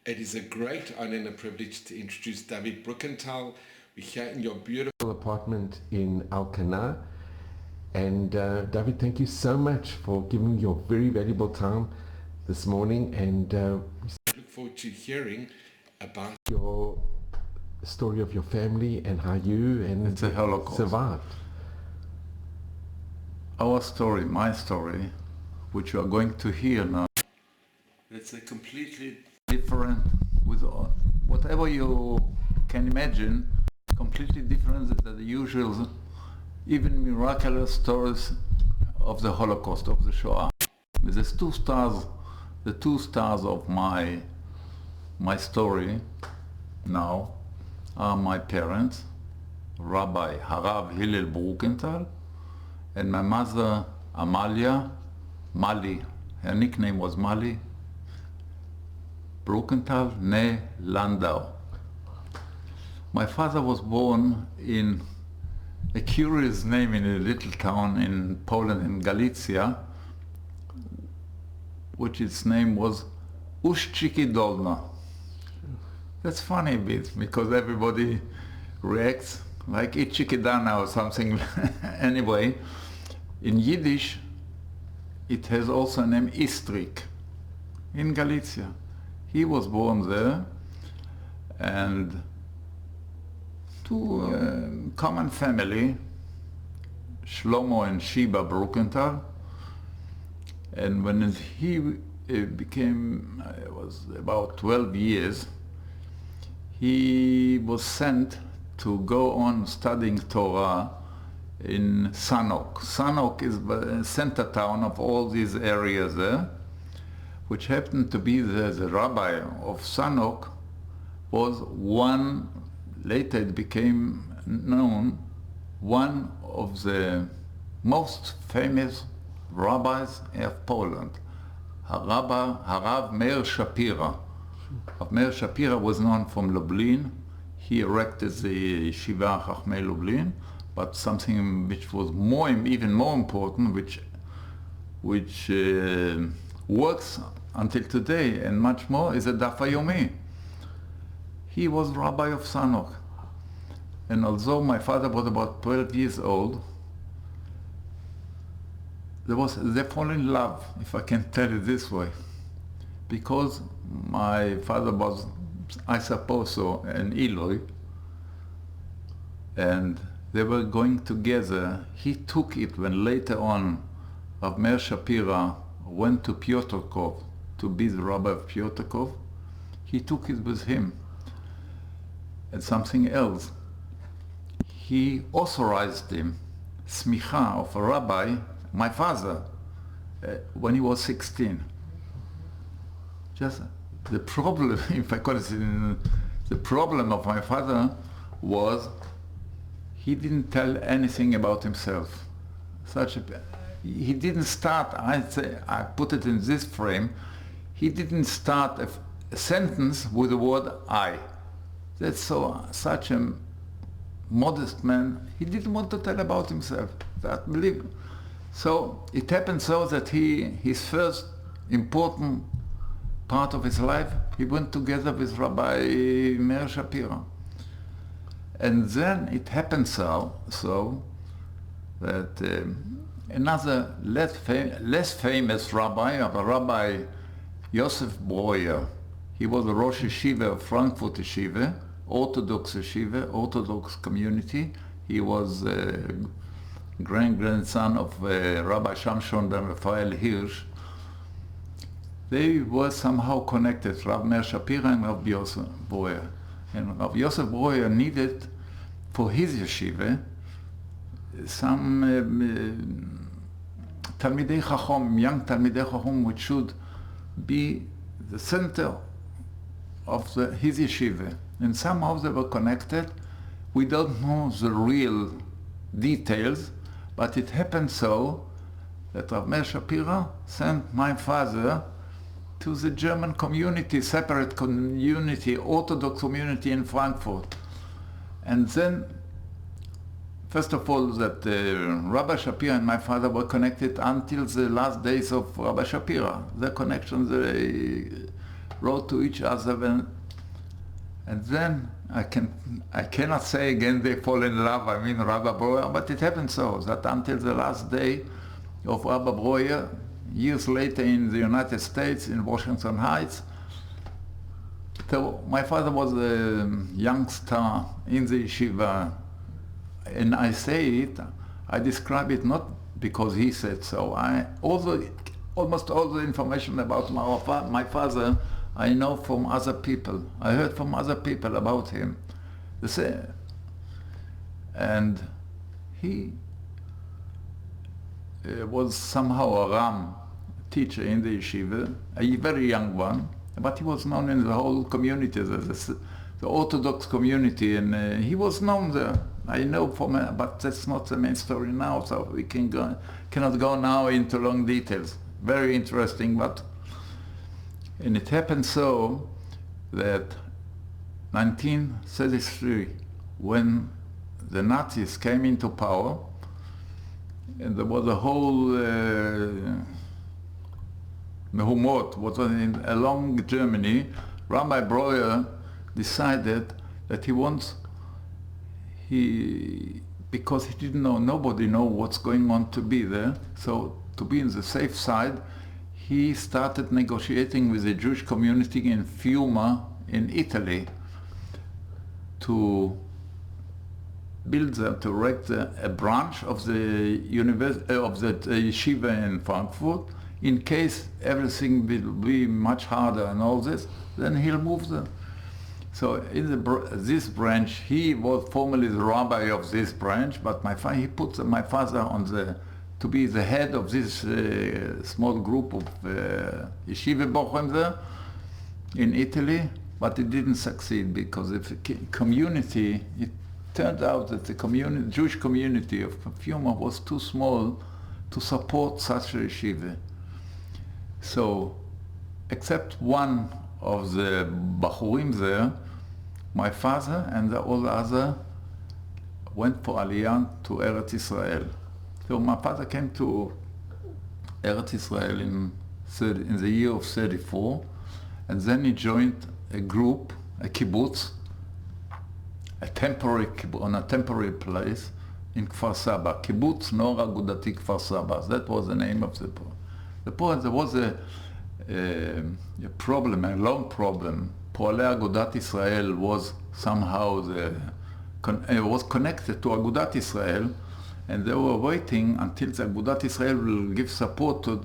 It is a great honor and a privilege to introduce David Bruckenthal. We're here in your beautiful apartment in Alcana. And David, thank you so much for giving me your very valuable time this morning. And we look forward to hearing about your story of your family and how you and the Holocaust survived. Our story, my story, which you are going to hear now, It's a completely different with whatever you can imagine, completely different than the usual, even miraculous stories of the Holocaust, of the Shoah. There's two stars, the two stars of my story now are my parents, Rabbi Harav Hillel Bruckenthal, and my mother Amalia, Mali, her nickname was Mali, Bruckenthal ne Landau. My father was born in a curious name in a little town in Poland, in Galicia, which its name was Uszczyki Dolna. That's funny a bit, because everybody reacts like Ichikidana or something. Anyway, in Yiddish, it has also a name Istrik, in Galicia. He was born there, and to a common family, Shlomo and Sheba Bruckenthal. And when he became, was about 12 years, he was sent to go on studying Torah in Sanok. Sanok is the center town of all these areas there, which happened to be the rabbi of Sanok was one, later it became known, one of the most famous rabbis of Poland, Harav Meir Shapira. Meir Shapira was known from Lublin. He erected the Yeshiva Chachmei Lublin, but something which was even more important, which works until today and much more, is a Daf Yomi. He was rabbi of Sanok. And although my father was about 12 years old, they fall in love, if I can tell it this way, because my father was, I suppose so, an Eloi, and they were going together. He took it when later on Rav Meir Shapira went to Piotrkov to be the rabbi of Piotrkov. He took it with him. And something else, he authorized him, smicha of a rabbi, my father, when he was 16. Just the problem, if I call it, the problem of my father was he didn't tell anything about himself. He didn't start, I put it in this frame, he didn't start a sentence with the word I. That's such a modest man. He didn't want to tell about himself. That believe. So it happened so that his first important part of his life, he went together with Rabbi Meir Shapira. And then it happened so that another less famous rabbi, Rabbi Yosef Breuer, he was the Rosh Yeshiva of Frankfurt Yeshiva, Orthodox Yeshiva, Orthodox community. He was grandson of Rabbi Shamshon ben Raphael Hirsch. They were somehow connected, Rav Meir Shapira and Rav Yosef Breuer. And Rav Yosef Breuer needed, for his yeshiva, some Talmidei Chacham, young Talmidei Chacham, which should be the center of his yeshiva. And somehow they were connected. We don't know the real details, but it happened so that Rav Meir Shapira sent my father to the German community, separate community, Orthodox community in Frankfurt. And then, first of all, that Rabbi Shapira and my father were connected until the last days of Rabbi Shapira. The connection wrote to each other, and then I cannot say again they fall in love, I mean Rabbi Breuer, but it happened so that until the last day of Rabbi Breuer, years later in the United States, in Washington Heights, so my father was a youngster in the yeshiva, and I say it, I describe it not because he said so. Almost all the information about my father I know from other people. I heard from other people about him. And he was somehow a Ram teacher in the yeshiva, a very young one, but he was known in the whole community, the Orthodox community, and he was known there. I know from, but that's not the main story now, so we cannot go now into long details. Very interesting, and it happened so that 1933, when the Nazis came into power, and there was a whole mehumot was along Germany, Rabbi Breuer decided that because he didn't know, nobody know what's going on to be there, so to be in the safe side, he started negotiating with the Jewish community in Fiume in Italy to erect a branch of the yeshiva in Frankfurt. In case everything will be much harder and all this, then he'll move there. So in this branch, he was formerly the rabbi of this branch, but he put my father to be the head of this small group of yeshiva bochum there in Italy, but it didn't succeed because the community, it turned out that the Jewish community of Fiume was too small to support such a yeshiva. So, except one of the bachurim there, my father and all the other went for Aliyah to Eretz Israel. So my father came to Eretz Israel in the year of 34, and then he joined a group, a kibbutz, on a temporary place in Kfar Saba, Kibbutz Nor Agudati Kfar Saba. That was the name of the point. There was a problem, a long problem. Poalei Agudat Israel was somehow was connected to Agudat Israel, and they were waiting until the Agudat Israel will give support to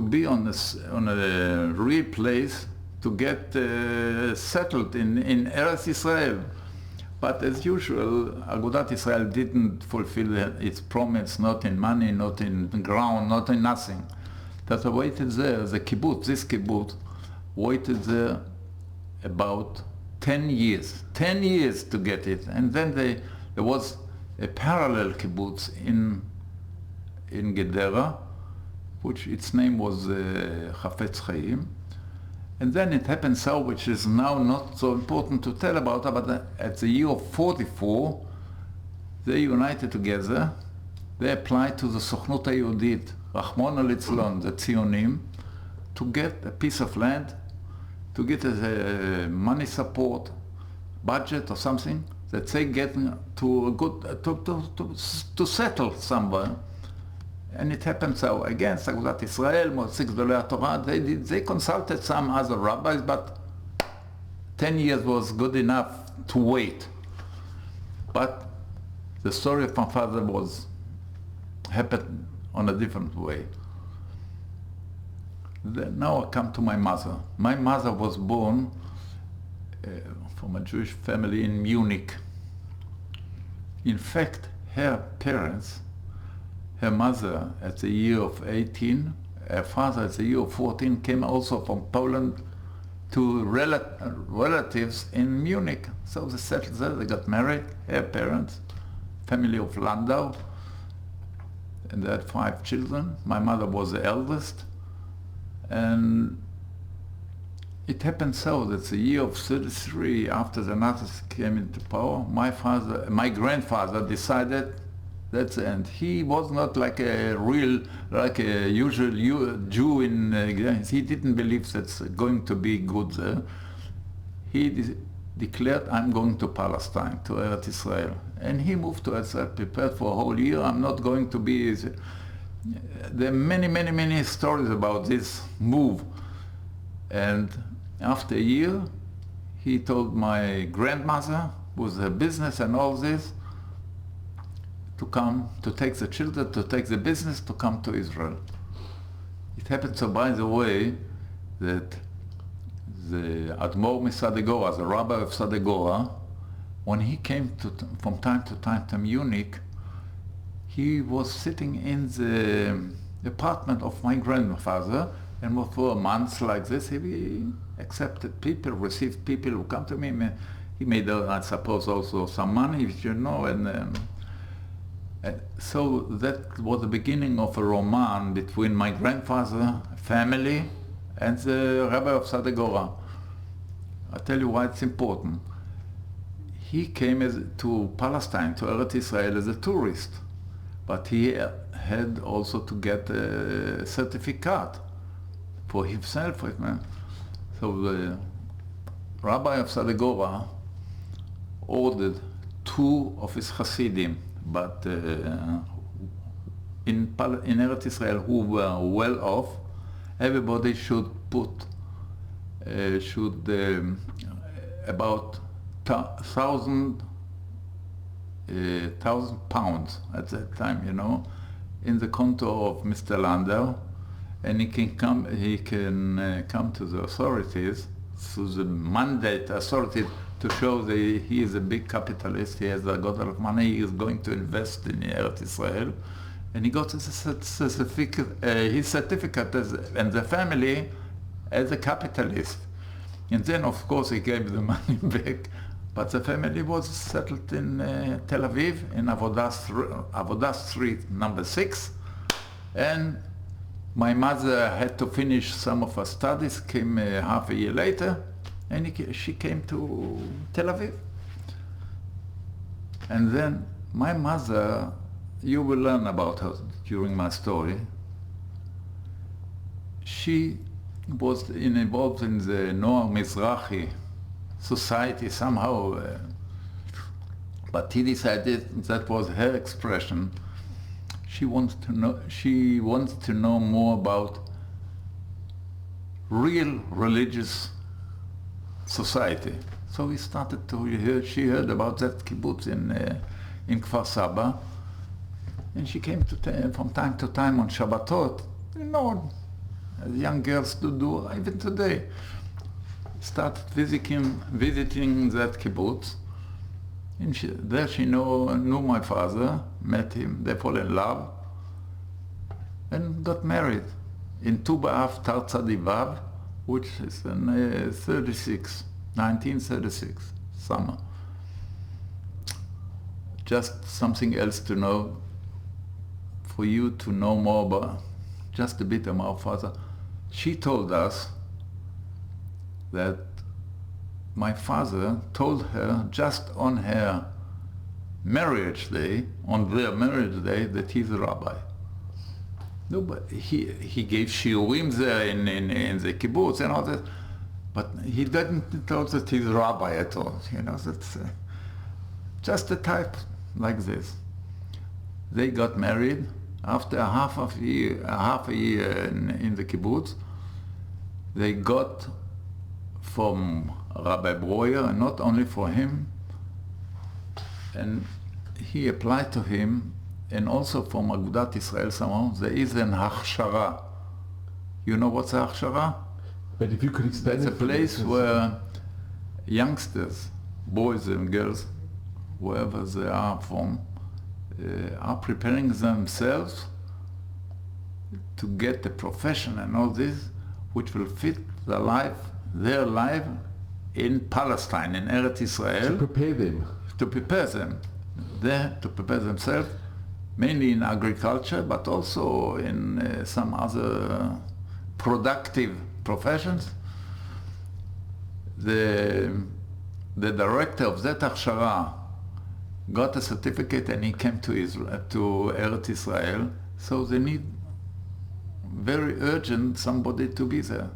be on a real place to get settled in Eretz Israel. But as usual, Agudat Israel didn't fulfill its promise, not in money, not in ground, not in nothing. That I waited there, this kibbutz, waited there about 10 years to get it. And then there was a parallel kibbutz in Gedera, which its name was Chafetz Chaim. And then it happened so, which is now not so important to tell about, but at the year of 44, they united together. They applied to the Sochnut HaYehudit, Rachmana Litzlan, the Zionim, to get a piece of land, to get a money support, budget or something, that they get to settle somewhere. And it happened so. Against Agudat Israel, Mosik Gdolei Torah, they consulted some other rabbis, but 10 years was good enough to wait. But the story of my father happened on a different way. Now I come to my mother. My mother was born from a Jewish family in Munich. In fact, her parents, her mother at the year of 18, her father at the year of 14 came also from Poland to relatives in Munich. So they settled there, they got married, her parents, family of Landau, and they had 5 children. My mother was the eldest. And it happened so that the year of 33, after the Nazis came into power, my grandfather decided And he was not like a real, like a usual Jew in. He didn't believe that's going to be good there. He declared, "I'm going to Palestine, to Eretz Israel," and he moved to Israel, prepared for a whole year. I'm not going to be. There are many, many, many stories about this move, and after a year, he told my grandmother, with her business and all this, to come, to take the children, to take the business, to come to Israel. It happened so, by the way, that the Admor Misadegora, the rabbi of Sadegora, when he came from time to time to Munich, he was sitting in the apartment of my grandfather, and for months like this, he accepted people, received people who come to me. He made, I suppose, also some money, you know, and so that was the beginning of a roman between my grandfather, family, and the rabbi of Sadegora. I'll tell you why it's important. He came to Palestine, to Eretz Israel, as a tourist, but he had also to get a certificate for himself. So the rabbi of Sadegora ordered 2 of his Hasidim, but in Eretz Israel, who were well off, everybody should put about 1,000 pounds at that time, you know, in the konto of Mr. Landau, and he can come to the authorities, to the mandate authorities, to show that he is a big capitalist, he has got a lot of money, he is going to invest in Eretz Israel. And he got his certificate and the family as a capitalist. And then, of course, he gave the money back. But the family was settled in Tel Aviv, in Avodah Street number 6. And my mother had to finish some of her studies, came half a year later, and she came to Tel Aviv. And then my mother, you will learn about her during my story. She was involved in the Noah Mizrahi society somehow, but he decided that was her expression. She wants to know more about real religious society. So we started to she heard about that kibbutz in Kfar Saba. And she came from time to time on Shabbatot, you know, as young girls do even today. Started visiting that kibbutz. And there she knew my father, met him, they fell in love, and got married in Tu B'Av Tar Tzadi Vav, which is in 1936, summer. Just something else to know, for you to know more about, just a bit about my father. She told us that my father told her just on her marriage day, on their marriage day, that he's a rabbi. No, but he gave shiurim there in the kibbutz and all that, but he didn't tell us that he's a rabbi at all. You know, that's just a type like this. They got married. After a half a year in the kibbutz, they got from Rabbi Breuer, and not only for him, and he applied to him, and also from Agudat Israel somehow, there is an hachshara. You know what's a hachshara? But if you could explain it's a place where youngsters, boys and girls, wherever they are from, are preparing themselves to get the profession and all this, which will fit their life in Palestine, in Eretz Israel. To prepare them. To prepare them. There, to prepare themselves, mainly in agriculture, but also in some other productive professions. The director of that Hachshara got a certificate, and he came to Israel, to Eretz Israel. So they need very urgent somebody to be there.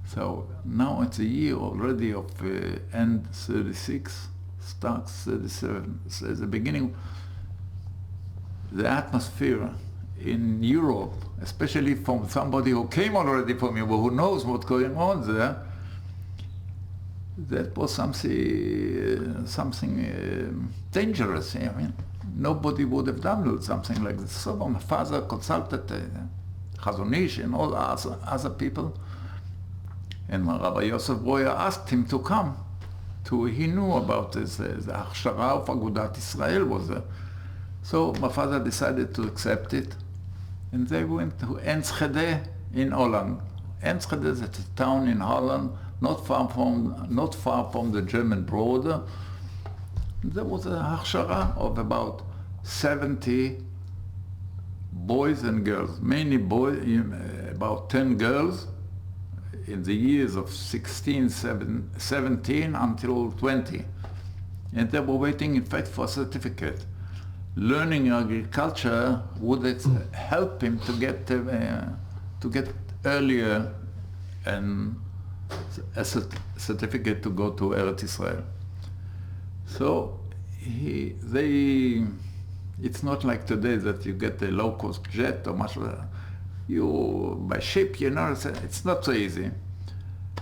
So now it's a year already of end 36, starts 37. So at the beginning, the atmosphere in Europe, especially from somebody who came already from Europe, who knows what's going on there, that was something dangerous. I mean, nobody would have done something like this. So my father consulted Chazon Ish and all other people, and Rabbi Yosef Breuer asked him to come. He knew about this, the Hachshara of Agudat Israel was there. So my father decided to accept it, and they went to Enschede in Holland. Enschede is a town in Holland, not far from the German border. There was a Hachshara of about 70 boys and girls, mainly boys, about 10 girls, in the years of 16, 17 until 20. And they were waiting, in fact, for a certificate. Learning agriculture would help him to get earlier and a certificate to go to Eretz Israel. So it's not like today that you get a low-cost jet or much. By ship, it's not so easy.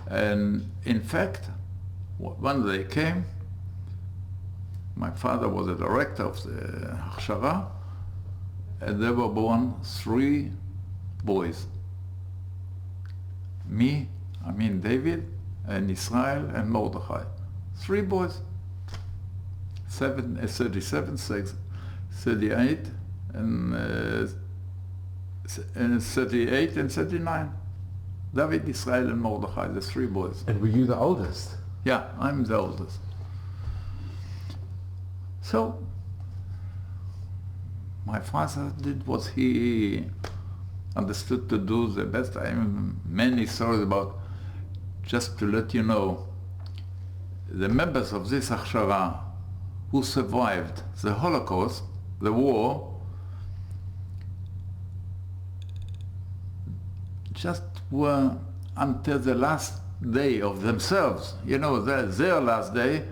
And in fact, when they came, my father was a director of the Hachshara, and they were born 3 boys. Me, David, and Israel, and Mordechai. 3 boys. 37, 38, and 38 and 39. David, Israel, and Mordechai, the 3 boys. And were you the oldest? Yeah, I'm the oldest. So, my father did what he understood to do the best. I have many stories about, just to let you know, the members of this Hachshara who survived the Holocaust, the war, just were until the last day of themselves, their last day,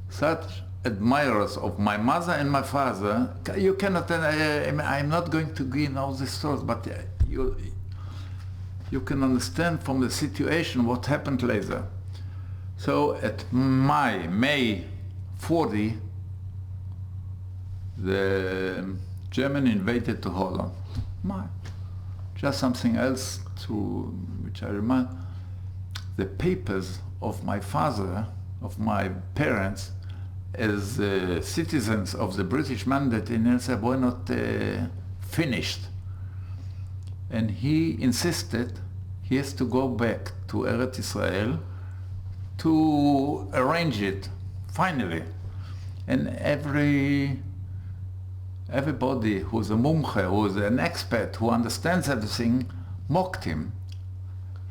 such admirers of my mother and my father. You cannot, I'm not going to give all these stories, but you can understand from the situation what happened later. So at May 40, the German invaded to Holland. Just something else which I remind, the papers of my father, of my parents, as citizens of the British Mandate in El Sabah were not finished. And he insisted he has to go back to Eretz Israel to arrange it, finally. And everybody who's a mumche, who's an expert, who understands everything, mocked him.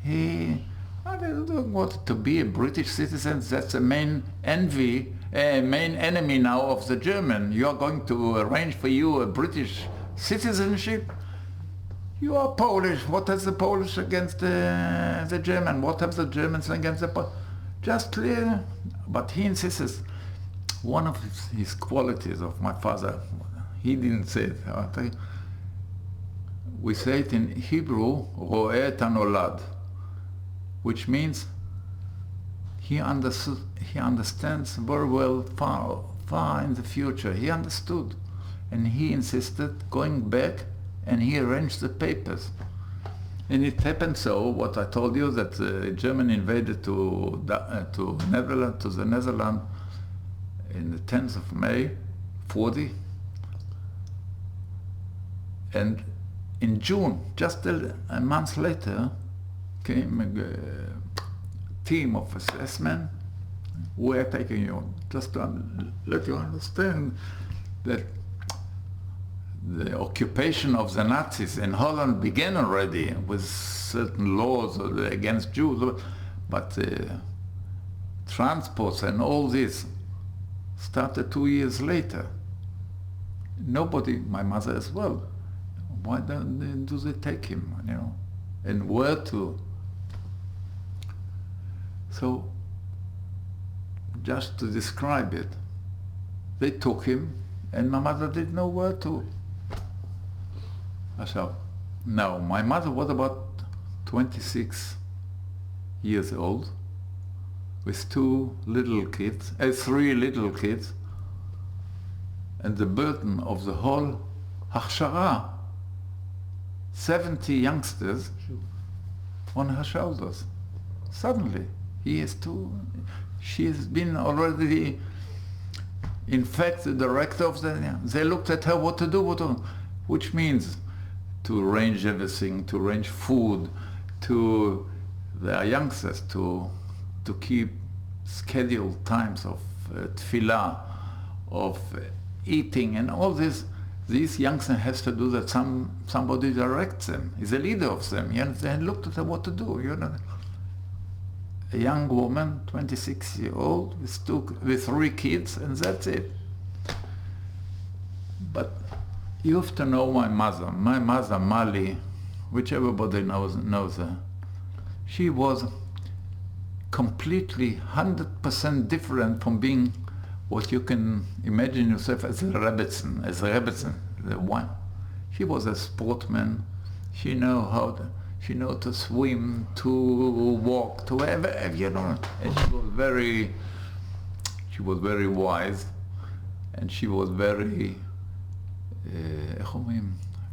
He wanted to be a British citizen. That's the main enemy now of the German. You are going to arrange for you a British citizenship? You are Polish. What has the Polish against the German? What have the Germans against the Polish? Just clear. But he insists. One of his qualities of my father, he didn't say it. We say it in Hebrew, ro'eh et hanolad, which means he understands very well far in the future. He understood, and he insisted going back, and he arranged the papers. And it happened so, what I told you, that the German invaded to the Netherlands in the 10th of May, 40. And in June, just a month later, came a team of assessment. We are taking you, just to let you understand that the occupation of the Nazis in Holland began already with certain laws against Jews, but transports and all this started 2 years later. Nobody, my mother as well, why do they take him, you know, and where to? So, just to describe it, they took him, and my mother didn't know where to. So, now, my mother was about 26 years old, with three little kids, and the burden of the whole Hachshara, 70 youngsters on her shoulders. Suddenly, she has been already, in fact, the director of they looked at her what to do, which means to arrange everything, to arrange food, to their youngsters, to keep scheduled times of tefillah, of eating, and all this. These youngsters has to do that. Somebody directs them, is a leader of them. You know, they looked at her what to do. You know, a young woman, 26 years old, with 3 kids, and that's it. But you have to know my mother, Mali, which everybody knows her. She was completely 100% different from being what you can imagine yourself as a Rebbetzin, the one. She was a sportsman. She knew to swim, to walk, to whatever, you know. And she was very wise, and she was very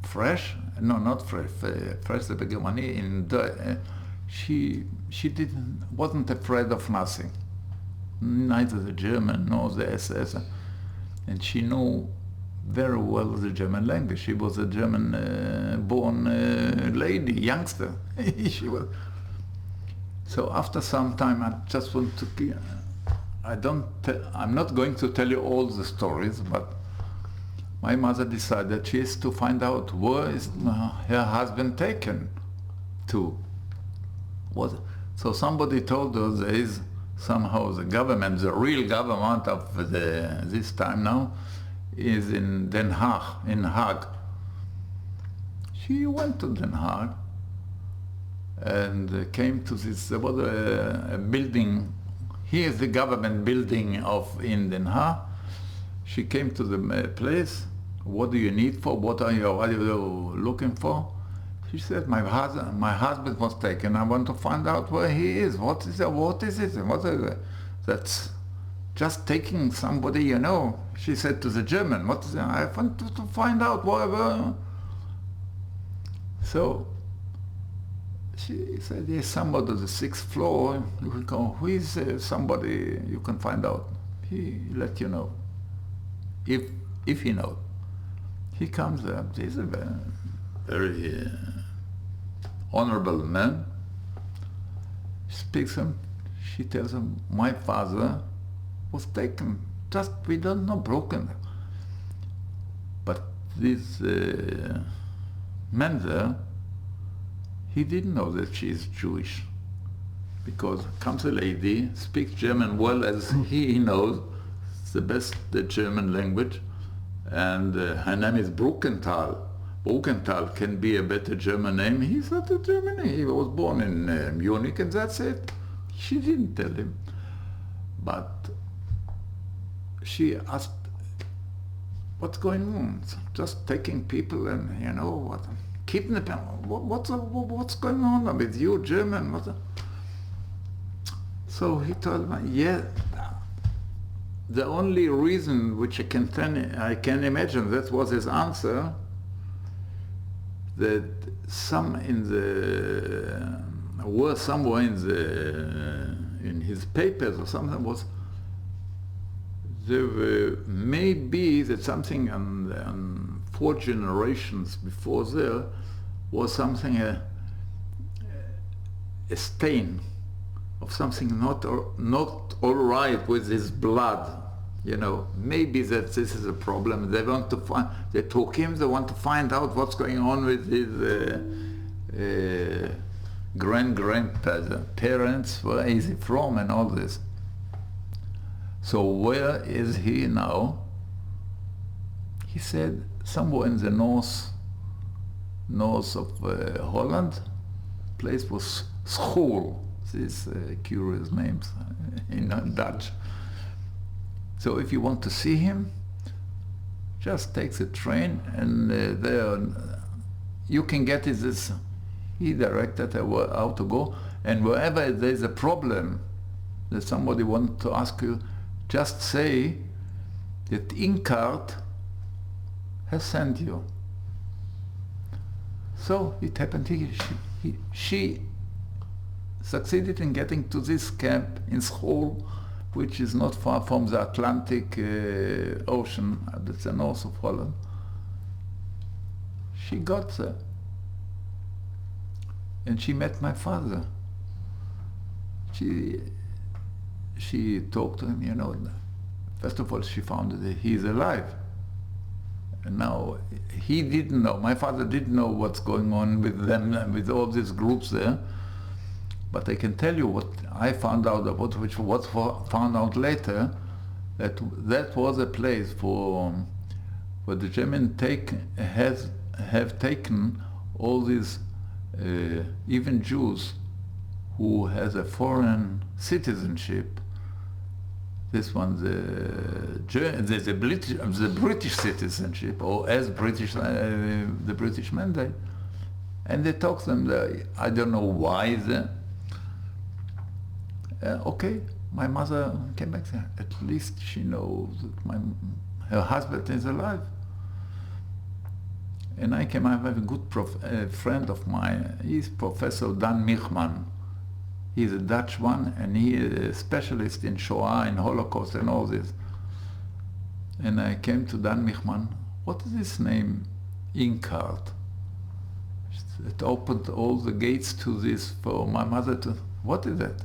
fresh. No, not fresh. Fresh the Germany. She wasn't afraid of nothing. Neither the German nor the SS, and she knew very well the German language. She was a German-born lady, youngster. She was. So after some time, I just want to. I'm not going to tell you all the stories, but my mother decided she has to find out where is her husband taken to. So somebody told her there is somehow the government, the real government of this time now, is in Den Haag, in Hague. She went to Den Haag and came to this, there was a building, here's the government building in Den Haag. She came to the place, what do you need for, what are you looking for? She said, my husband was taken. I want to find out where he is. What is it? That's just taking somebody, you know. She said to the German, what is it? I want to find out wherever. So she said, there's somebody on the 6th floor. You can go, who is somebody you can find out? He let you know, if he knows. He comes up, he's a very honorable man, speaks him, she tells him, my father was taken, just, we don't know, broken. But this man there, he didn't know that she is Jewish, because comes a lady, speaks German well as he knows, the best German language, and her name is Bruckenthal. Bruckenthal can be a better German name. He's not a German. He was born in Munich, and that's it. She didn't tell him. But she asked, what's going on? Just taking people and, you know, what, kidnapping. What's going on with you, German? So he told me, yeah, the only reason which I can imagine, that was his answer, that somewhere in his papers or something was there may be that something on 4 generations before there was something a stain of something not all right with his blood. You know, maybe that this is a problem. They want to find. They took him. They want to find out what's going on with his grandparents. Where is he from, and all this. So where is he now? He said somewhere in the north of Holland. Place was School. These curious names in Dutch. So if you want to see him, just take the train, and there you can get this. He directed how to go, and wherever there's a problem that somebody wants to ask you, just say that Inkart has sent you. So it happened. She succeeded in getting to this camp in School, which is not far from the Atlantic Ocean, that's the north of Holland. She got there. And she met my father. She talked to him, you know. First of all, she found that he's alive. And now, he didn't know, my father didn't know what's going on with them, with all these groups there. But I can tell you what I found out about, which was found out later, that was a place where the Germans have taken all these, even Jews who has a foreign citizenship. This one, the British citizenship, or as British, the British mandate, and they talk to them. I don't know why. Okay, my mother came back there. At least she knows that her husband is alive. And I have a good friend of mine. He's Professor Dan Michman. He's a Dutch one, and he is a specialist in Shoah, in Holocaust, and all this. And I came to Dan Michman. What is his name? Inkart. It opened all the gates to this for my mother to. What is that?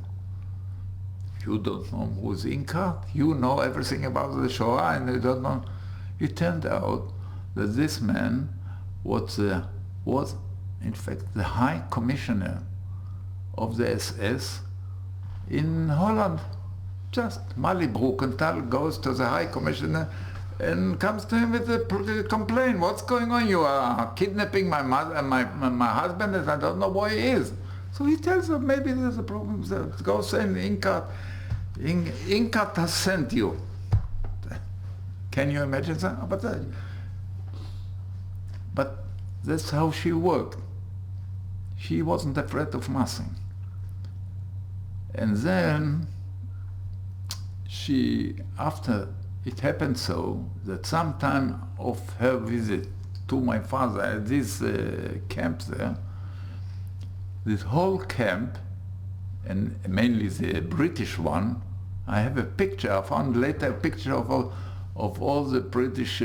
You don't know who's Inkart? You know everything about the Shoah, and you don't know. It turned out that this man was in fact the High Commissioner of the SS in Holland. Just Mali Bruckenthal goes to the High Commissioner and comes to him with a complaint. What's going on? You are kidnapping my mother, my husband, and I don't know where he is. So he tells them, maybe there's a problem. Go send Inkart has sent you. Can you imagine that? But that's how she worked. She wasn't afraid of nothing. And then after it happened so, that some time of her visit to my father at this camp there, this whole camp, and mainly the British one, I have a picture, I found later a picture of all the British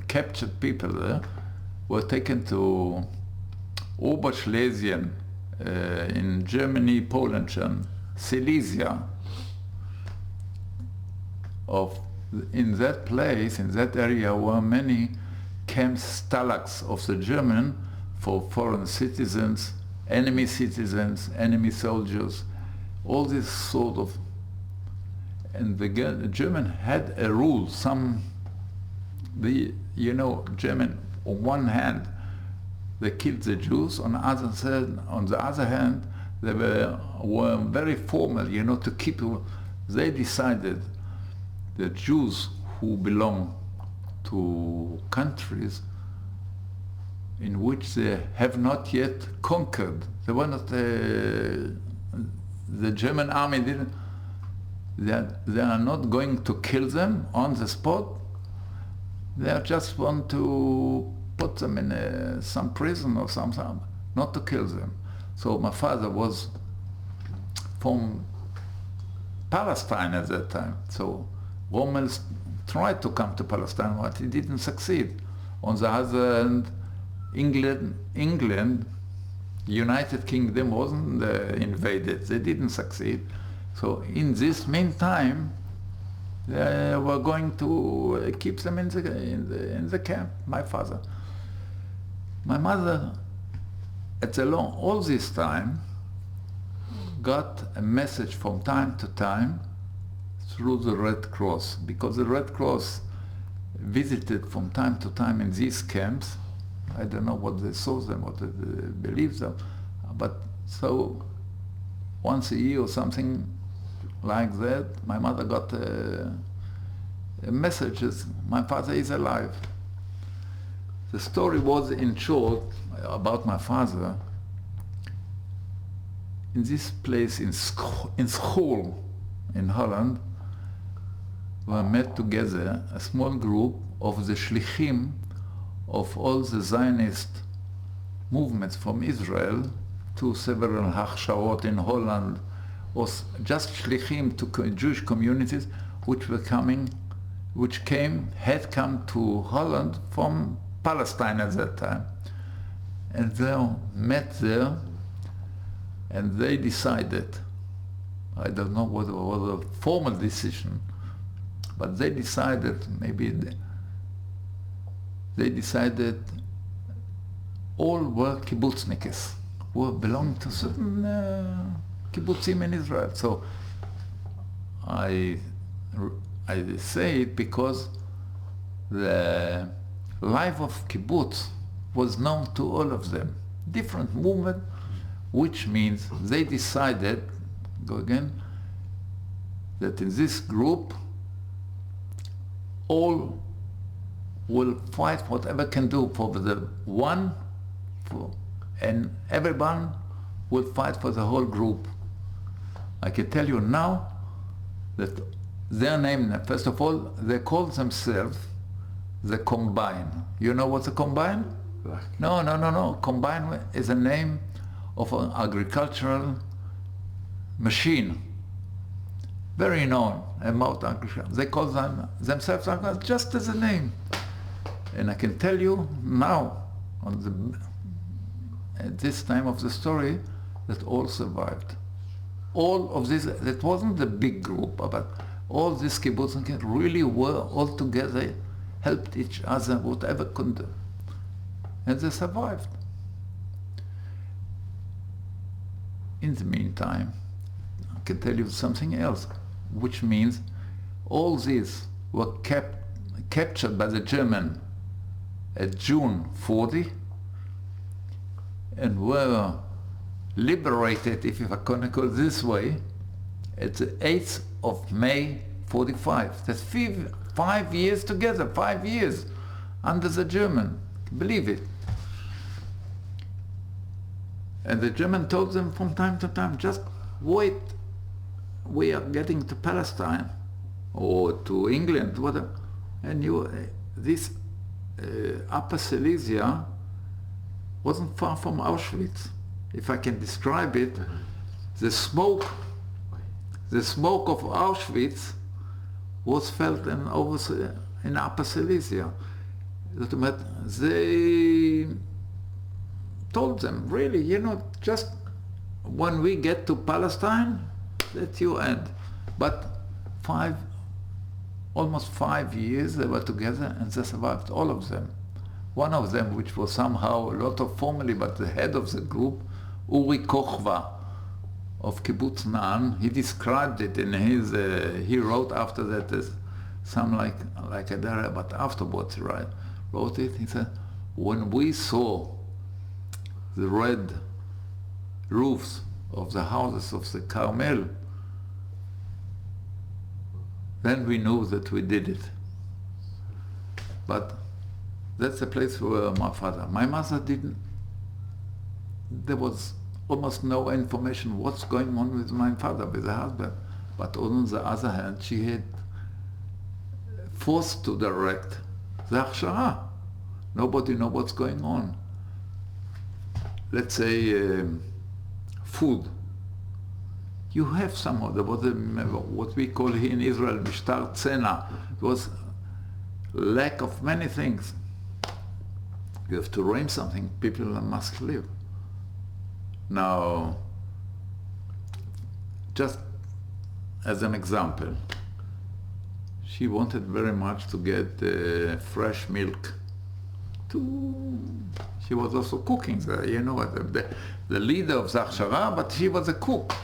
captured people there, were taken to Oberschlesien, in Germany, Poland, Silesia. In that place, in that area, were many camps, stalags of the German for foreign citizens, enemy soldiers, all this sort of. And the German had a rule. German on one hand, they killed the Jews. On the other hand, they were very formal, to keep. They decided that Jews who belong to countries in which they have not yet conquered, they were not. The German army didn't. They are not going to kill them on the spot. They just want to put them in some prison or something, not to kill them. So my father was from Palestine at that time. So Romans tried to come to Palestine, but he didn't succeed. On the other hand, England, United Kingdom wasn't invaded. They didn't succeed. So in this meantime, they were going to keep them in the camp, my father. My mother, all this time, got a message from time to time through the Red Cross, because the Red Cross visited from time to time in these camps. I don't know what they saw them, what they believed them, but so once a year or something like that, my mother got messages, my father is alive. The story was, in short, about my father. In this place, in School, in Holland, were met together a small group of the shlichim of all the Zionist movements from Israel to several hachsharot in Holland, or just shlichim to Jewish communities which had come to Holland from Palestine at that time. And they met there, and they decided, I don't know whether it was a formal decision, but they decided, they decided all were kibbutzniks, who belonged to certain kibbutzim in Israel. So I say it because the life of kibbutz was known to all of them. Different movement, which means they decided, that in this group all will fight whatever can do for the one, and everyone will fight for the whole group. I can tell you now that their name, first of all, they call themselves the Combine. You know what's a Combine? No. Combine is a name of an agricultural machine, very known about agriculture. They call themselves just as a name. And I can tell you now, at this time of the story, that all survived. All of this, that wasn't the big group, but all these kibbutzniks really were all together, helped each other, whatever could do. And they survived. In the meantime, I can tell you something else, which means all these were captured by the German at June 40 and were liberated, if I can call it this way, at the 8th of May 45. That's 5 years together, 5 years under the German. Believe it. And the German told them from time to time, just wait, we are getting to Palestine or to England, whatever. And this Upper Silesia wasn't far from Auschwitz. If I can describe it, the smoke of Auschwitz was felt in Upper Silesia. They told them, really, just when we get to Palestine, that you end. But almost 5 years they were together, and they survived, all of them. One of them, which was somehow, a lot of formally, but the head of the group, Uri Kochva of Kibbutz Na'an, he described it in his, he wrote after that, some like a diary, but afterwards he wrote it, he said, when we saw the red roofs of the houses of the Carmel, then we knew that we did it. But that's the place where my mother didn't, there was almost no information what's going on with my father, with the husband. But on the other hand, she had forced to direct the Hachshara. Nobody knows what's going on. Let's say food. You have some of what we call here in Israel mishtar tzena. It was lack of many things. You have to rain something, people must live. Now, just as an example, she wanted very much to get fresh milk. She was also cooking there, the leader of Zachshara, but she was a cook.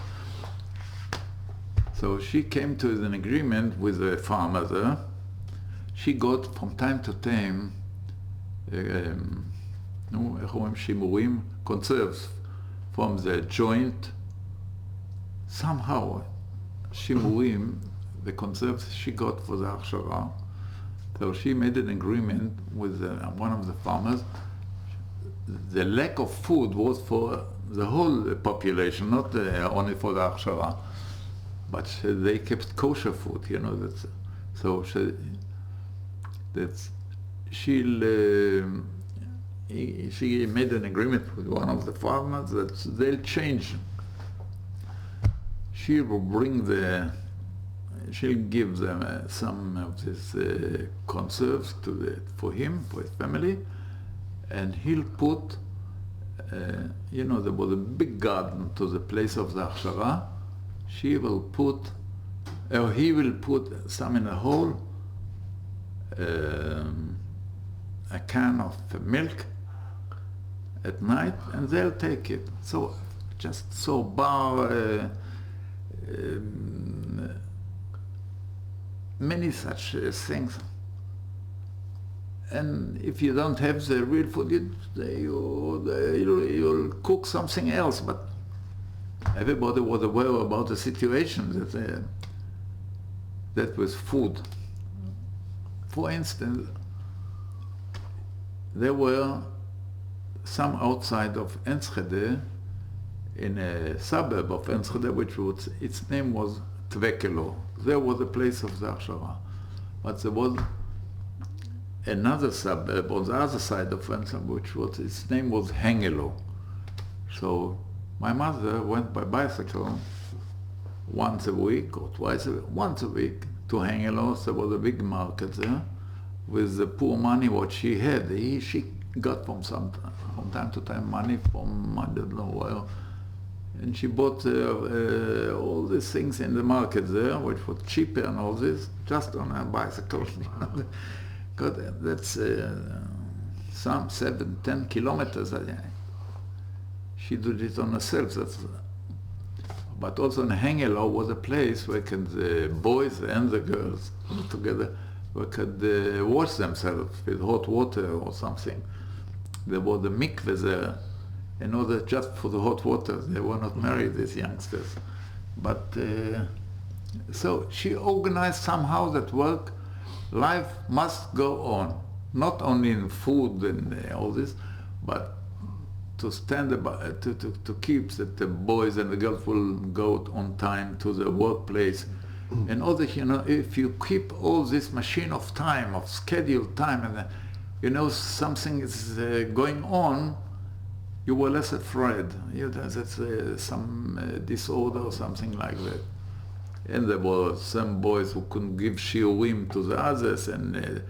So she came to an agreement with the farmer there. She got from time to time, איך אומרים שימורים? Conserves from the joint. Somehow, שימורים, the conserves she got for the הכשרה. So she made an agreement with one of the farmers. The lack of food was for the whole population, not only for the הכשרה. But they kept kosher food, you know. She made an agreement with one of the farmers that they'll change. She will she'll give them some of this conserves for him, for his family, and he'll put, there was a big garden to the place of the הכשרה. He will put some in a hole, a can of milk at night, and they'll take it. So, many such things. And if you don't have the real food, you'll cook something else. But everybody was aware about the situation that was food. For instance, there were some outside of Enschede, in a suburb of Enschede, its name was Tvekelo. There was a place of the הכשרה. But there was another suburb on the other side of Enschede, its name was Hengelo. So my mother went by bicycle once a week or once a week to Hengelo. There was a big market there with the poor money what she had. She got from time to time money from I don't know where. And she bought all these things in the market there, which was cheaper and all this, just on a bicycle. God, that's some 7-10 kilometers. She did it on herself. But also in Hengelo was a place where the boys and the girls together could wash themselves with hot water or something. There was a mikveh there, in order just for the hot water. They were not married, these youngsters. But so she organized somehow that life must go on, not only in food and all this, but to to keep that the boys and the girls will go on time to the workplace. And all this, if you keep all this machine of time, of scheduled time, and something is going on, you were less afraid. That's some disorder or something like that. And there were some boys who couldn't give shiurim to the others, and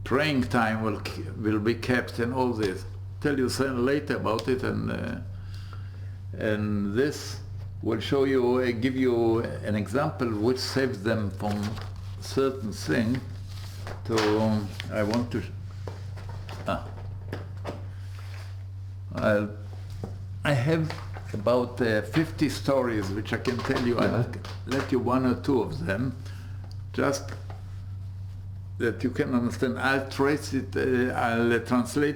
praying time will be kept, and all this. Tell you some later about it, and this will show you, give you an example which saves them from certain thing. I want to. I have about 50 stories which I can tell you. I'll let you one or two of them, just that you can understand. I'll translate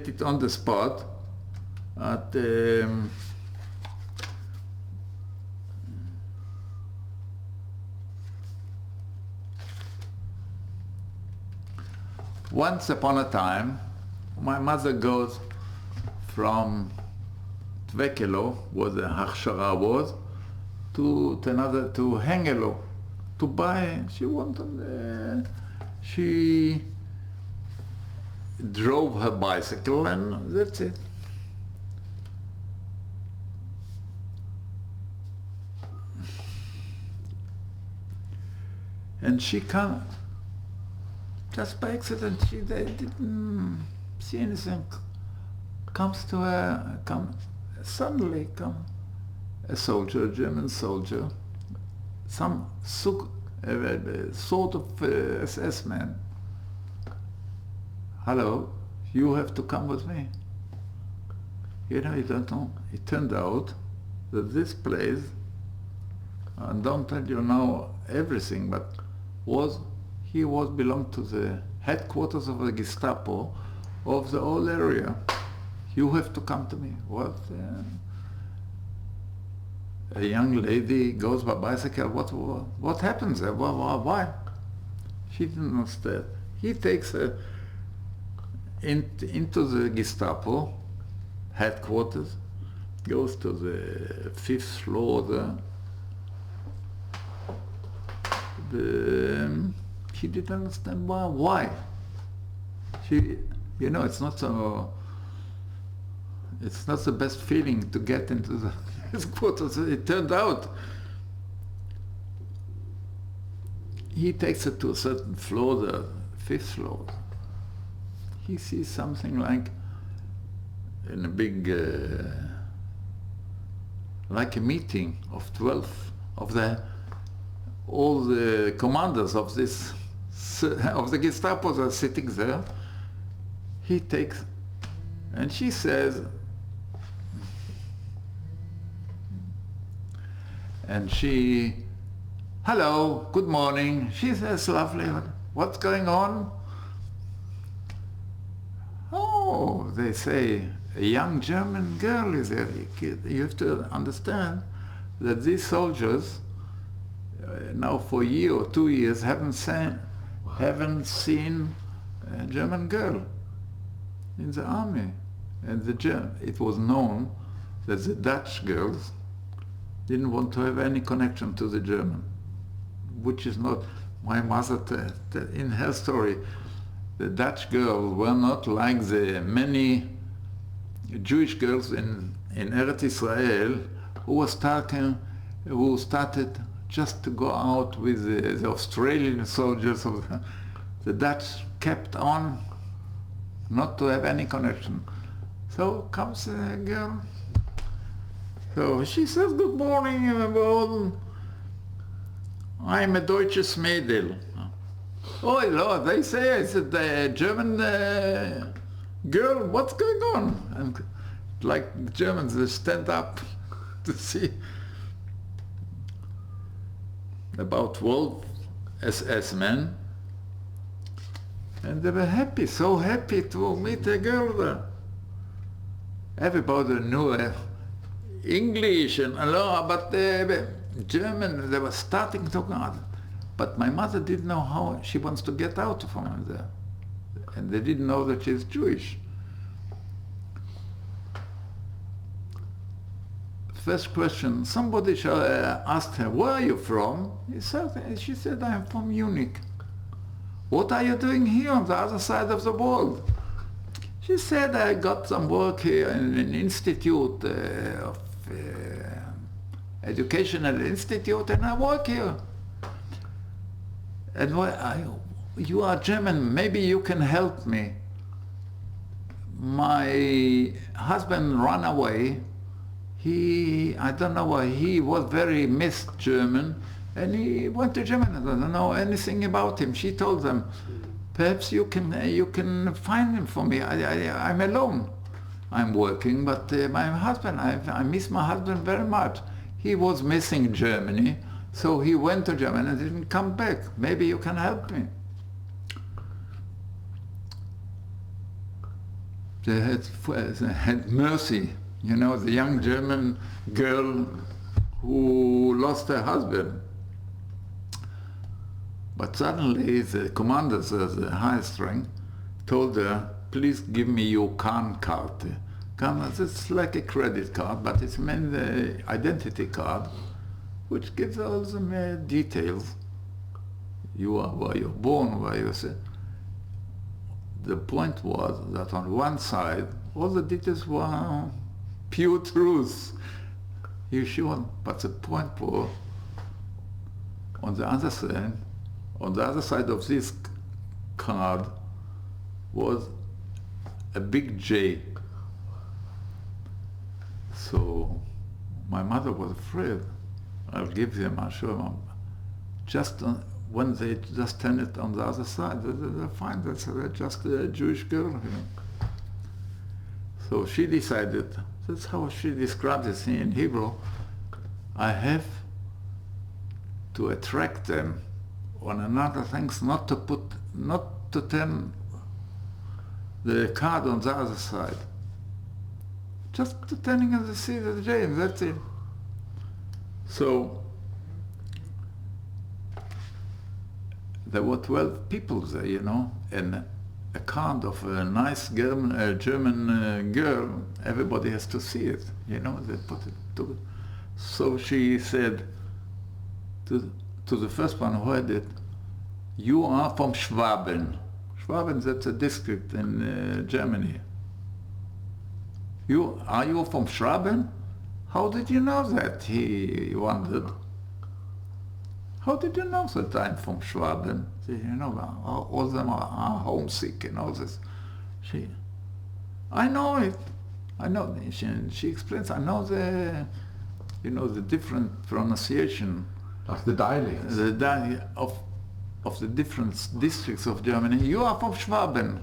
it on the spot. Once upon a time, my mother goes from Tvekelo, where the הכשרה was, to Hengelo, to buy. She drove her bicycle, and that's it. And she just by accident, they didn't see anything. Suddenly come a soldier, a German soldier, some sort of SS man. Hello, you have to come with me. You don't know. It turned out that this place and don't tell you now everything, but he belonged to the headquarters of the Gestapo of the whole area. You have to come to me. What? A young lady goes by bicycle. What happens there? Why? She didn't understand. He takes her into the Gestapo headquarters, goes to the 5th floor there. She didn't understand why. It's not the best feeling to get into the headquarters. It turned out he takes her to a certain floor, the 5th floor. He sees something like in a big, like a meeting of 12 of all the commanders of the Gestapo are sitting there. He takes, and she says, hello, good morning. She says, lovely, what's going on? Oh, they say, a young German girl is there. You have to understand that these soldiers, now for a year or 2 years, haven't seen a German girl in the army. And it was known that the Dutch girls didn't want to have any connection to the German, which is not my mother. In her story, the Dutch girls were not like the many Jewish girls in Eretz Israel who started just to go out with the Australian soldiers. The Dutch kept on not to have any connection. So comes a girl. So she says, good morning, I'm a deutsches Mädel. Oh Lord, they say it's a German girl, what's going on? And like the Germans, they stand up to see about 12 SS men. And they were happy, so happy to meet a girl there. Everybody knew English and but German, they were starting to go. But my mother didn't know how she wants to get out from there. And they didn't know that she's Jewish. First question, somebody asked her, where are you from? She said, I'm from Munich. What are you doing here on the other side of the world? She said, I got some work here in an institute, educational institute, and I work here. And you are German, maybe you can help me. My husband ran away. I don't know why, he was very missed German, and he went to Germany. I don't know anything about him. She told them, perhaps you can find him for me. I'm alone. I'm working, but my husband, I miss my husband very much. He was missing Germany, so he went to Germany and didn't come back. Maybe you can help me. They had mercy, the young German girl who lost her husband. But suddenly the commanders of the highest rank told her, please give me your Kahnkarte. Kahnkarte is like a credit card, but it's meant the identity card, which gives all the details. You are where you're born, where you say. The point was that on one side, all the details were pure truth. You sure? But the point was, on the other side of this card was a big J. So my mother was afraid. I'll give them, I'll show them. Just when they just turn it on the other side, they find that they're just a Jewish girl here. So she decided, that's how she describes it in Hebrew, I have to attract them on another things, not to turn the card on the other side. Just to turning in the seat of the James, that's it. So there were 12 people there, you know, and a card of a nice German girl, everybody has to see it, you know, they put it to. So she said to the first one who had it, "You are from Schwaben." Schwaben, that's a district in Germany. Are you from Schwaben? How did you know that? He wondered. How did you know that I'm from Schwaben? You know, all of them are homesick and all this. I know it. I know. She explains. I know the different pronunciation. Like the dialects. Of the different districts of Germany. You are from Schwaben.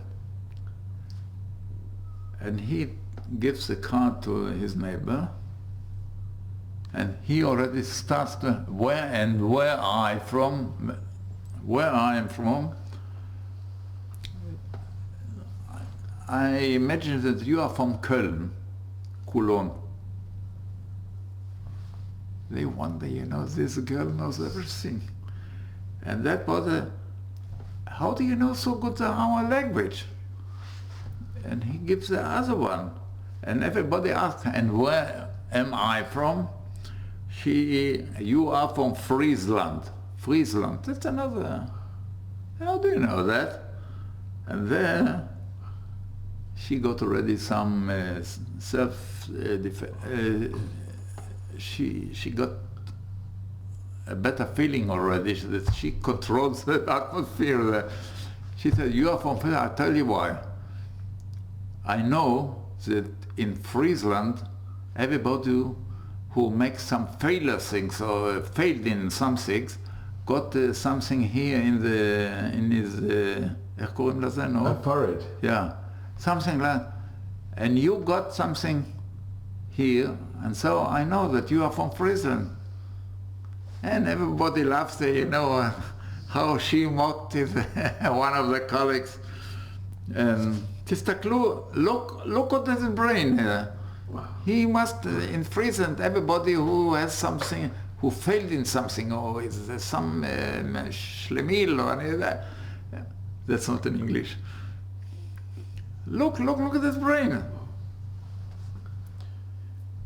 And he gives the card to his neighbor. And he already starts to, where I am from, I imagine that you are from Köln, Cologne. They wonder, you know, this girl knows everything. And that was how do you know so good our language? And he gives the other one. And everybody asks, and where am I from? You are from Friesland. Friesland, that's another. How do you know that? And there she got already some she got a better feeling already that she controls the atmosphere there. She said, "You are from Friesland." I'll tell you why. I know that in Friesland, everybody who makes some failure things or failed in some things got something here in his forehead. Yeah, something like that. And you got something here, and so I know that you are from Friesland. And everybody laughs, you know, how she mocked it, one of the colleagues. And just a clue, look at his brain here. Wow. He must, in Friesland, everybody who has something, who failed in something, or is some schlemil or any of that. That's not in English. Look at his brain.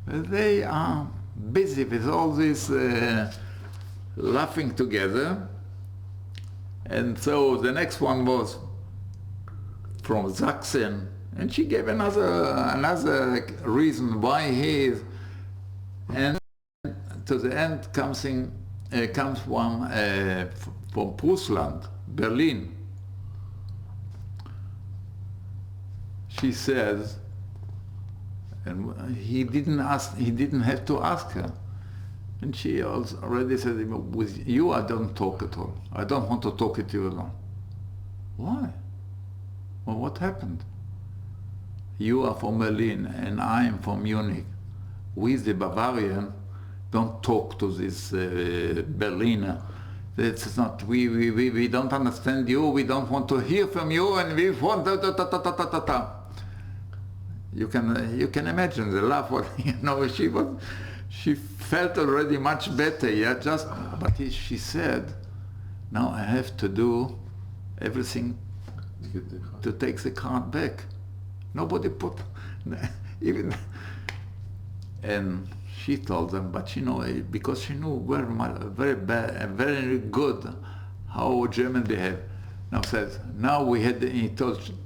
They are busy with all this laughing together. And so the next one was from Sachsen. And she gave another reason why he is. And to the end comes one from Prusland, Berlin. She says, and he didn't have to ask her. And she already said, "With you I don't talk at all. I don't want to talk to you alone." Why? Well, what happened? You are from Berlin and I am from Munich. We, the Bavarian, don't talk to this Berliner. That's not, we don't understand you, we don't want to hear from you, and we want You can imagine the laugh. You know, she felt already much better. Yeah, but she said, "Now I have to do everything to take the card back." Nobody put even. And she told them, but because she knew very good how German behave.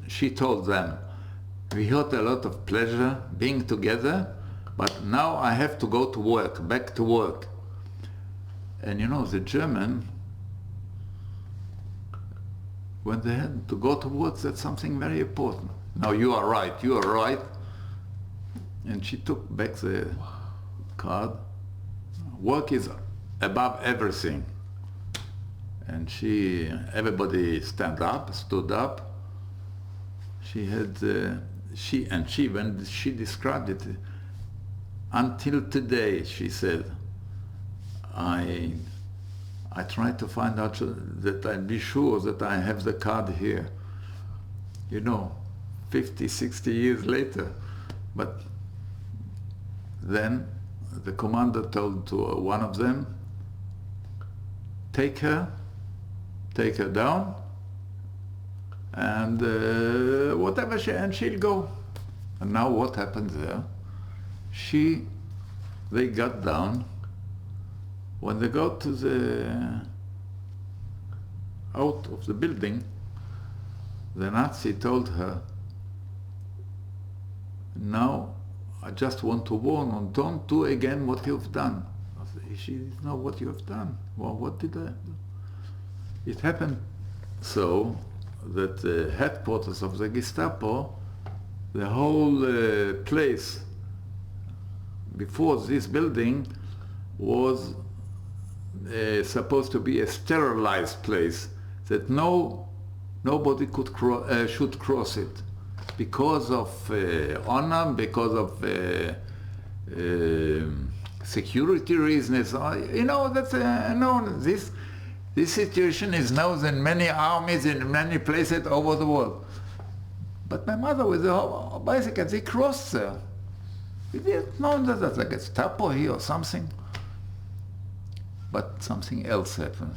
She told them, "We had a lot of pleasure being together, but now I have to go to work, back to work." And the German, when they had to go to work, that's something very important. "No, you are right. And she took back the card. Work is above everything. And everybody stood up. When she described it, until today, she said, I tried to find out that I'd be sure that I have the card here. 50, 60 years later. But then the commander told to one of them, take her down, and whatever, and she'll go. And now what happened there? They got down. When they got to out of the building, the Nazi told her, now I just want to warn you, don't do again what you've done. She didn't know what you have done. Well, what did I do? It happened so that the headquarters of the Gestapo, the whole place before this building was supposed to be a sterilized place, that nobody should cross it, because of honor, because of security reasons. That's known. This situation is known in many armies, in many places over the world. But my mother with a bicycle, they crossed there. We didn't know that that's like a Gestapo here or something. But something else happened.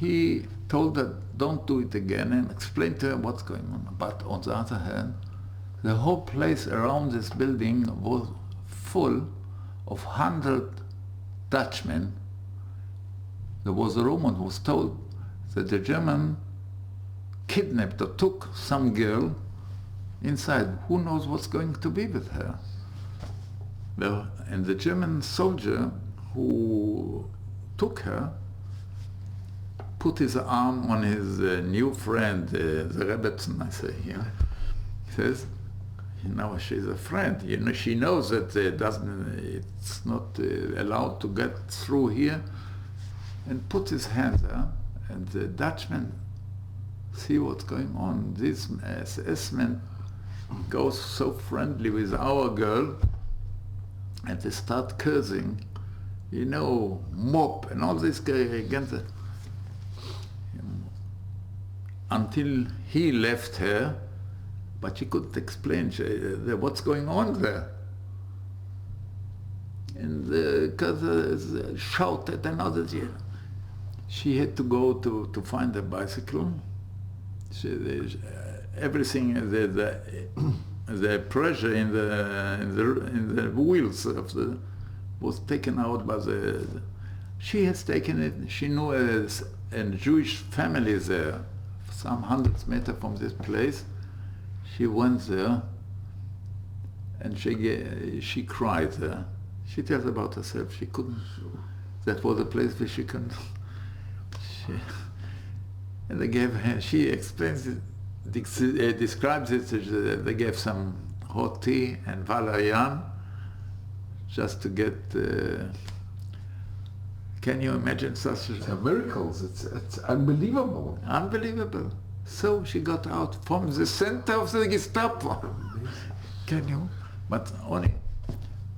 He told her, don't do it again, and explained to her what's going on. But on the other hand, the whole place around this building was full of 100 Dutchmen. There was a rumor, it was told, that the German kidnapped or took some girl inside. Who knows what's going to be with her? And the German soldier who took her put his arm on his new friend, the Rebbetzin, I say here. He says, she's a friend. She knows that it's not allowed to get through here, and put his hand there, and the Dutchman see what's going on. This SS man goes so friendly with our girl, and they start cursing, mop and all this guy against it. Until he left her, but she couldn't explain what's going on there. And the cousin shouted and others. She had to go to find a bicycle. Everything, the pressure in the wheels was taken out by she has taken it. She knew a Jewish family there, some hundreds meters from this place. She went there, and she cried there. She tells about herself. She couldn't. That was a place where she couldn't. And they gave her. She explains it, describes it. They gave some hot tea and valerian, just to get. Can you imagine such miracles? It's unbelievable. Unbelievable. So she got out from the center of the Gestapo. Can you? But only,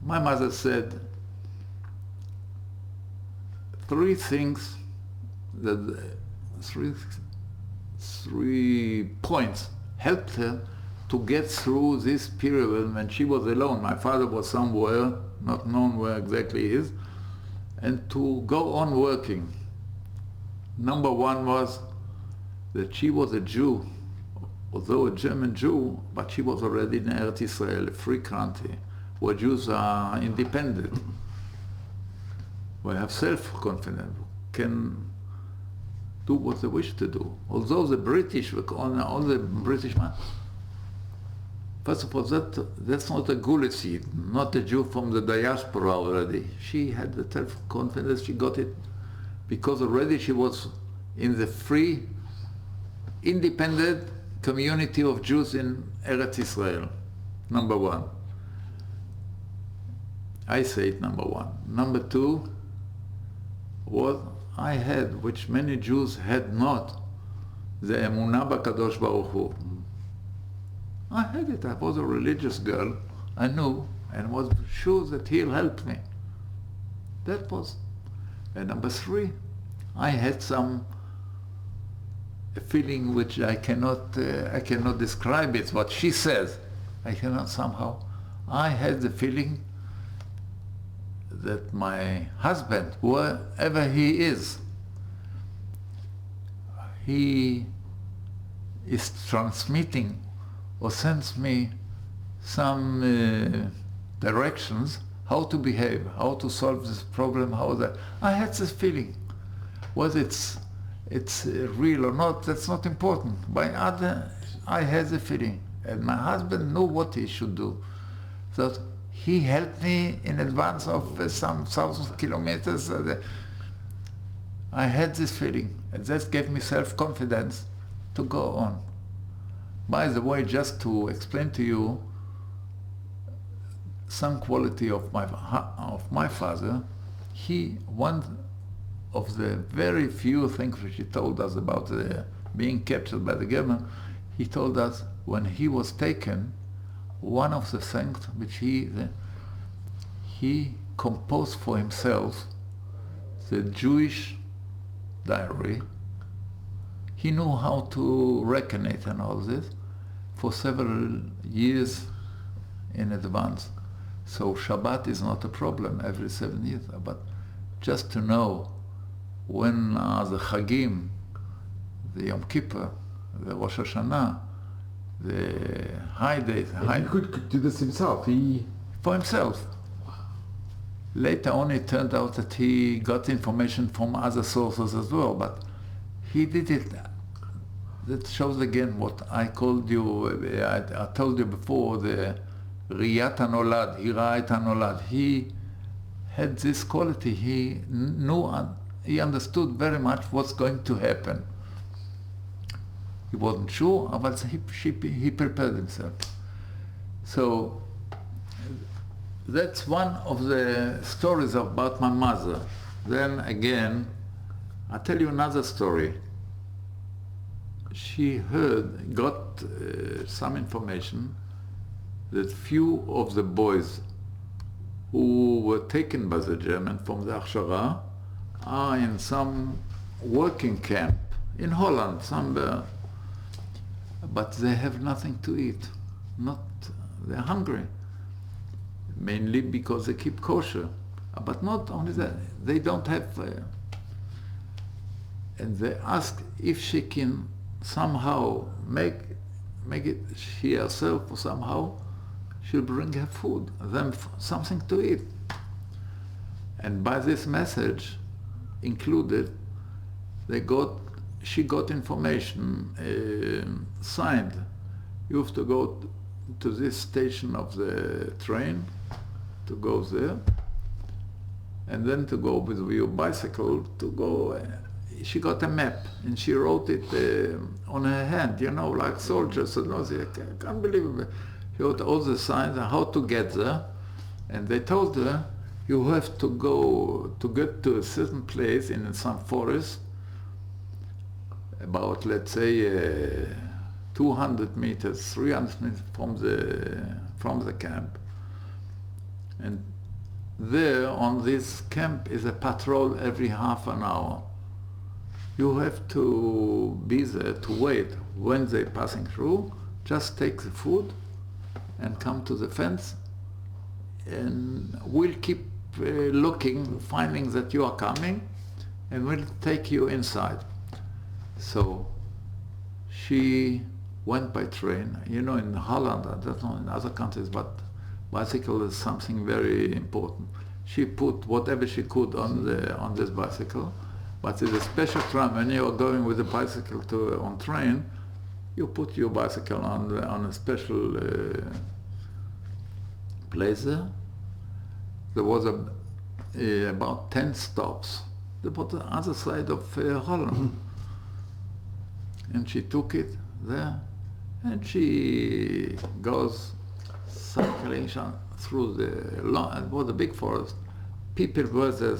my mother said, three things, three points helped her to get through this period when she was alone. My father was somewhere, not known where exactly he is, and to go on working. Number one was that she was a Jew, although a German Jew, but she was already in Eretz Israel, a free country, where Jews are independent, where have self-confidence, can do what they wish to do. Although the British, all the British man, first of all, that's not a Gulitzit, not a Jew from the diaspora already. She had the self-confidence, she got it because already she was in the free, independent community of Jews in Eretz Israel, number one. I say it number one. Number two, what I had, which many Jews had not, the Emunah b'Kadosh Baruch Hu. I had it. I was a religious girl. I knew and was sure that he'll help me. That was. And number three, I had a feeling which I cannot describe it, what she says. I cannot somehow. I had the feeling that my husband, wherever he is transmitting or sends me some directions how to behave, how to solve this problem, how that. I had this feeling. Whether it's real or not, that's not important. I had the feeling. And my husband knew what he should do. So he helped me in advance of some 1,000 kilometers. I had this feeling, and that gave me self-confidence to go on. By the way, just to explain to you some quality of my father, one of the very few things which he told us about being captured by the German, he told us when he was taken, one of the things which he composed for himself, the Jewish diary. He knew how to reckon it and all this for several years in advance. So Shabbat is not a problem every 7 years, but just to know when the Chagim, the Yom Kippur, the Rosh Hashanah, the high days. He could do this himself. For himself. Later on it turned out that he got information from other sources as well, but he did it. That shows again what I told you, I told you before, the Riyat HaNolad, Hira'at HaNolad. He had this quality. He knew, he understood very much what's going to happen. He wasn't sure, but he prepared himself. So that's one of the stories about my mother. Then again, I'll tell you another story. She got some information that few of the boys who were taken by the German from the Achshara are in some working camp in Holland, somewhere. But they have nothing to eat. They're hungry. Mainly because they keep kosher. But not only that, they don't have... and they ask if she can somehow make it, she herself or somehow, she'll bring her food, them something to eat. And by this message included, she got information signed. You have to go to this station of the train, to go there, and then to go with your bicycle to go. She got a map and she wrote it on her hand, like soldiers. Unbelievable. She wrote all the signs and how to get there. And they told her, you have to go to get to a certain place in some forest, about, let's say, 200 meters, 300 meters from the camp. And there on this camp is a patrol every half an hour. You have to be there to wait when they're passing through, just take the food and come to the fence, and we'll keep looking, finding that you are coming, and we'll take you inside. So she went by train. In Holland, I don't know in other countries, but bicycle is something very important. She put whatever she could on this bicycle, but there's a special tram. When you are going with a bicycle on train, you put your bicycle on a special place there. There was about 10 stops. They put the other side of Holland. And she took it there, and she goes cycling through it was a big forest. People were there,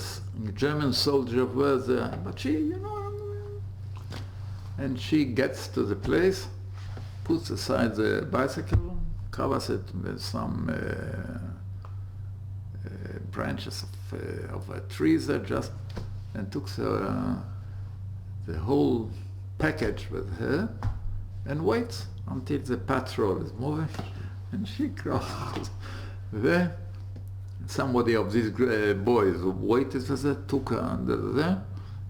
German soldiers were there, but she, and she gets to the place, puts aside the bicycle, covers it with some branches of a tree there, just and took the whole package with her and waits until the patrol is moving, and she crosses there. Somebody of these boys who waited with her took her under there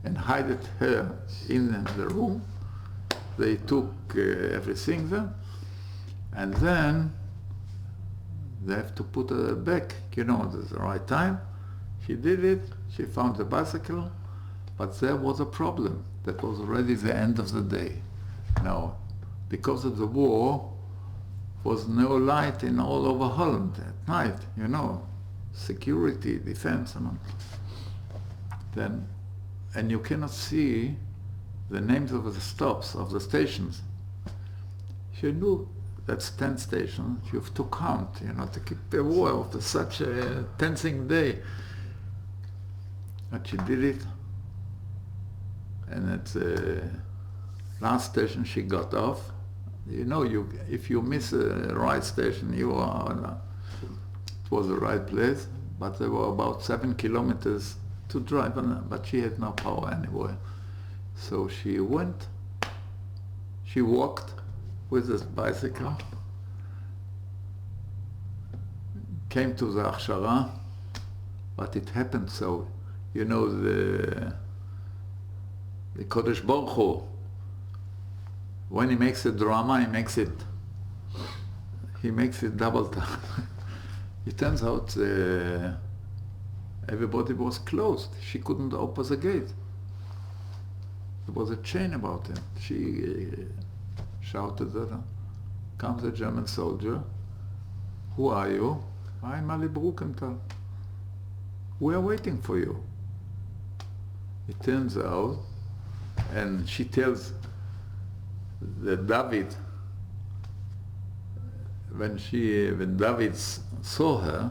and hid her in the room. They took everything there, and then they have to put her back, at the right time. She did it, she found the bicycle, but there was a problem. That was already the end of the day. Now, because of the war, was no light in all over Holland at night, security, defense, and all. Then, and you cannot see the names of the stops, of the stations. She knew that's 10 stations, you have to count, to keep aware of such a tensing day. But she did it, and at the last station she got off. If you miss a right station, it was the right place, but there were about 7 kilometers to drive on, but she had no power anywhere. So she walked with this bicycle, came to the Achshara, but it happened so. The Kodesh Baruch Hu, when he makes a drama, he makes it double time. It turns out everybody was closed. She couldn't open the gate. There was a chain about it. She shouted at her. Comes a German soldier. Who are you? I'm Ali Bruckenthal. We are waiting for you. It turns out, and she tells that David, when David saw her,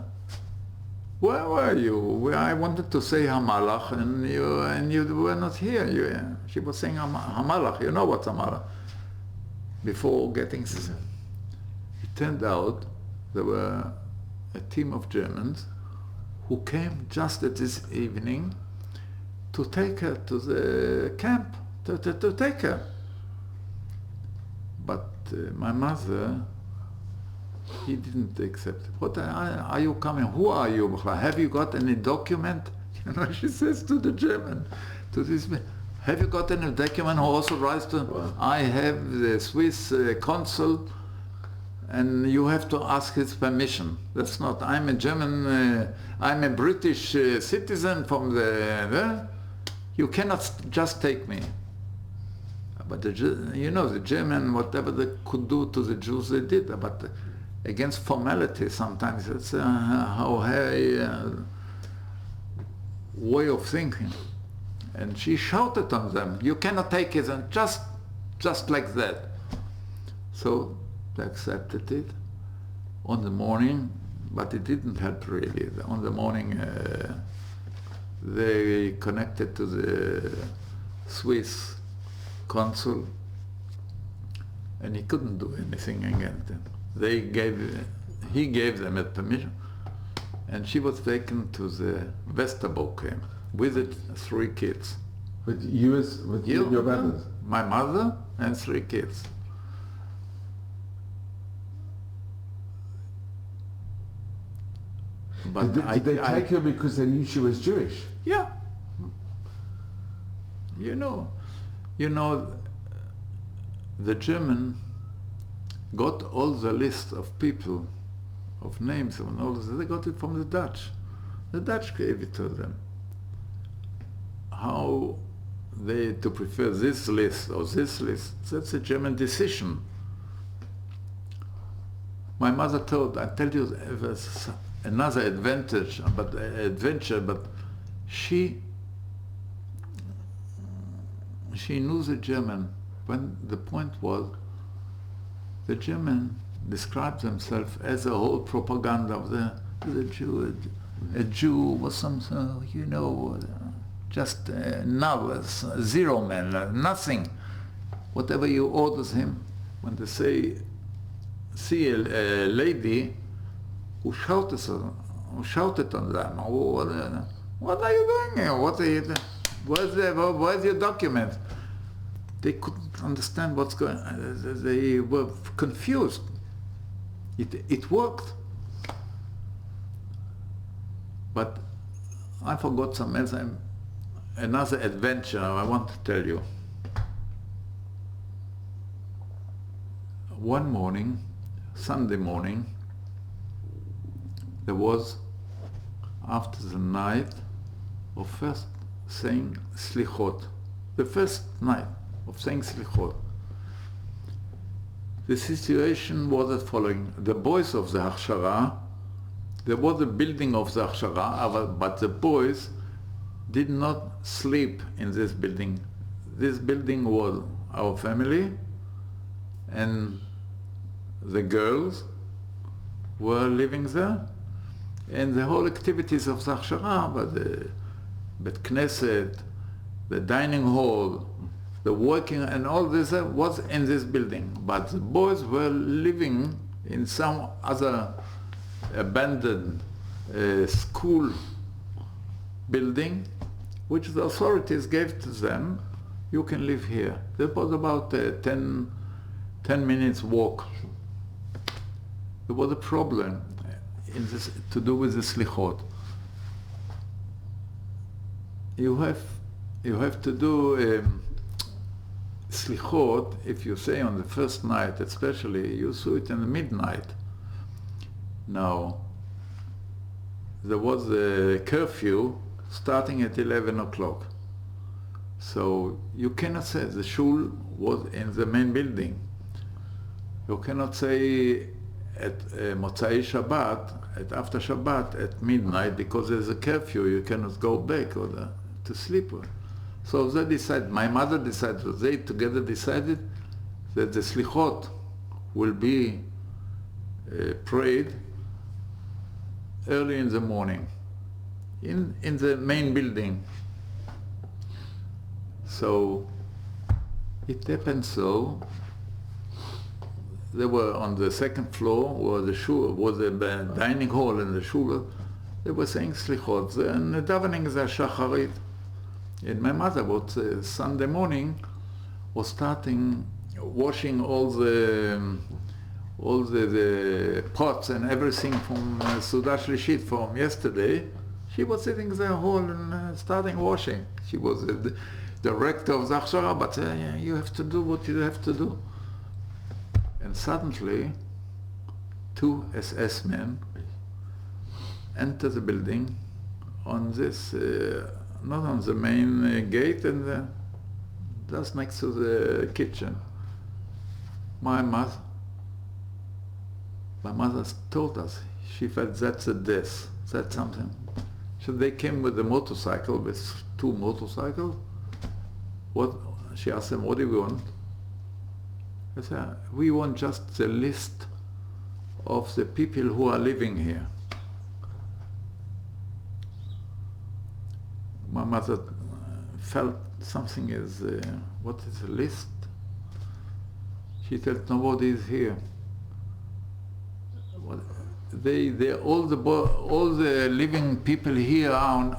where were you? I wanted to say Hamalach, and you were not here. She was saying Hamalach. You know what's Hamalach? Before getting... It turned out there were a team of Germans who came just at this evening to take her to the camp, to take her. But my mother, he didn't accept it. What are you coming? Who are you? Have you got any document? She says to the German, to this man, have you got any document who authorized to? I have the Swiss consul, and you have to ask his permission. That's not, I'm a German, I'm a British citizen from the, you cannot just take me. But the German, whatever they could do to the Jews, they did. But against formality, sometimes it's how way of thinking. And she shouted on them, "You cannot take it," and just like that. So they accepted it on the morning, but it didn't help really. On the morning, they connected to the Swiss consul, and he couldn't do anything against them. He gave them a permission, and she was taken to the Westerbork camp with 3 kids. With you and your brothers? My mother and 3 kids. But did they take her because they knew she was Jewish? Yeah. You know, the German got all the list of people, of names and all this. They got it from the Dutch. The Dutch gave it to them. How they to prefer this list or this list, that's a German decision. My mother I tell you, there was another adventure, but she knew the German. When the point was, the German described themselves as a whole propaganda of the Jew. A Jew was something, just novice, zero man, nothing. Whatever you orders him, when they see a lady who shouted on them, what are you doing here? What are you doing? Where's your document? They couldn't understand what's going on. They were confused. It worked. But I forgot some else. Another adventure I want to tell you. One morning, Sunday morning, there was, after the night of first saying Slichot, the first night of saying Slichot, the situation was as following. The boys of the Hachshara, there was a building of the Hachshara, but the boys did not sleep in this building. This building was our family, and the girls were living there, and the whole activities of the Hachshara, but the Bet Knesset, the dining hall, the working, and all this was in this building. But the boys were living in some other abandoned school building, which the authorities gave to them. You can live here. There was about 10 minutes walk. There was a problem in this to do with the slichot. You have to do slichot, if you say on the first night especially, you do it in the midnight. Now, there was a curfew starting at 11 o'clock. So you cannot say the shul was in the main building. You cannot say at Motzai Shabbat, at after Shabbat, at midnight, because there's a curfew, you cannot go back to sleep. So they decided, my mother decided, they together decided that the slichot will be prayed early in the morning in the main building. So it happened so. They were on the second floor where the shul was a dining hall and the shul. They were saying slichot and davening the shacharit. And my mother was Sunday morning was starting washing all the pots and everything from Sudash Lishit from yesterday. She was sitting there whole and starting washing. She was the director of the Hachshara, but you have to do what you have to do. And suddenly, two SS men enter the building on this, not on the main gate, and just next to the kitchen. My mother told us, she felt that's a death, that's something. So they came with a motorcycle, with two motorcycles. She asked them, what do you want? I said, we want just the list of the people who are living here. My mother felt something is, what is the list? She said, nobody is here. All the living people here are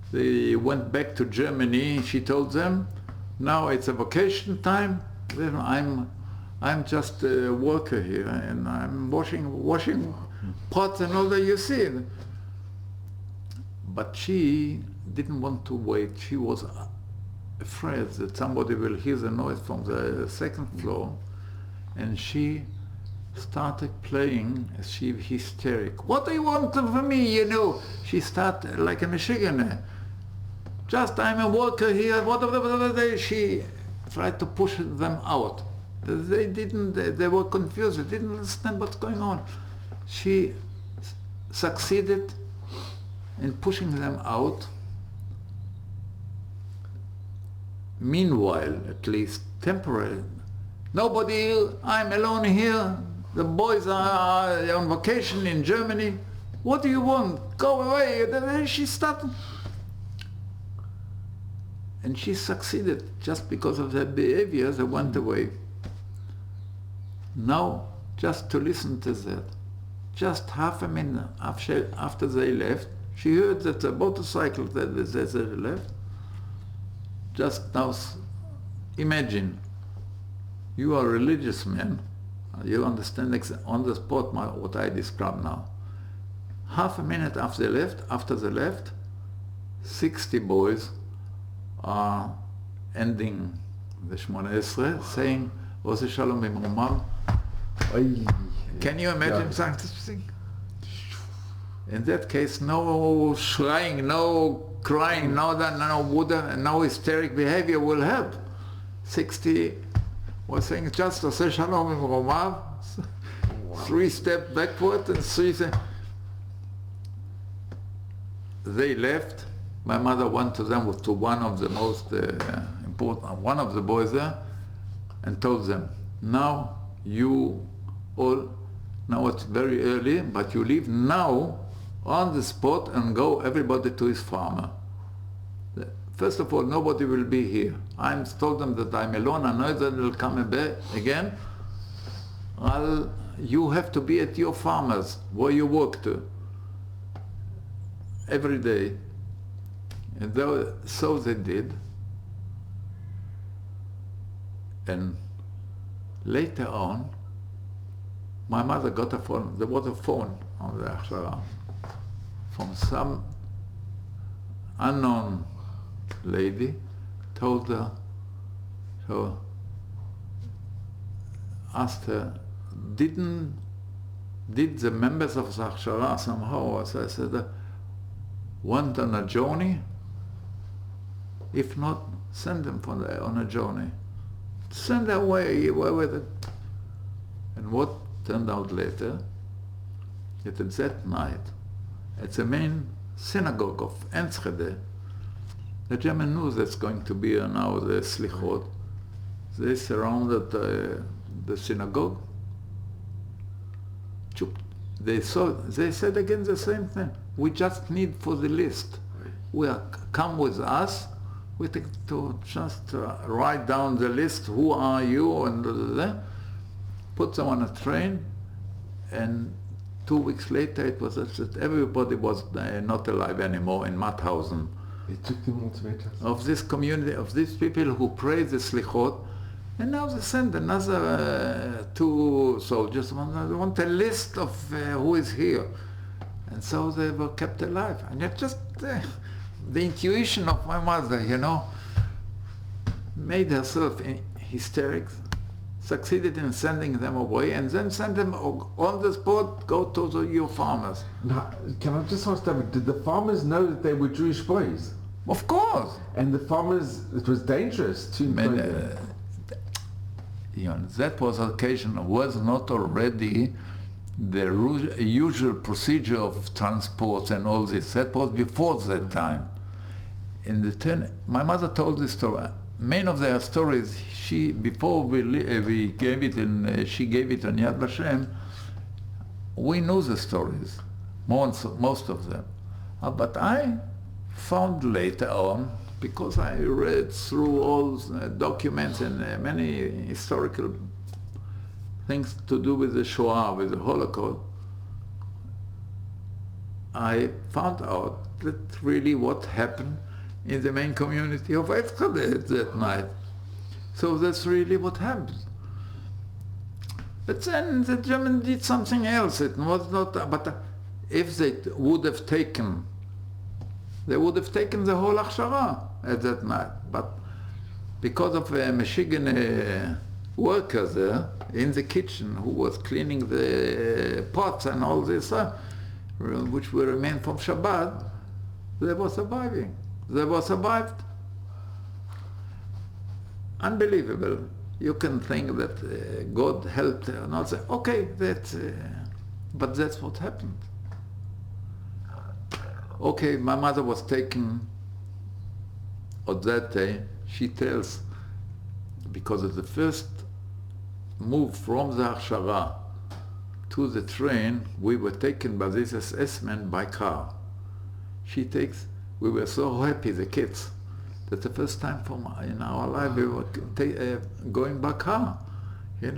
they went back to Germany. She told them, now it's a vacation time. I'm just a worker here, and I'm washing pots and all that you see. But she didn't want to wait. She was afraid that somebody will hear the noise from the second floor, and she started playing as she hysteric. What do you want from me, you know? She started like a Michiganer. Just I'm a worker here, whatever. She tried to push them out. They were confused, they didn't understand what's going on. She succeeded in pushing them out. Meanwhile, at least temporarily, nobody, I'm alone here, the boys are on vacation in Germany. What do you want? Go away. She started. And she succeeded just because of their behavior. They went away. Now, just to listen to that, just half a minute after they left, She heard that the motorcycle that was at the left. Just now, imagine, you are a religious man, you understand on the spot what I describe now. Half a minute after the left, 60 boys are ending the Shmona Esrei, saying, Ose Shalom Imrumam. Can you imagine something? In that case, no shrieing, no crying, no Buddha, no hysteric behavior will help. 60 was saying just Ose Shalom Imrumam, 3 steps backward and 3 steps. They left. My mother went to them, to one of the most important, one of the boys there, and told them, now you all, now it's very early, but you leave now on the spot and go everybody to his farmer. First of all, nobody will be here. I told them that I'm alone, I know that they'll come back again. You have to be at your farmer's, where you work to, every day. And so they did. And later on, my mother got a phone. There was a phone on the Achshara from some unknown lady, told her, so asked her, did the members of the Achshara somehow, as I said, went on a journey? If not, send them on a journey. Send them away with it. And what turned out later, that at that night, at the main synagogue of Enschede, the German knew that's going to be now the Slichot. They surrounded the synagogue. They said again the same thing. We just need for the list. Come with us. We take to just write down the list. Who are you? And put them on a train. And 2 weeks later, it was that everybody was not alive anymore in Mauthausen. They took them all to Betas. Of this community, of these people who pray the Slichot. And now they send another 2 soldiers. They want a list of who is here. And so they were kept alive. And it just, the intuition of my mother, made herself hysterics, succeeded in sending them away, and then sent them on the spot, go to your farmers. Now, can I just ask David, did the farmers know that they were Jewish boys? Of course. And the farmers, it was dangerous to that was occasion, was not already the usual procedure of transport and all this. That was before that time. My mother told this story. Many of their stories, before we gave it she gave it on Yad Vashem, we knew the stories, most of them. But I found later on, because I read through all documents and many historical things to do with the Shoah, with the Holocaust, I found out that really what happened in the main community of Enschede that night. So that's really what happened. But then the Germans did something else. It was not, but if they would have taken, the whole Achshara at that night. But because of a Michigan worker there in the kitchen who was cleaning the pots and all this, which will remain from Shabbat, they were surviving. They were survived. Unbelievable. You can think that God helped her, not say, okay, but that's what happened. Okay, my mother was taken on that day. She tells, because of the first move from the Achshara to the train, we were taken by this SS man by car. We were so happy, the kids, that the first time in our life we were going by car. At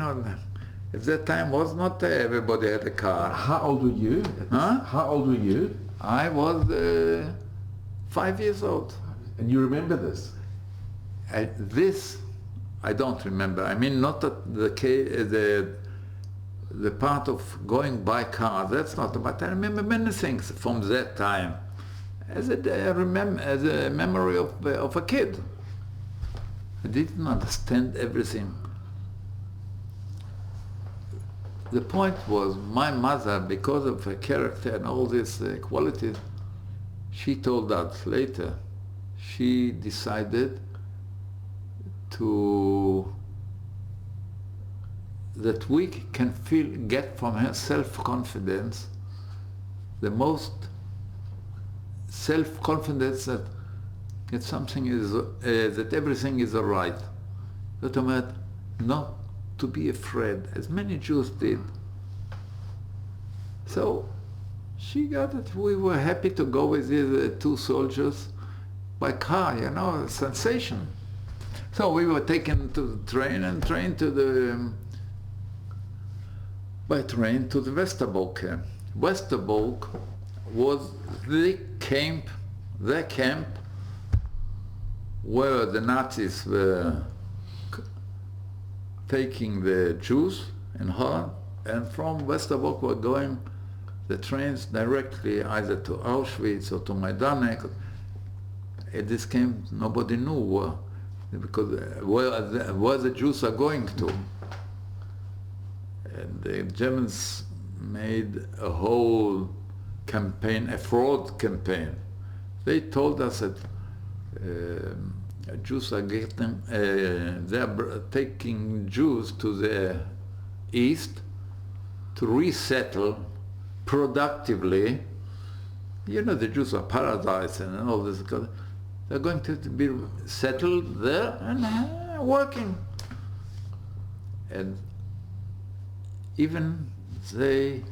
that time was not everybody had a car. How old were you? Huh? How old were you? I was 5 years old. And you remember this? This, I don't remember. I mean, not that the part of going by car, that's not, but I remember many things from that time as a memory of a kid. I didn't understand everything. The point was, my mother, because of her character and all these qualities, she told us later, she decided that we can get from her self-confidence, the most self-confidence that something is, that everything is all right. That not to be afraid, as many Jews did. So she got it. We were happy to go with the two soldiers by car, you know, a sensation. So we were taken to the train and by train to the Westerbork camp. Westerbork was the camp where the Nazis were taking the Jews in Holland, and from Westerbork were going the trains directly either to Auschwitz or to Majdanek. At this camp, nobody knew where the Jews are going to. And the Germans made a whole campaign, a fraud campaign. They told us that Jews are getting, they are taking Jews to the east to resettle productively. You know, the Jews are paradise and all this. They're going to be settled there and working. And even they,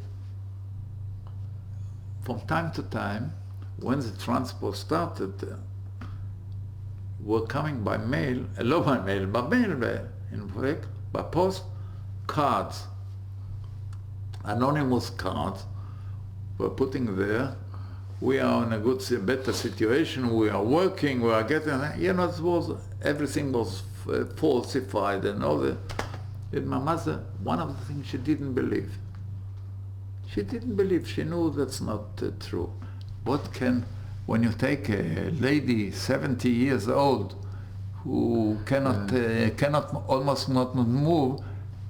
from time to time, when the transport started, were coming by mail, in fact, by post, cards, anonymous cards, were putting there. We are in a better situation, we are working, we are getting, you know, everything was falsified and all that. And my mother, one of the things she didn't believe. She didn't believe, she knew that's not true. When you take a lady 70 years old who cannot almost not move,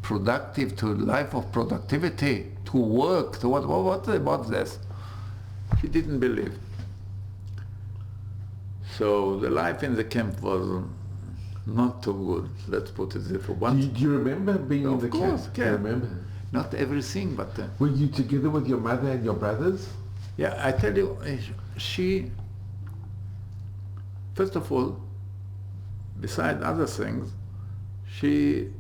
productive, to a life of productivity, to work, to what about this? She didn't believe. So the life in the camp was not too good, let's put it this way. Do you remember being in the camp? Of course, Do you remember? Not everything, but... Were you together with your mother and your brothers? Yeah, I tell you, she, first of all, beside other things, she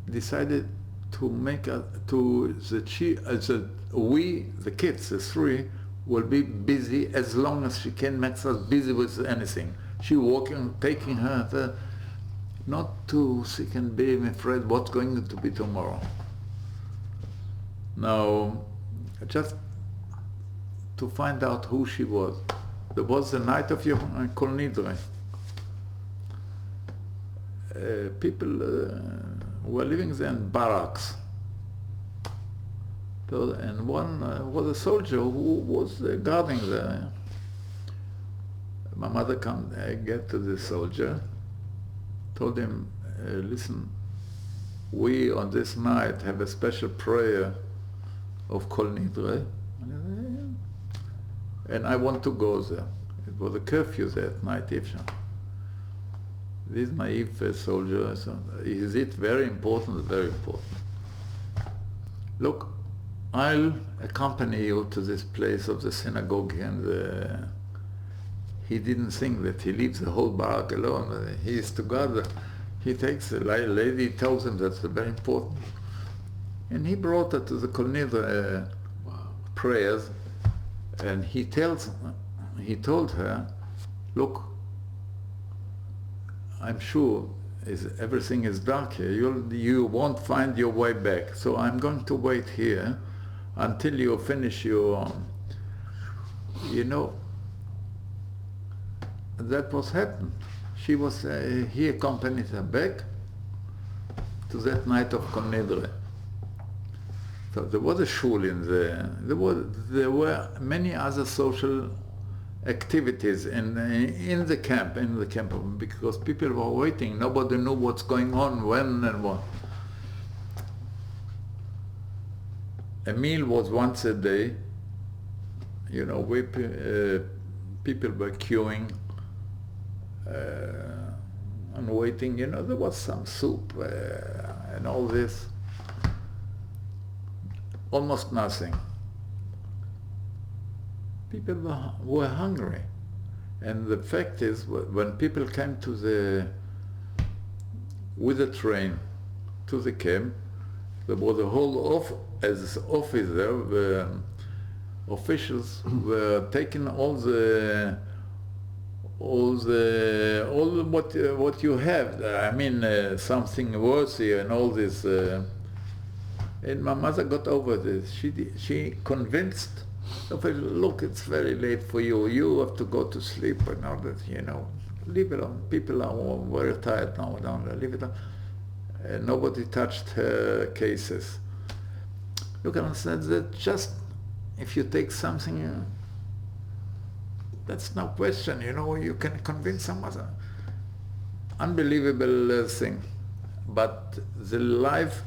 decided to make we, the kids, the three, will be busy as long as she can make us busy with anything. She walking, taking her there, not to seek and be afraid what's going to be tomorrow. Now, just to find out who she was. There was the night of Yom Kol Nidre. People were living there in barracks. So, and one was a soldier who was guarding there. My mother get to the soldier, told him, listen, we on this night have a special prayer of Kol Nidre, and I want to go there. It was a curfew that night, Ifshan. This naive soldier, so, is it very important? Very important. Look, I'll accompany you to this place of the synagogue, and he didn't think that he leaves the whole barrack alone. He is together. He takes the lady, tells him that's very important. And he brought her to the Kol Nidre prayers, and he told her, look, I'm sure everything is dark here. You won't find your way back. So I'm going to wait here until you finish your you know, that was happened. She was, he accompanied her back to that night of Konedre. So there was a shul in there were many other social activities in the camp, because people were waiting. Nobody knew what's going on, when and what. A meal was once a day. You know, people were queuing and waiting. You know, there was some soup and all this. Almost nothing. People were hungry. And the fact is, when people came with the train to the camp, there was a whole office there, the officials were taking all what you have. I mean, something worthy and all this. And my mother got over this. She convinced, look, it's very late for you. You have to go to sleep and all that, you know. Leave it on. People are very tired now. Leave it on. Nobody touched her cases. You can understand that just if you take something, that's no question, you know, you can convince some other. Unbelievable thing. But the life,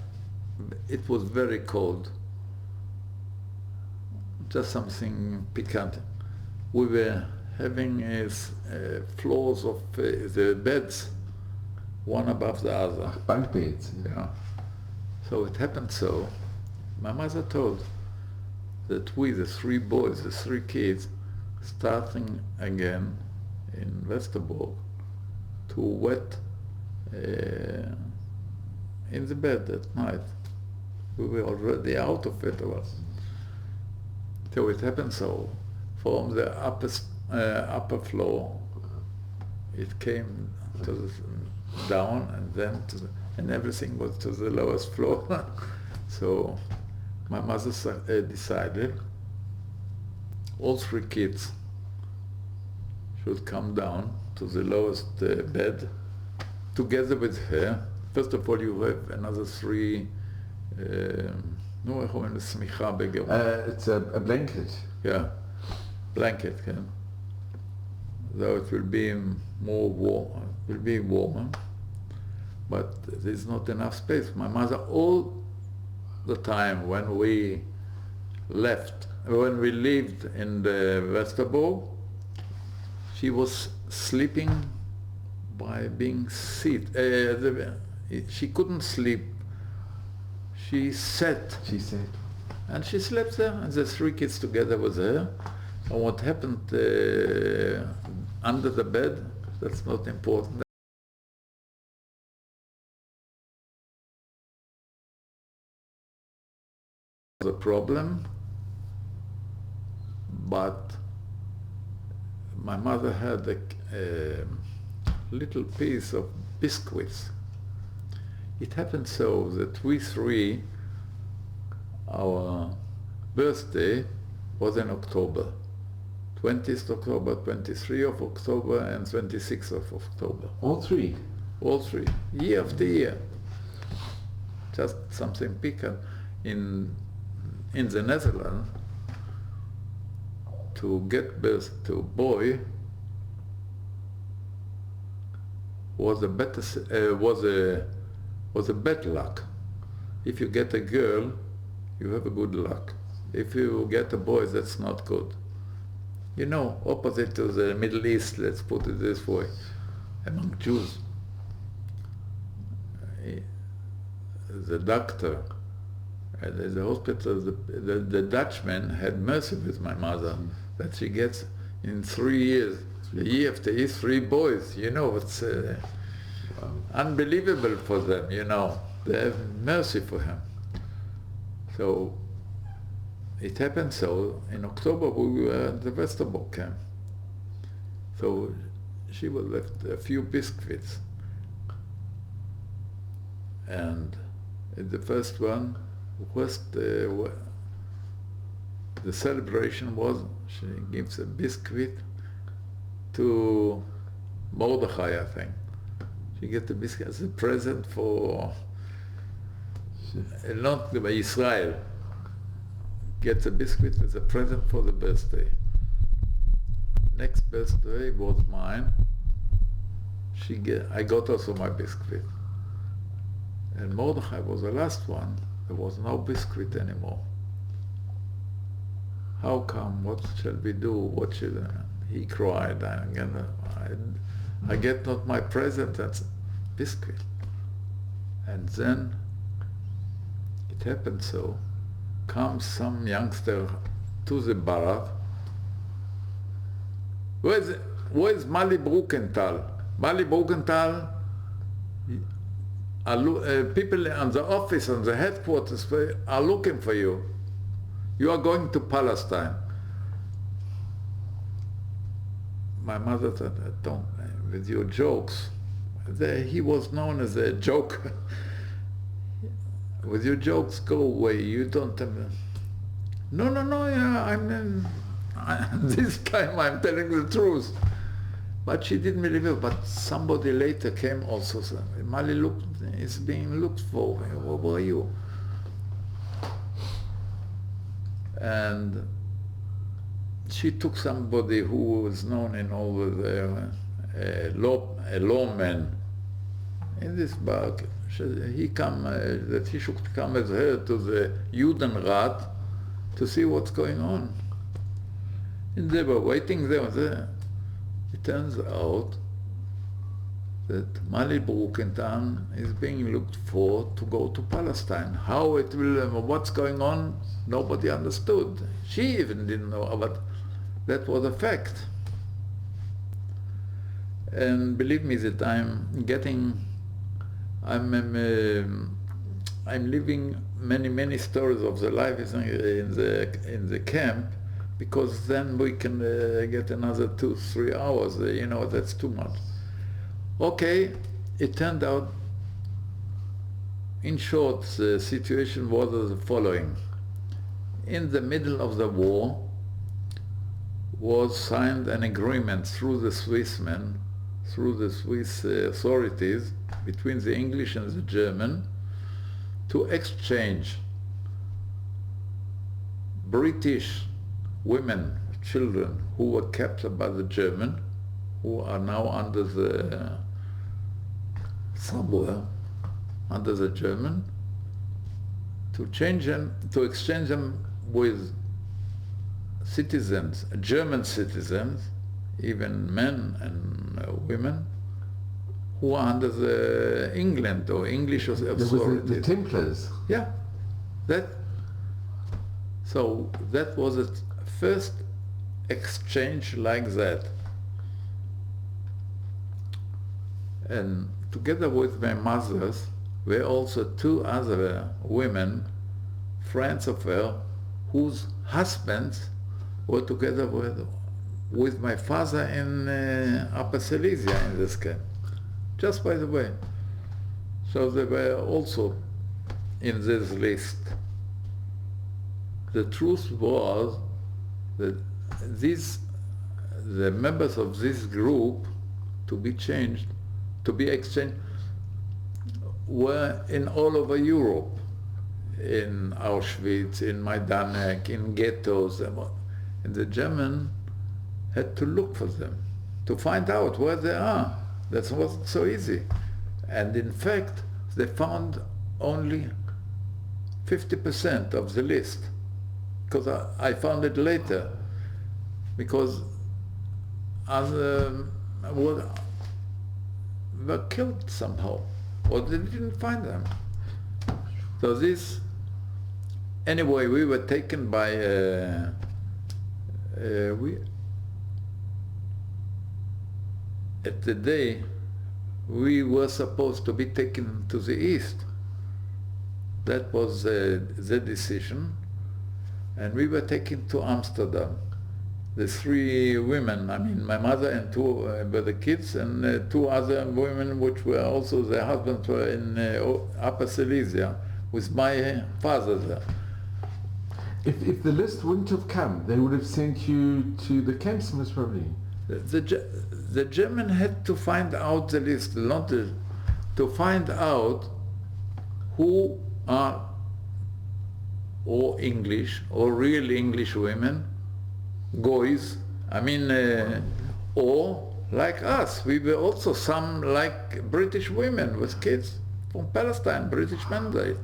it was very cold. Just something piquant. We were having floors of the beds, one above the other. Bunk beds. Yeah. So it happened so. My mother told that we, the three boys, the three kids, starting again in Westerbork, to wet in the bed at night. We were already out of it. So it happened so. From the upper floor, it came down, and then and everything was to the lowest floor. So my mother decided all three kids should come down to the lowest bed together with her. First of all, you have another three. It's a blanket. Yeah, blanket. Yeah. Though it will be more warm, it will be warmer, but there's not enough space. My mother, all the time when we lived in the Westerbork, she was sleeping by being seated. She couldn't sleep. She sat. And she slept there, and the three kids together with her. And what happened under the bed, that's not important. The problem, but my mother had a little piece of biscuits. It happened so that we three, our birthday was in October, 20th October, 23rd of October, and 26th of October. All three? All three, year after year. Just something piquant. In the Netherlands, to get birth to a boy was a bad luck. If you get a girl, you have a good luck. If you get a boy, that's not good. You know, opposite to the Middle East, let's put it this way, among Jews. The doctor at the hospital, the Dutchman had mercy with my mother, that she gets in 3 years, year after year, 3 boys. You know, it's unbelievable for them, you know. They have mercy for him. So it happened so. In October we were at the Westerbork camp. So she was left a few biscuits. And in the first one, the celebration was she gives a biscuit to Mordechai, I think. She gets the biscuit as a present for not by Israel. Gets a biscuit as a present for the birthday. Next birthday was mine. I got also my biscuit. And Mordechai was the last one. There was no biscuit anymore. How come? What shall we do? What should he cried? I get not my present. That's biscuit. And then it happened so. Comes some youngster to the bar. Where's Mali Bruckenthal? Mali Bruckenthal, people on the office, on the headquarters are looking for you. You are going to Palestine. My mother said, don't, with your jokes. He was known as a joker. With your jokes, go away. You don't have... No, yeah, this time I'm telling the truth. But she didn't believe it. But somebody later came also, said, Mali is being looked for. Where were you? And she took somebody who was known in over there, a lawman in this bar. He should come with her to the Judenrat to see what's going on. And they were waiting there. It turns out that Mali Bruckenthal is being looked for to go to Palestine. How it will, what's going on, nobody understood. She even didn't know, but that was a fact. And believe me that I'm living many stories of the life in the camp, because then we can get another 2-3 hours. That's too much. Okay, it turned out, in short, the situation was the following. In the middle of the war was signed an agreement through the Swiss authorities, between the English and the German, to exchange British women, children who were captured by the German, who are now under the German, to exchange them with citizens, German citizens, even men and women, who are under the England or English authorities. There was the Templars. Yeah, so that was the first exchange like that. And together with my mother's were also 2 other women, friends of her, whose husbands were together with my father in Upper Silesia in this camp. Just by the way. So they were also in this list. The truth was that the members of this group to be exchanged, were in all over Europe, in Auschwitz, in Majdanek, in ghettos, and the German had to look for them, to find out where they are. That wasn't so easy. And in fact, they found only 50% of the list, because I found it later, because others were killed somehow, or they didn't find them. So anyway, we were taken by, at the day, we were supposed to be taken to the east. That was the decision. And we were taken to Amsterdam. The 3 women, my mother and 2 were the kids, and 2 other women, which were also, their husbands were in Upper Silesia, with my father there. If the list wouldn't have come, they would have sent you to the camps, most probably. The German had to find out the list, not to find out who are or English or real English women, goys, or like us. We were also some like British women with kids from Palestine, British mandate.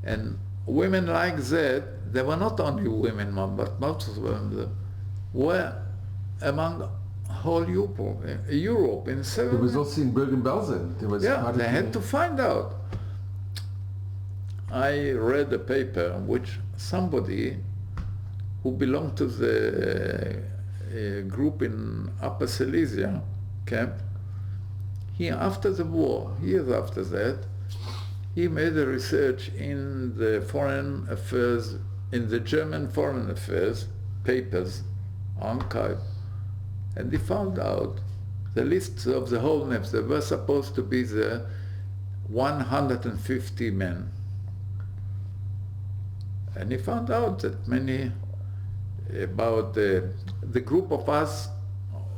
And women like that, there were not only women, but most of them were among whole Europe in seven. There was also in Bergen-Belsen. There was they had to find out. I read a paper which somebody who belonged to the group in Upper Silesia camp, after the war, years after that, he made a research in the foreign affairs, in the German foreign affairs papers, archive, and he found out the lists of the whole names. There were supposed to be the 150 men. And he found out that the group of us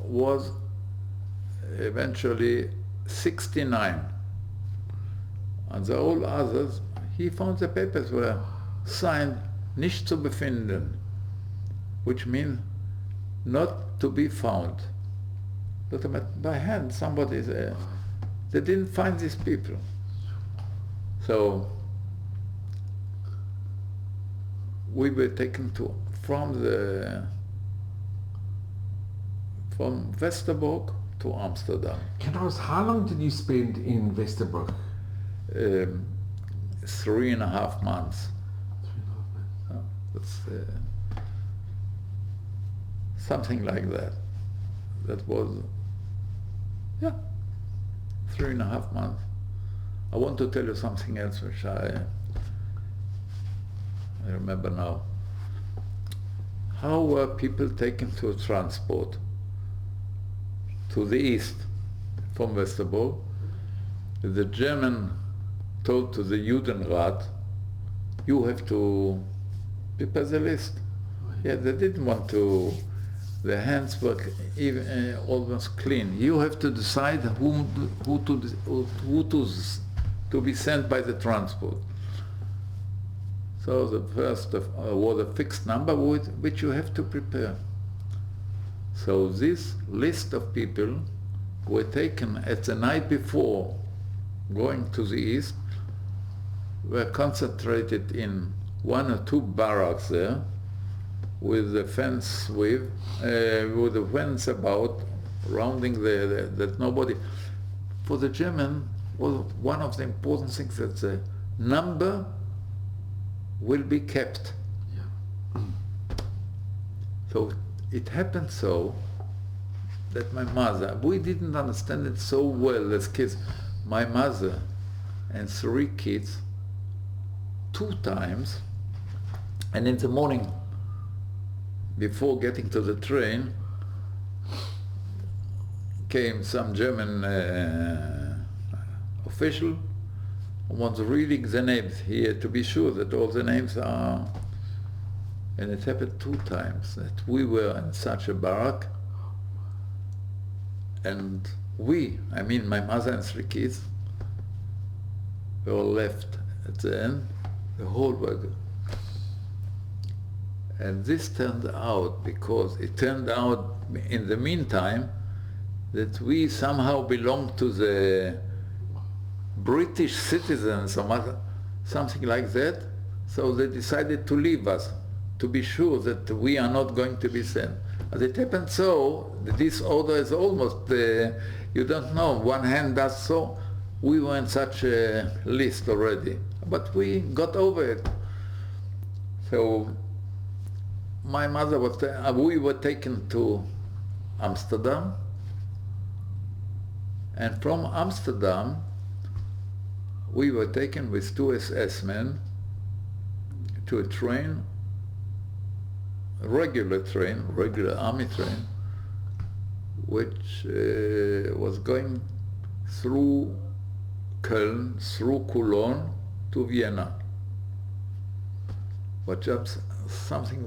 was eventually 69. And the all others, he found the papers were signed nicht zu befinden, which means not to be found. But by hand, somebody there. They didn't find these people. So we were taken from Westerbork to Amsterdam. Can I ask, how long did you spend in Westerbork? 3.5 months. That's something like that. That was, 3.5 months. I want to tell you something else which I remember now. How were people taken to transport to the east from Westerbork? The German told to the Judenrat, you have to prepare the list. Yeah, they didn't want to, their hands were even almost clean. You have to decide who to be sent by the transport. So the first was a fixed number which you have to prepare. So this list of people were taken at the night before going to the east, were concentrated in 1 or 2 barracks there, with the fence with the fence about rounding that nobody. For the German, was one of the important things that the number will be kept. Yeah. So it happened so that my mother, we didn't understand it so well as kids. My mother and 3 kids, 2 times, and in the morning, before getting to the train, came some German official who was reading the names here to be sure that all the names are, and it happened 2 times that we were in such a barrack, and my mother and 3 kids, were all left at the end, the whole wagon. And this turned out, because it turned out in the meantime that we somehow belonged to the British citizens or something like that, so they decided to leave us, to be sure that we are not going to be sent. As it happened so, this order is almost, you don't know, one hand does so. We were in such a list already, but we got over it. So my mother was, we were taken to Amsterdam, and from Amsterdam we were taken with 2 SS men to a train, a regular army train, which was going through Köln, through Cologne to Vienna. but just something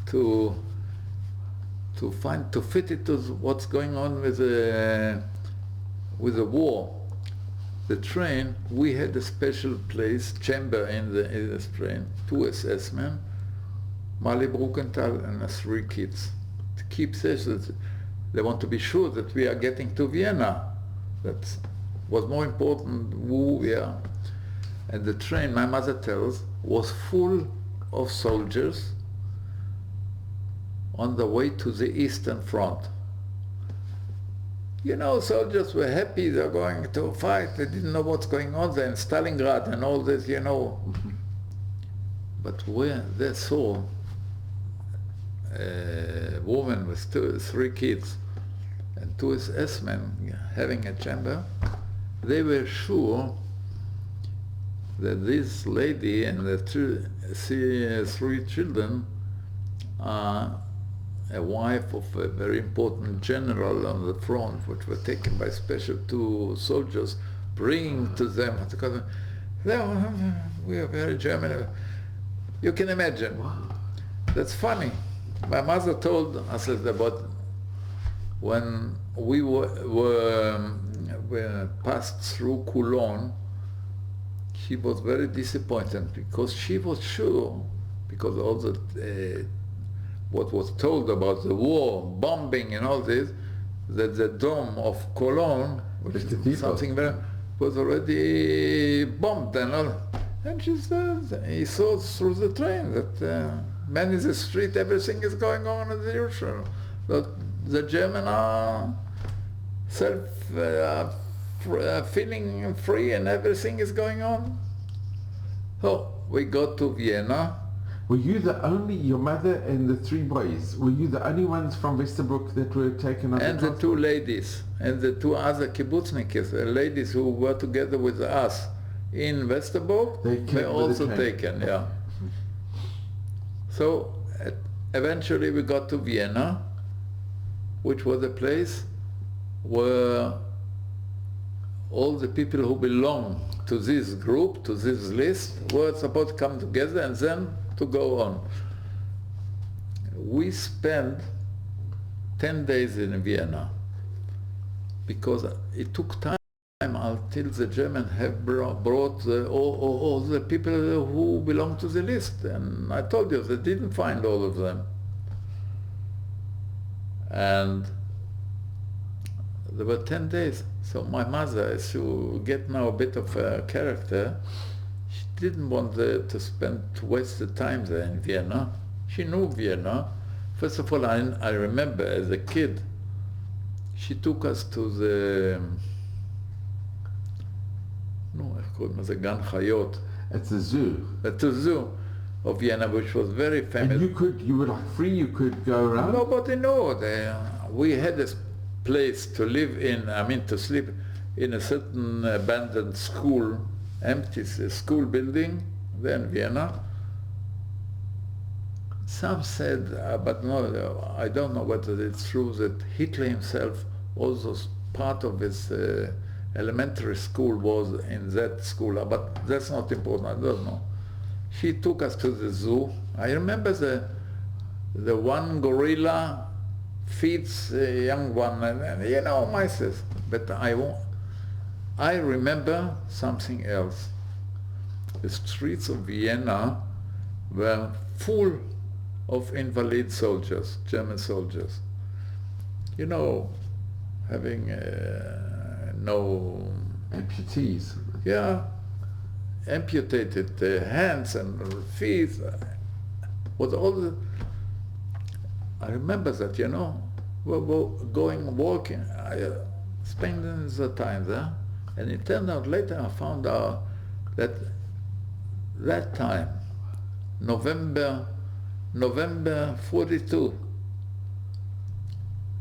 to fit it to what's going on with the war. The train, we had a special place, chamber in the train, 2 SS men, Mali Bruckenthal and 3 kids. To keep safe, that they want to be sure that we are getting to Vienna. That was more important who we are. And the train, my mother tells, was full of soldiers on the way to the Eastern Front. You know, soldiers were happy they're going to fight. They didn't know what's going on there in Stalingrad and all this, you know. But when they saw a woman with 3 kids and 2 SS men having a chamber, they were sure that this lady and the 3 children are a wife of a very important general on the front, which were taken by special 2 soldiers, bringing to them, because we are very German. You can imagine. Wow. That's funny. My mother told us about when we were passed through Cologne. She was very disappointed because she was sure, because all the what was told about the war, bombing and all this, that the dome of Cologne, which is something very, was already bombed and all. And she said, he saw through the train that man in the street, everything is going on as usual. That the Germans are feeling free and everything is going on. So we got to Vienna. Were you the only, your mother and the 3 boys, were you the only ones from Westerbork that were taken on and the 2 ladies, and the 2 other kibbutzniks, ladies who were together with us in Westerbork, they also taken, yeah. So eventually we got to Vienna, which was a place where all the people who belong to this group, to this list, were supposed to come together and then to go on. We spent 10 days in Vienna because it took time until the Germans have brought all the people who belong to the list. And I told you, they didn't find all of them. And there were 10 days. So my mother, as you get now a bit of a character, she didn't want to waste the time there in Vienna. She knew Vienna. First of all, I remember as a kid, she took us to the, Gan Chayot. At the zoo. At the zoo of Vienna, which was very famous. And you were like free, you could go around? Nobody knew. We had this place to live in, to sleep in a certain abandoned school, empty school building there in Vienna. Some said, but no, I don't know whether it's true, that Hitler himself, also part of his elementary school was in that school, but that's not important, I don't know. She took us to the zoo. I remember the one gorilla feeds a young one, and you know, mice. But I remember something else. The streets of Vienna were full of invalid soldiers, German soldiers. You know, having no... amputees. Yeah, amputated hands and feet. Was all the... I remember that, you know, we were going walking, spending the time there, and it turned out later I found out that that time, November 42,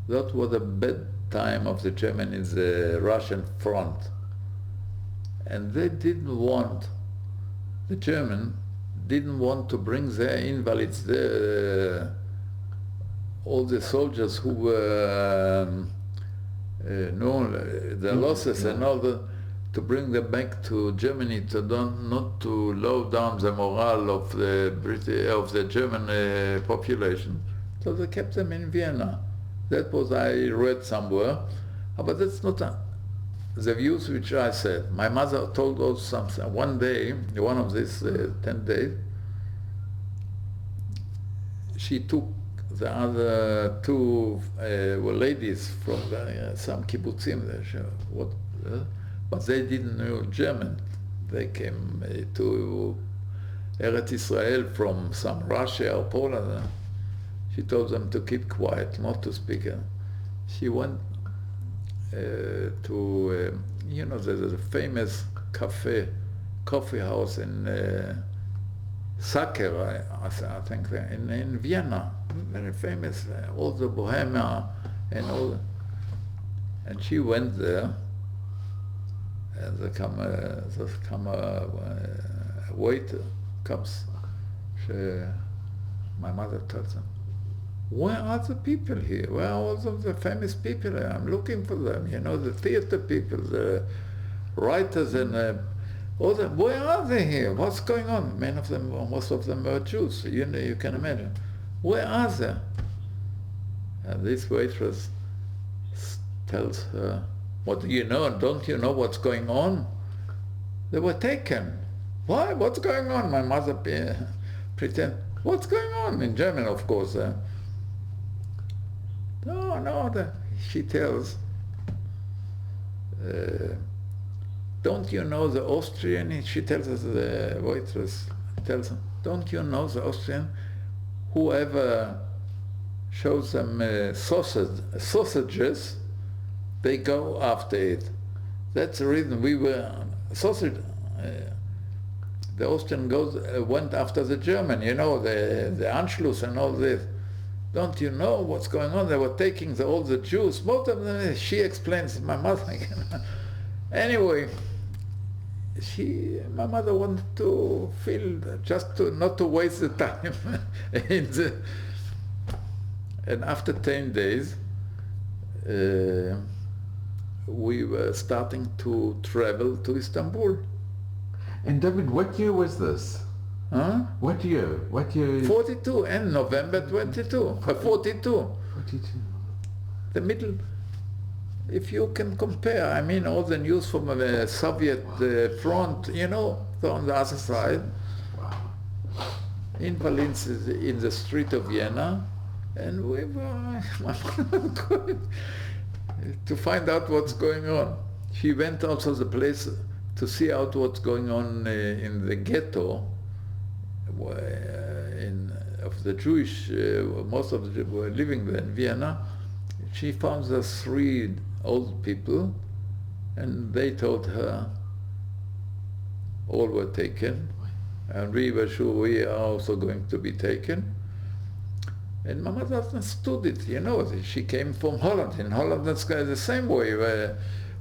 that was the bad time of the Germans in the Russian front. And they didn't want, the German didn't want to bring their invalids there, all the soldiers who were, the losses and all to bring them back to Germany, to not to lower down the morale of the German population. So they kept them in Vienna. That was, I read somewhere, but that's not the views which I said. My mother told us something. One day, one of these 10 days, she took the other two ladies from some kibbutzim, but they didn't know German. They came to Eretz Israel from some Russia or Poland. She told them to keep quiet, not to speak. She went to, there's a famous coffee house in Sacher, I think, in Vienna, very famous, all the Bohemia and all. And she went there, and a waiter comes. My mother tells him, "Where are the people here? Where are all of the famous people? I'm looking for them, the theater people, the writers and all them. Where are they here? What's going on?" Most of them were Jews, you can imagine. Where are they? And this waitress tells her, "What do you know? Don't you know what's going on? They were taken." "Why? What's going on?" My mother pretend, "What's going on?" In German, of course. No, she tells, "Don't you know the Austrian?" She tells us, the waitress tells her, "Don't you know the Austrian? Whoever shows them sausages, they go after it. That's the reason we were sausage. The Austrian went after the German, the Anschluss and all this. Don't you know what's going on? They were taking all the Jews. Both of them." She explains, my mother. Anyway, my mother wanted to feel, not to waste the time. And after 10 days, we were starting to travel to Istanbul. And David, what year was this? Huh? What year? 42, and November 22, 42. 42. The middle, if you can compare, all the news from the Soviet front, on the other side, in Valins, in the street of Vienna, and we were going to find out what's going on. She went also to the place to see out what's going on in the ghetto, of the Jewish, most of them were living there in Vienna. She found the 3 old people, and they told her all were taken, and we were sure we are also going to be taken. And my mother understood it, she came from Holland. In Holland, that's the same way,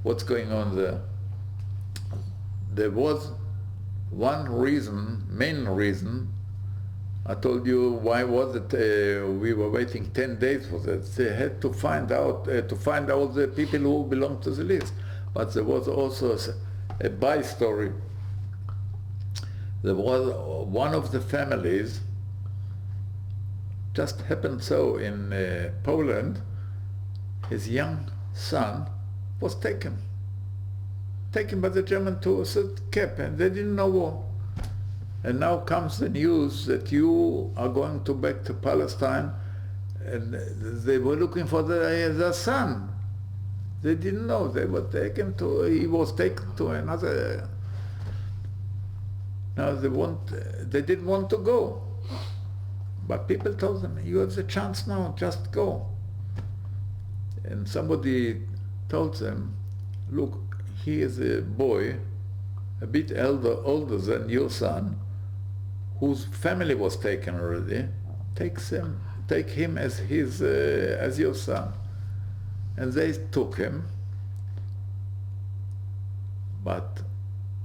what's going on there. There was one reason, main reason. I told you why was it we were waiting 10 days for that. They had to find out the people who belonged to the list. But there was also a by story. There was one of the families, just happened so in Poland, his young son was taken by the German to a camp, and they didn't know what. And now comes the news that you are going back to Palestine, and they were looking for their son. They didn't know. He was taken to another. Now they didn't want to go. But people told them, "You have the chance now, just go." And somebody told them, "Look, he is a boy, a bit older than your son, whose family was taken already. Take him as your son." And they took him. But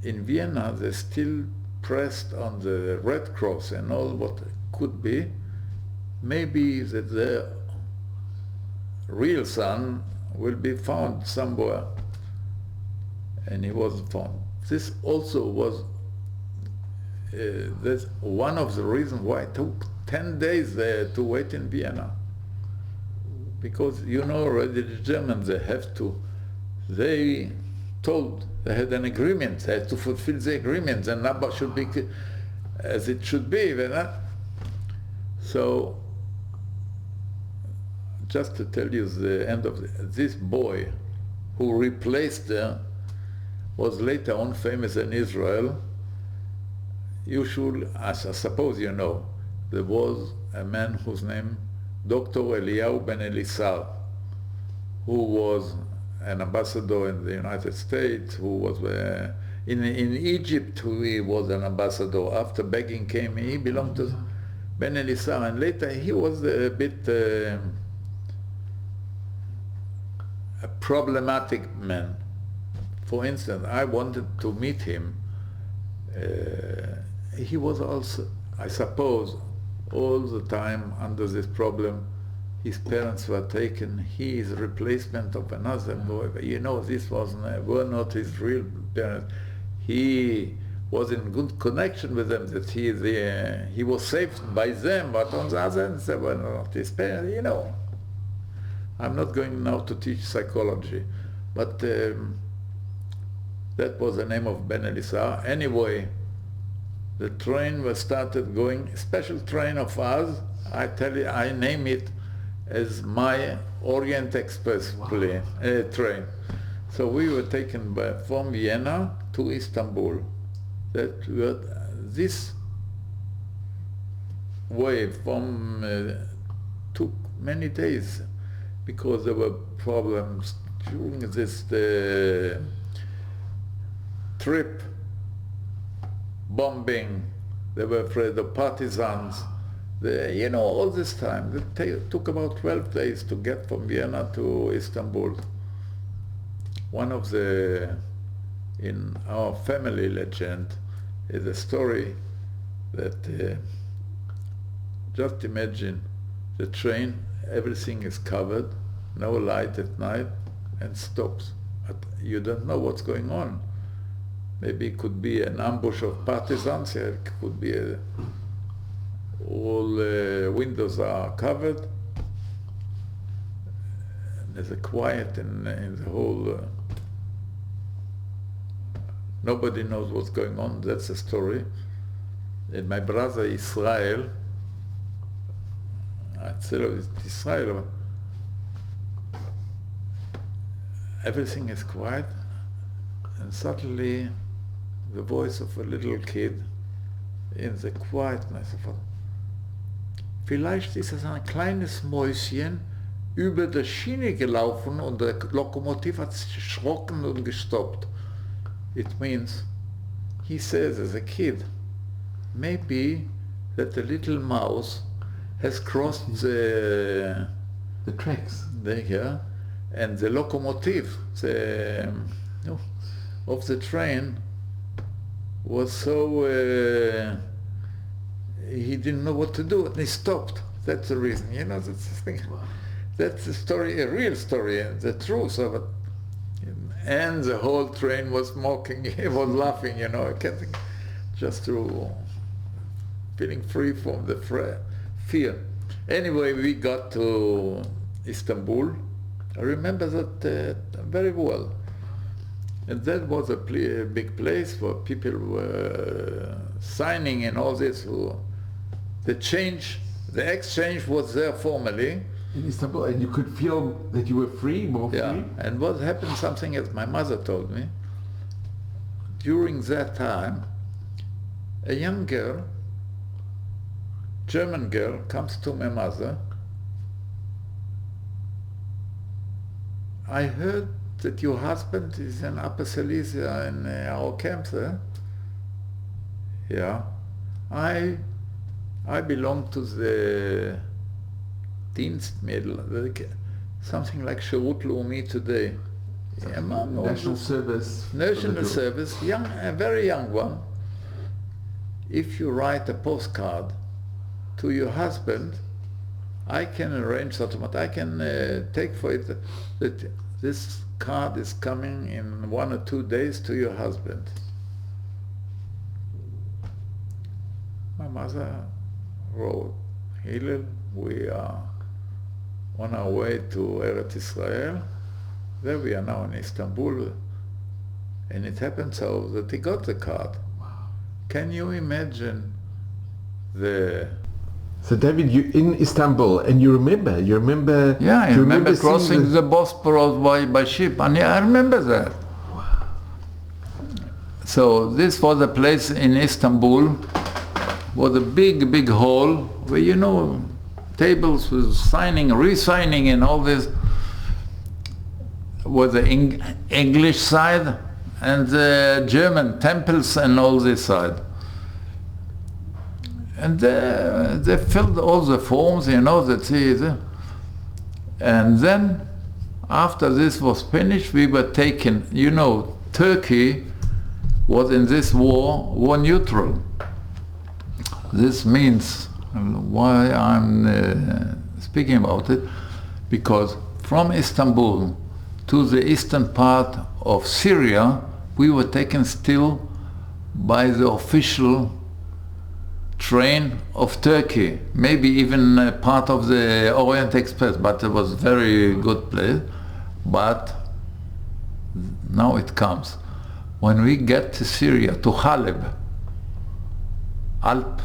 in Vienna, they still pressed on the Red Cross and all what could be. Maybe that their real son will be found somewhere. and he wasn't found. This also was that's one of the reasons why it took 10 days to wait in Vienna. Because you know already the Germans, they had an agreement, they had to fulfill the agreement, the number should be as it should be. So, just to tell you the end of this boy who replaced her was later on famous in Israel. You should, as I suppose you know, there was a man whose name Dr. Eliyahu Ben Elisar, who was an ambassador in the United States, who was in Egypt, who he was an ambassador. After Begin came, he belonged to Ben Elisar, and later he was a bit a problematic man. For instance, I wanted to meet him. He was also, I suppose, all the time under this problem. His parents were taken. He is a replacement of another boy. You know, this were not his real parents. He was in good connection with them, that he was saved by them, but on the other hand, they were not his parents. You know, I'm not going now to teach psychology, but that was the name of Ben Elisar. Anyway, the train was started going, a special train of ours, I tell you, I name it as my Orient Express train. So we were taken from Vienna to Istanbul. This way took many days because there were problems during this trip. Bombing, they were afraid of partisans, you know, all this time. It took about 12 days to get from Vienna to Istanbul. One of in our family legend is a story that, just imagine the train, everything is covered, no light at night, and stops. But you don't know what's going on. Maybe it could be an ambush of partisans, it could be all windows are covered. There's a quiet in the whole, nobody knows what's going on, that's the story. And my brother Israel, Israel, everything is quiet, and suddenly the voice of a little kid in the quietness of vielleicht ist es ein kleines Mäuschen über der Schiene gelaufen und der Lokomotiv hat sich erschrocken und gestoppt. It means, he says as a kid, maybe that the little mouse has crossed the tracks. And the locomotive of the train was so, he didn't know what to do, and he stopped. That's the reason, you know, that's the thing. Wow. That's the story, a real story, the truth of it. And the whole train was mocking, he was laughing, you know, just to feeling free from the fear. Anyway, we got to Istanbul. I remember that very well. And that was a big place where people were signing and all this. The exchange was there formally. In Istanbul, and you could feel that you were free, more free? Yeah, and what happened, something as my mother told me, during that time, a young girl, German girl, comes to my mother. I heard that your husband is in Upper Silesia in our camp there. Yeah. I belong to the Dienstmädel, something like Shirut Leumi today. Yeah, National Service. National Service, a very young one. If you write a postcard to your husband, I can arrange settlement. I can take for it that this card is coming in 1 or 2 days to your husband. My mother wrote, Hillel, we are on our way to Eretz Israel. There we are now in Istanbul. And it happened so that he got the card. Wow. Can you imagine the... So David, you're in Istanbul and you remember? Yeah, I remember seeing crossing the Bosporus by ship, and yeah, I remember that. Wow. So this was a place in Istanbul, was a big hall where, you know, tables with signing, re-signing and all this, was the English side and the German temples and all this side. And they filled all the forms, you know, that and then after this was finished, we were taken, you know, Turkey was in this war neutral. This means, why I'm speaking about it, because from Istanbul to the eastern part of Syria, we were taken still by the official train of Turkey, maybe even part of the Orient Express, but it was a very good place. But now it comes. When we get to Syria, to Haleb, Haleb,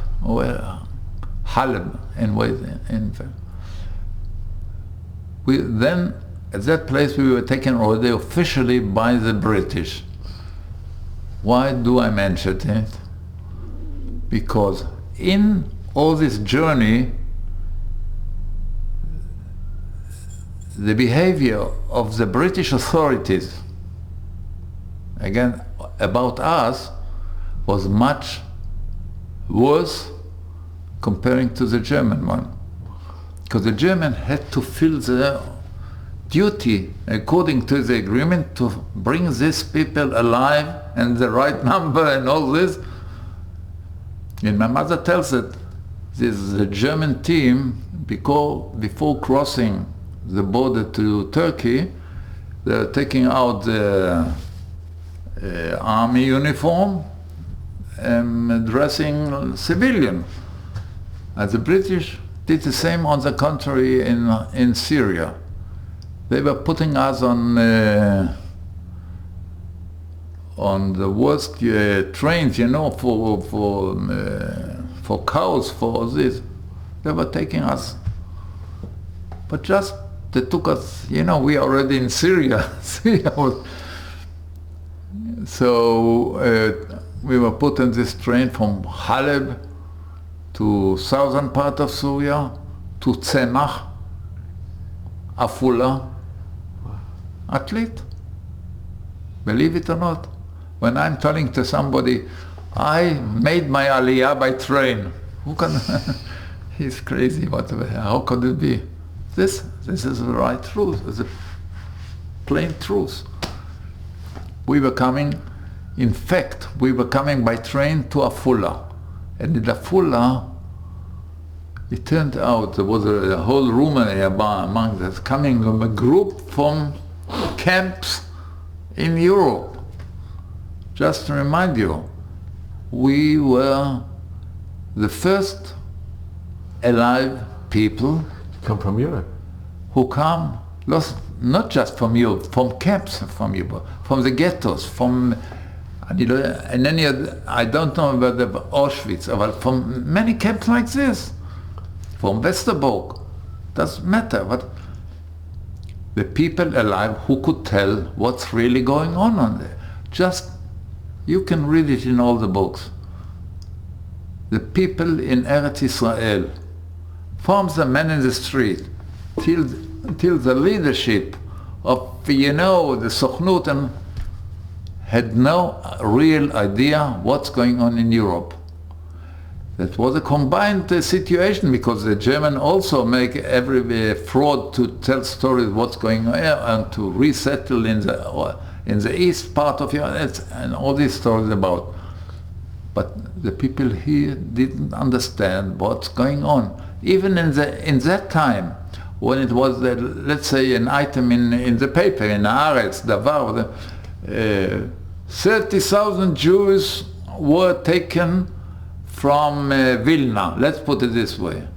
then at that place we were taken already officially by the British. Why do I mention it? Because in all this journey, the behavior of the British authorities, again, about us, was much worse comparing to the German one. Because the German had to fill their duty according to the agreement to bring these people alive and the right number and all this. And my mother tells that the German team, before crossing the border to Turkey, they're taking out the army uniform and dressing civilian. And the British did the same on the contrary in Syria. They were putting us on the worst trains, you know, for cows, for this. They were taking us. But just, they took us, you know, we are already in Syria. So we were put in this train from Haleb to southern part of Syria, to Tzemach, Afula, Atlit. Believe it or not. When I'm telling to somebody, I made my aliyah by train. Who can? He's crazy. How could it be? This is the right truth. It's a plain truth. We were coming. In fact, we were coming by train to Afula, and in Afula, it turned out there was a whole rumor among us coming from a group from camps in Europe. Just to remind you, we were the first alive people Come from Europe. who come, not just from Europe, from camps from Europe, from the ghettos, from, and any other, I don't know about the Auschwitz, but from many camps like this, from Westerbork, doesn't matter, but the people alive who could tell what's really going on there. Just, you can read it in all the books. The people in Eretz Israel, from the men in the street till the leadership of, you know, the Sochnut, and had no real idea what's going on in Europe. That was a combined situation, because the German also make every fraud to tell stories what's going on and to resettle in the east part of Europe, and all these stories about. But the people here didn't understand what's going on. Even in that time, when it was, let's say, an item in the paper, in Haaretz, Davar, 30,000 Jews were taken from Vilna. Let's put it this way.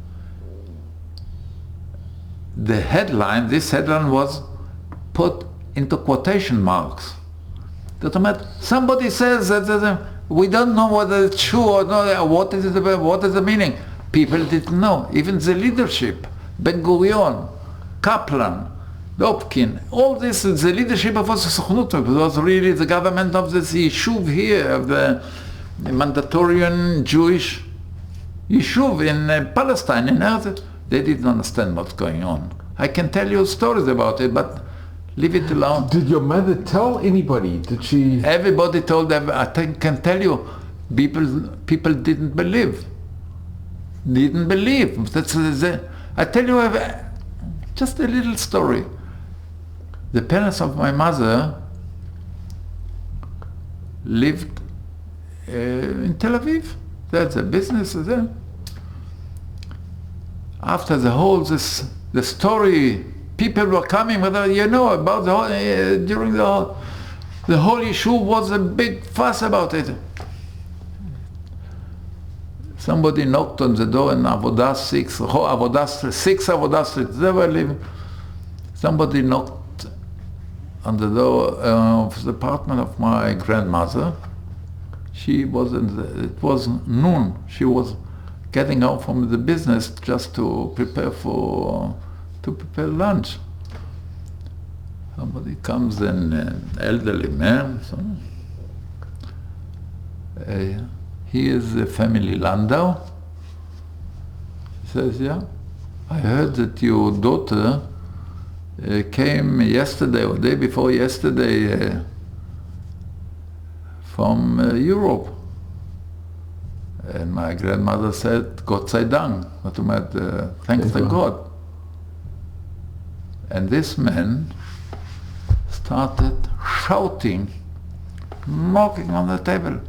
This headline was put into quotation marks. That meant somebody says that we don't know whether it's true or not, what is the meaning. People didn't know, even the leadership, Ben-Gurion, Kaplan, Dobkin, all this, the leadership of the Sochnut was really the government of this Yishuv here, of the Mandatorian Jewish Yishuv in Palestine, in Earth. They didn't understand what's going on. I can tell you stories about it, but leave it alone. Did your mother tell anybody? Did she? Everybody told them. Can tell you, people didn't believe. Didn't believe. I tell you just a little story. The parents of my mother lived in Tel Aviv. That's a business there. After the story, people were coming, whether you know about the whole, during the whole issue was a big fuss about it. Somebody knocked on the door in Avodah 6, Avodah Street, they were living. Somebody knocked on the door of the apartment of my grandmother. It was noon. She was getting out from the business just to prepare lunch. Somebody comes in, an elderly man. He is the family Landau. He says, yeah, I heard that your daughter came yesterday or day before yesterday from Europe. And my grandmother said, Gott sei Dank, thanks to God. And this man started shouting, knocking on the table.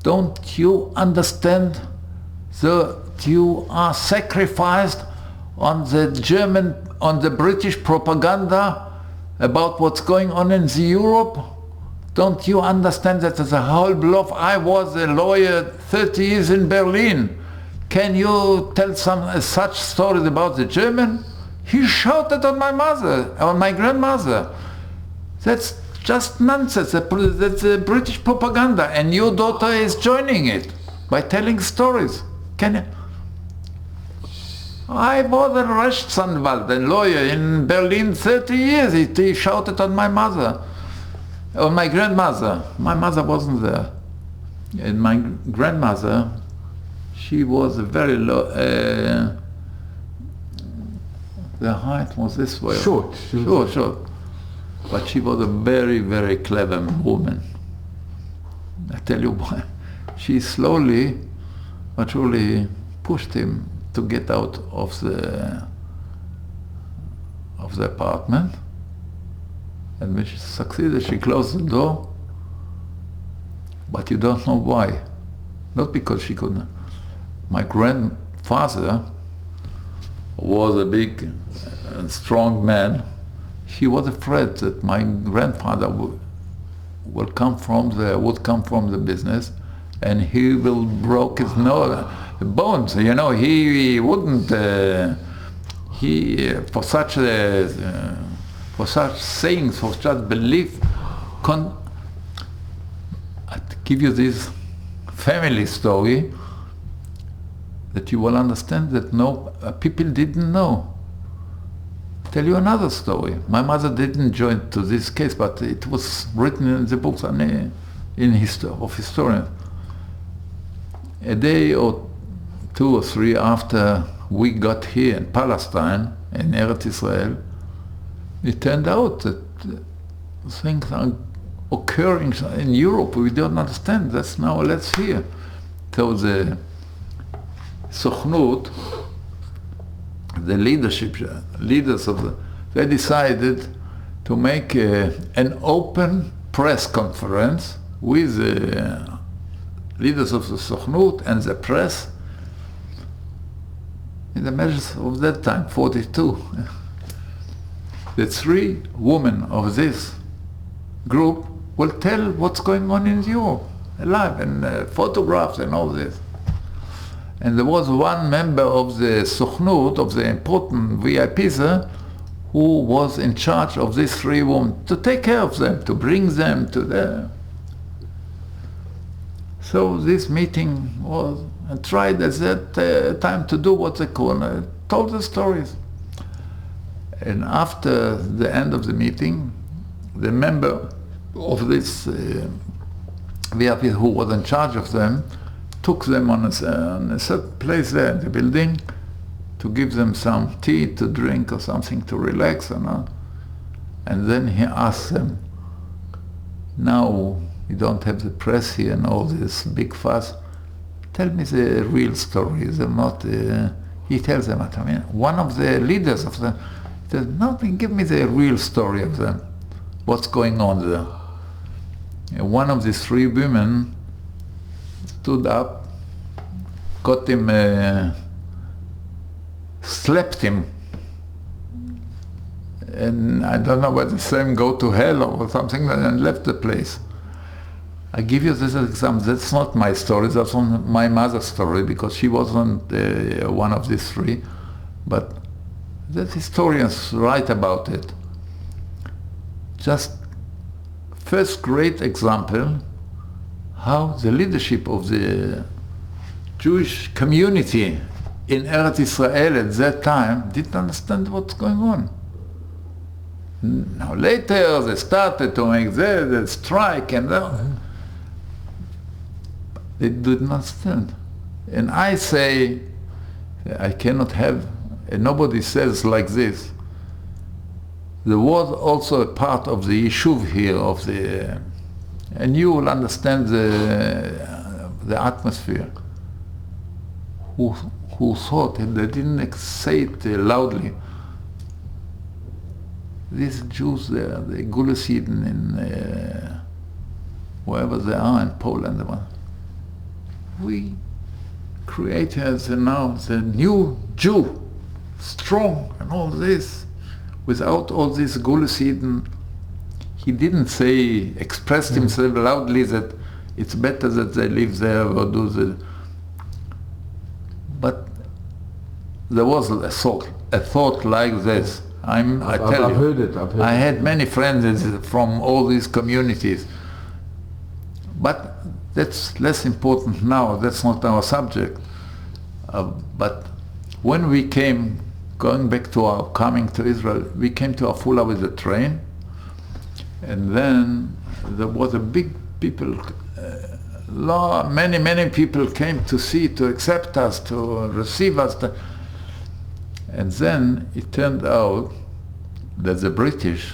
Don't you understand that you are sacrificed on the British propaganda about what's going on in Europe? Don't you understand that as a whole bluff? I was a lawyer 30 years in Berlin. Can you tell such stories about the German? He shouted on my mother, on my grandmother. That's just nonsense. That's British propaganda, and your daughter is joining it by telling stories. Can you? I was a Rechtsanwalt, a lawyer in Berlin 30 years. He shouted on my mother. On my grandmother. My mother wasn't there. And my grandmother, she was a very low, the height was this way. Short. Short. But she was a very, very clever woman. I tell you why. She slowly but surely pushed him to get out of the apartment. And when she succeeded, she closed the door. But you don't know why. Not because she couldn't. My grandfather was a big, strong man. He was afraid that my grandfather would come from the business, and he will break his bones. You know, he wouldn't. For such sayings, for such belief, I'd give you this family story that you will understand that people didn't know. Tell you another story. My mother didn't join to this case, but it was written in the books of historians. A day or 2 or 3 after we got here in Palestine, in Eretz Israel, it turned out that things are occurring in Europe we don't understand. That's now, let's hear. So the Sochnut, the leaders of they decided to make an open press conference with the leaders of the Sochnut and the press, in the measures of that time, 42. The 3 women of this group will tell what's going on in Europe, alive, and photographs and all this. And there was one member of the Sochnut, of the important VIPs, who was in charge of these 3 women, to take care of them, to bring them to the... So this meeting was, and tried at that time to do what they call, told the stories. And after the end of the meeting, the member of this VIP who was in charge of them took them on a certain place there in the building to give them some tea to drink or something to relax or not. And then he asked them, now you don't have the press here and all this big fuss, tell me the real story. They're not, he tells them, I mean, one of the leaders of them says, no, give me the real story of them, what's going on there. And one of these 3 women stood up, got him, slapped him, and I don't know whether the same go to hell or something, and left the place. I give you this example. That's not my story, that's my mother's story, because she wasn't one of these 3, but the historians write about it. Just first great example how the leadership of the Jewish community in Eretz Israel at that time didn't understand what's going on. Now later they started to make the strike and they didn't understand. And I say, I cannot have, and nobody says like this. There was also a part of the Yishuv here, of the, and you will understand the atmosphere, who thought, and they didn't say it loudly, these Jews there, the Gulasiden in wherever they are in Poland, we create as now the new Jew, strong and all this, without all this Gulasiden. He didn't say, expressed himself loudly that it's better that they live there or do the, but there was a thought like this. I tell you, heard it. I had many friends from all these communities, but that's less important now. That's not our subject. But when we came, going back to our coming to Israel, we came to Afula with the train, and then there was a big people. Many people came to see, to accept us, to receive us. And then it turned out that the British,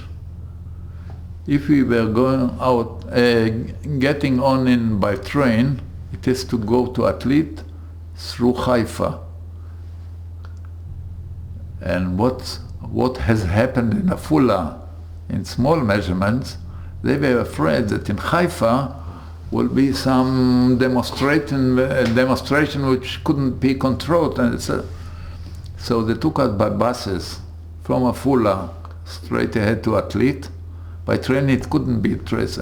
if we were going out, getting on in by train, it is to go to Atlit through Haifa. And what has happened in Afula, in small measurements, they were afraid that in Haifa will be some demonstration which couldn't be controlled. And so they took us by buses from Afula straight ahead to Atlit. By train it couldn't be traced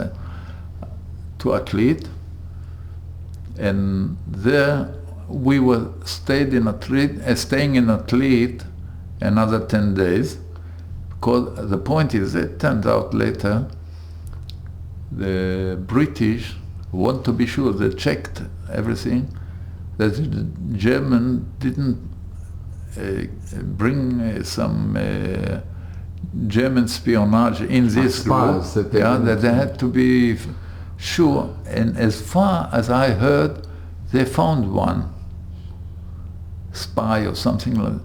to Atlit. And there we were staying in Atlit another 10 days. Because the point is, it turned out later, the British want to be sure, they checked everything, that the German didn't bring some German espionage in this group, that they had to be sure. And as far as I heard, they found one spy or something like that.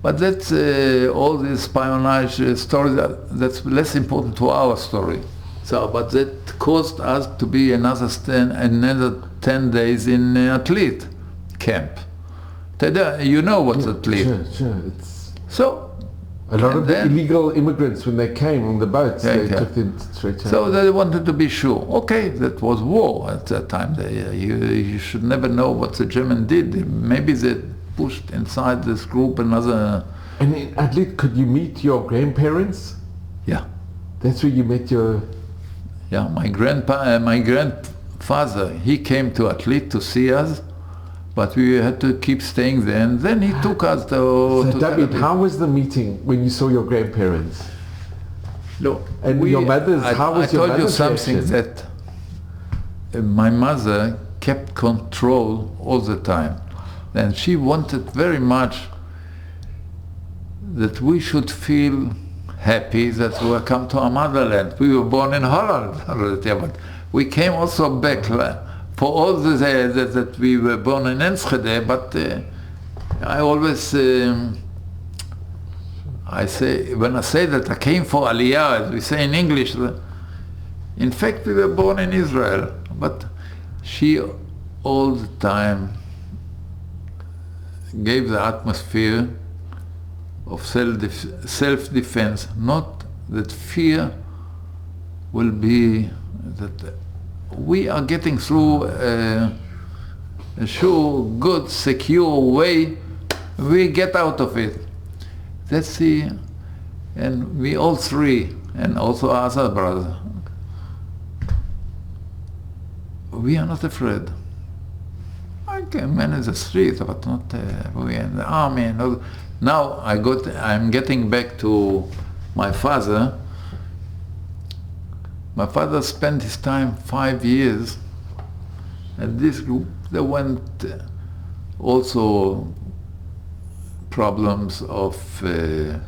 But that's all these espionage stories, that's less important to our story. So, but that caused us to be another 10 days in Atlit camp. You know what's Atlit? Sure. So, a lot of the illegal immigrants, when they came on the boats, they took them straight out. So they wanted to be sure. Okay, that was war at that time. You should never know what the German did. Maybe they pushed inside this group another. And in Atlit, could you meet your grandparents? Yeah. That's where you met your... Yeah, my grandfather, he came to Atlit to see us, but we had to keep staying there, and then he took us to So Tel David, Aviv. how was the meeting when you saw your grandparents? No, And your mother's, how was your I told you mother's something reaction? that my mother kept control all the time, and she wanted very much that we should feel happy that we come to our motherland. We were born in Holland, but we came also back for all that we were born in Enschede, but I always, I say, when I say that I came for Aliyah, as we say in English, in fact we were born in Israel, but she all the time gave the atmosphere of self-defense, not that fear will be that we are getting through a sure, good, secure way, we get out of it. That's the, and we all three, and also our other brother, we are not afraid. I can manage the street, but not we in the army. No. Now I'm getting back to my father. My father spent his time 5 years at this group. There went also problems of the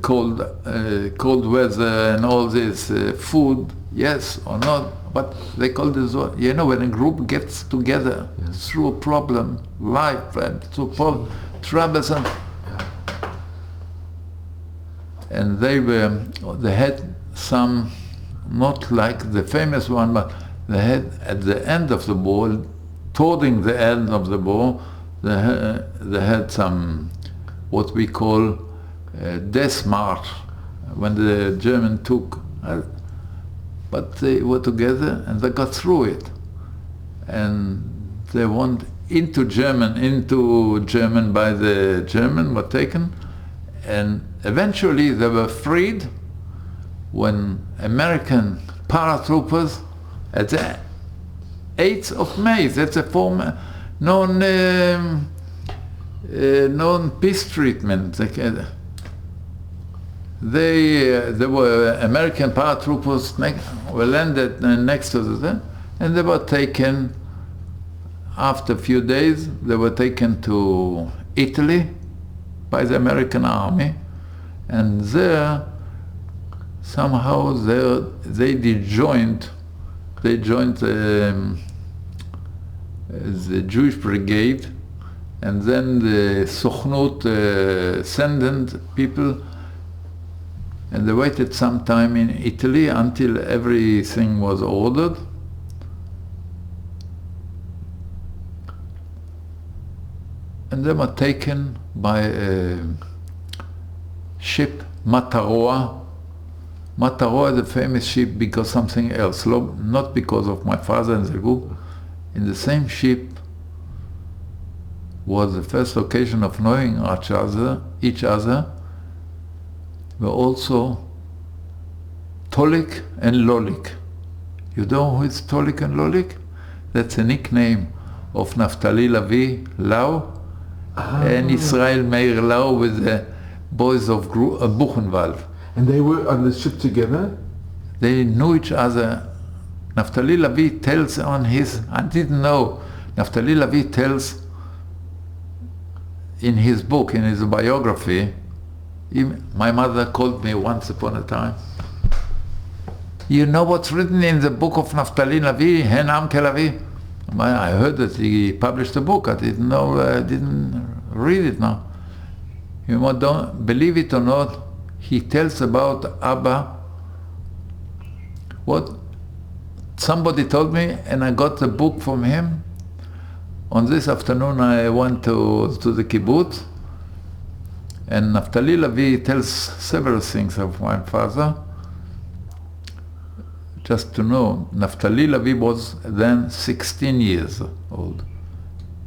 cold weather and all this, food, yes or not, but they call this, you know, when a group gets together through a problem, life and through troubles, and they had some, not like the famous one, but they had at the end of the war, towarding the end of the war, they had some, what we call death march, when the German took, but they were together and they got through it. And they went into German by the German, were taken, and eventually they were freed when American paratroopers at the 8th of May, that's a former known peace treatment. There were American paratroopers were landed next to them, and they were taken, after a few days, they were taken to Italy by the American army, and there, somehow they joined the Jewish brigade, and then the Sochnut sent people, and they waited some time in Italy until everything was ordered. And they were taken by a ship, Mataroa. Mataroa is a famous ship because something else, not because of my father and the group. In the same ship was the first occasion of knowing each other, were also Tolik and Lolik. You know who is Tolik and Lolik? That's a nickname of Naftali Lavi Lau and Israel Meir Lau with the boys of Bruckenthal. And they were on the ship together? They knew each other. Naftali Lavi tells on his, I didn't know, Naftali Lavi tells in his book, in his biography, my mother called me once upon a time. You know what's written in the book of Naftali Lavi, Hen Am Kelavi? I heard that he published a book. I didn't know, didn't read it now. You know, don't believe it or not, he tells about Abba. What somebody told me, and I got the book from him. On this afternoon I went to the kibbutz, and Naftali Lavi tells several things of my father. Just to know, Naftali Lavi was then 16 years old.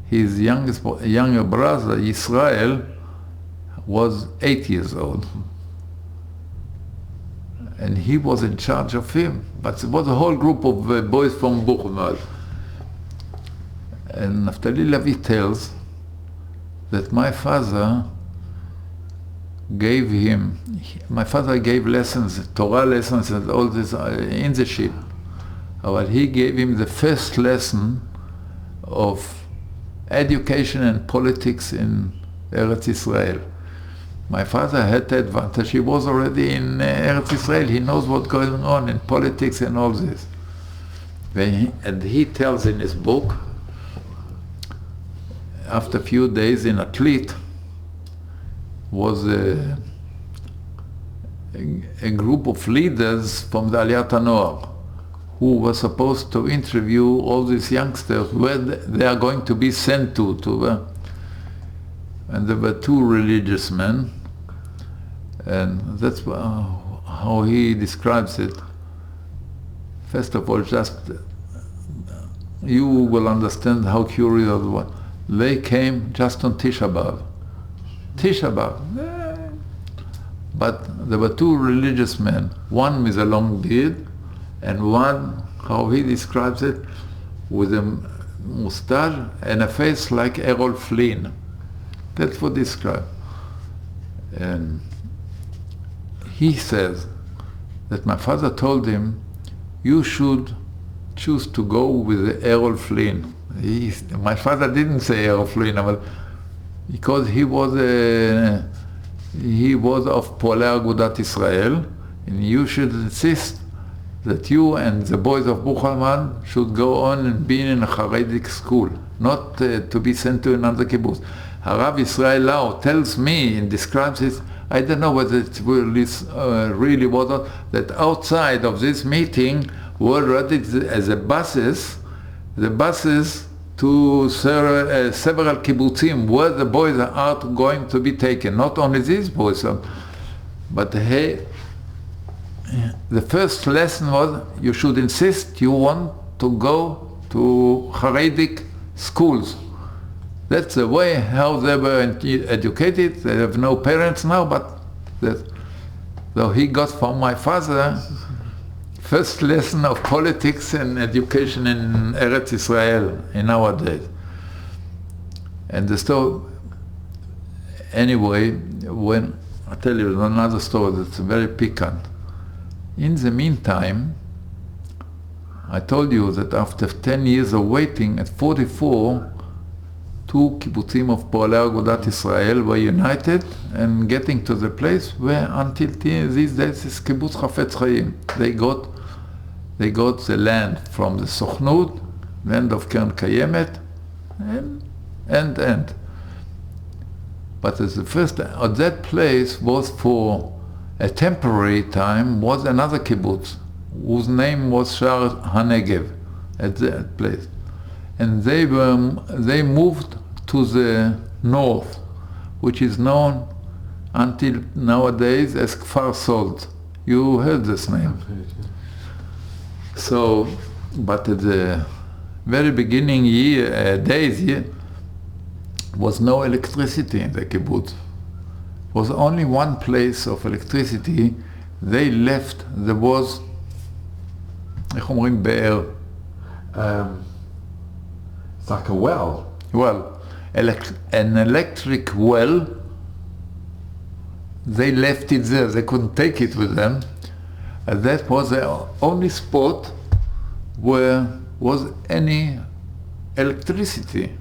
his younger brother, Israel, was 8 years old. And he was in charge of him. But it was a whole group of boys from Bruckenthal. And Naftali Levi tells that my father gave lessons, Torah lessons and all this in the ship. But he gave him the first lesson of education and politics in Eretz Israel. My father had the advantage. He was already in Eretz Israel. He knows what's going on in politics and all this. And he tells in his book, after a few days in Atlit, was a group of leaders from the Aliyat HaNoar who were supposed to interview all these youngsters where they are going to be sent to and there were two religious men, and that's how he describes it. First of all, just you will understand how curious it was. They came just on Tisha B'Av. Tisha B'Av. But there were two religious men, one with a long beard, and one, how he describes it, with a mustache and a face like Errol Flynn. That's what he described. And he says that my father told him, you should choose to go with Errol Flynn. My father didn't say Errol Flynn, because he was of Poalei Agudat Israel, and you should insist that you and the boys of Bruckenthal should go on and be in a Haredic school, not to be sent to another kibbutz. Harav Israel Lau tells me and describes it, I don't know whether it really was not, that outside of this meeting were ready as the buses to several kibbutzim where the boys are going to be taken. Not only these boys, but the first lesson was you should insist you want to go to Haredic schools. That's the way how they were educated. They have no parents now, but so he got from my father first lesson of politics and education in Eretz Israel in our days. And the story, anyway, when I tell you another story that's very piquant. In the meantime, I told you that after 10 years of waiting, at 44, two kibbutzim of Poalei Agudat Israel were united and getting to the place where until these days is kibbutz Chafetz Chaim. They got the land from the Sochnut, land of Keren Kayemet, and. But as the first, that place was for a temporary time, was another kibbutz, whose name was Shar HaNegev, at that place. And they moved to the north, which is known until nowadays as Kfar Salt. You heard this name. So, but at the very beginning days, was no electricity in the kibbutz. Was only one place of electricity. They left, there was, איך אומרים באר? It's like a well. Well, an electric well, they left it there. They couldn't take it with them. And that was the only spot where was any electricity.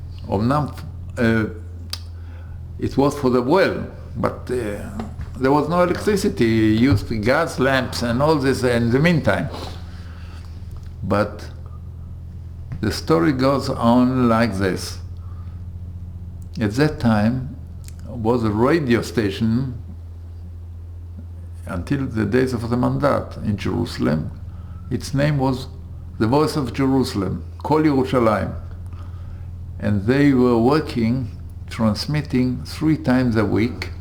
It was for the well, but there was no electricity. Used gas lamps and all this in the meantime. But the story goes on like this. At that time was a radio station until the days of the Mandat in Jerusalem. Its name was The Voice of Jerusalem, Kol Yerushalayim. And they were working, transmitting 3 times a week,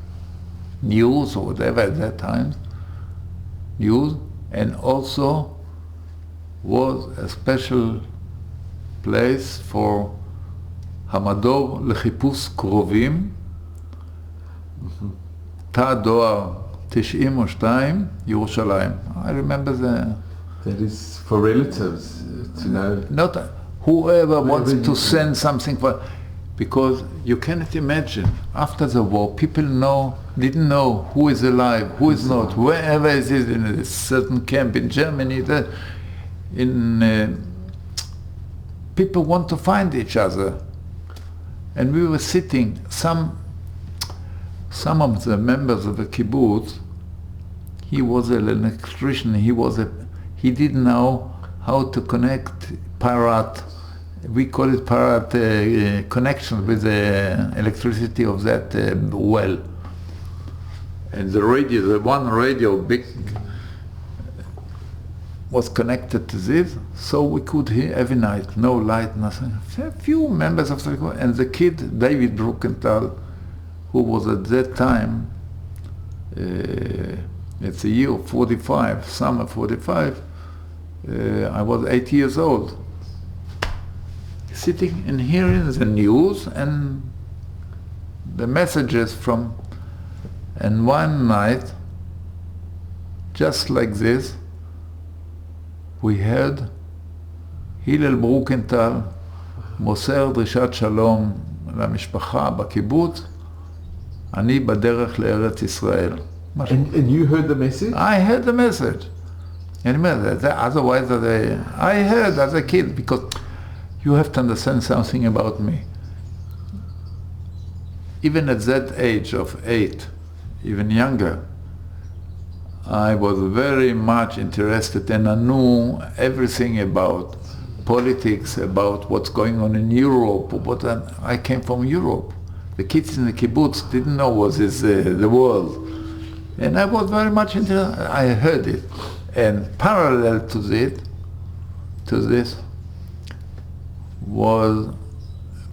news or whatever at that time, news, and also was a special place for המדור לחיפוש קרובים, תא דואר 92, ירושלים. I remember the... That is for relatives to know. Not whoever wants to send something for... Because you cannot imagine, after the war, people didn't know who is alive, who is not, wherever it is in a certain camp in Germany, people want to find each other. And we were sitting, some of the members of the kibbutz, he was an electrician, he didn't know how to connect Parat, we call it Parat connection with the electricity of that well. And the one radio big, was connected to this, so we could hear every night, no light, nothing. A few members of the kibbutz, and the kid, David Bruckenthal, who was at that time, it's the year 45, summer 45, I was 8 years old. Sitting and hearing the news and the messages from, and one night, just like this, we heard הלל ברוקנטל מוסר דרישת שלום למשפחה בקיבוץ, אני בדרך לארץ ישראל. And you heard the message? I heard the message. Otherwise, I heard as a kid, because you have to understand something about me. Even at that age of 8, even younger, I was very much interested and I knew everything about politics, about what's going on in Europe. I came from Europe. The kids in the kibbutz didn't know what is the world. And I was very much interested. I heard it. And parallel to this was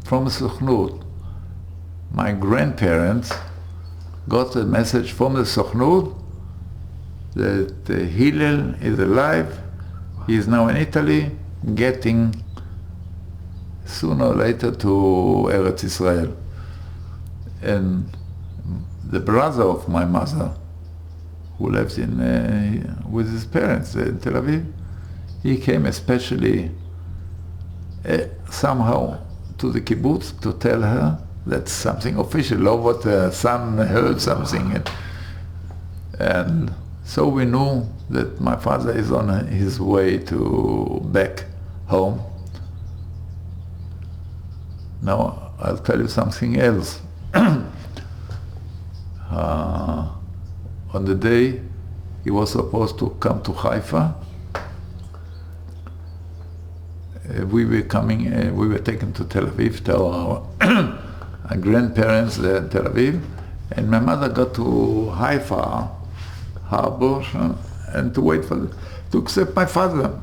from Sochnut. My grandparents got a message from the Sochnut that Hillel is alive, he is now in Italy, getting sooner or later to Eretz Israel. And the brother of my mother, who lives with his parents in Tel Aviv, he came especially somehow to the kibbutz to tell her that's something official, or what son heard something. And so we knew that my father is on his way to back home. Now I'll tell you something else. On the day he was supposed to come to Haifa, we were taken to Tel Aviv, to our grandparents there in Tel Aviv, and my mother got to Haifa harbor and to wait to accept my father.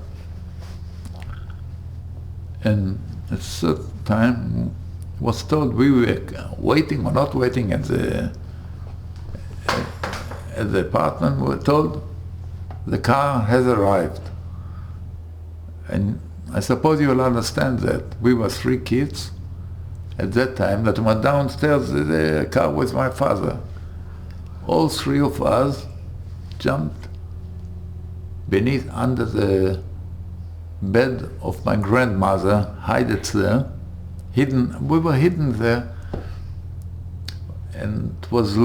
And at a certain time was told we were waiting or not waiting at the apartment. We were told the car has arrived. And I suppose you will understand that we were 3 kids at that time that went downstairs the car with my father. All 3 of us jumped under the bed of my grandmother, hid it there, hidden. We were hidden there, and it was took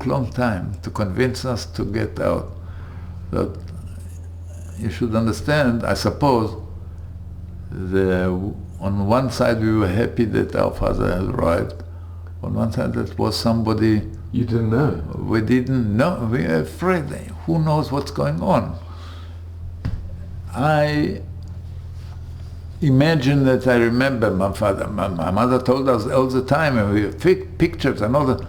long time to convince us to get out. But you should understand, I suppose, on one side we were happy that our father had arrived. On one side that was somebody you didn't know. We didn't know. We were afraid. Who knows what's going on? I imagine that I remember my father. My mother told us all the time, and we had pictures and all that.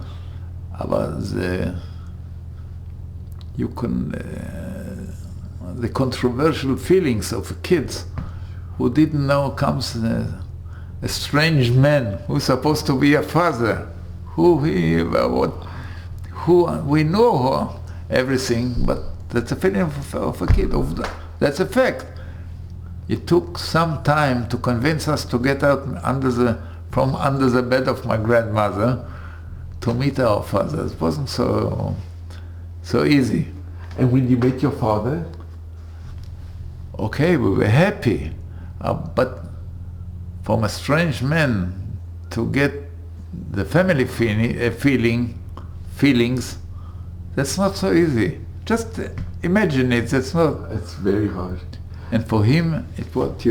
The controversial feelings of kids who didn't know comes a strange man who's supposed to be a father, we know everything, but that's a feeling of a kid. That's a fact. It took some time to convince us to get out from under the bed of my grandmother to meet our father. It wasn't so easy. And when you met your father? Okay, we were happy, but from a strange man to get the family feelings, that's not so easy. Just imagine it. It's very hard. And for him, it was,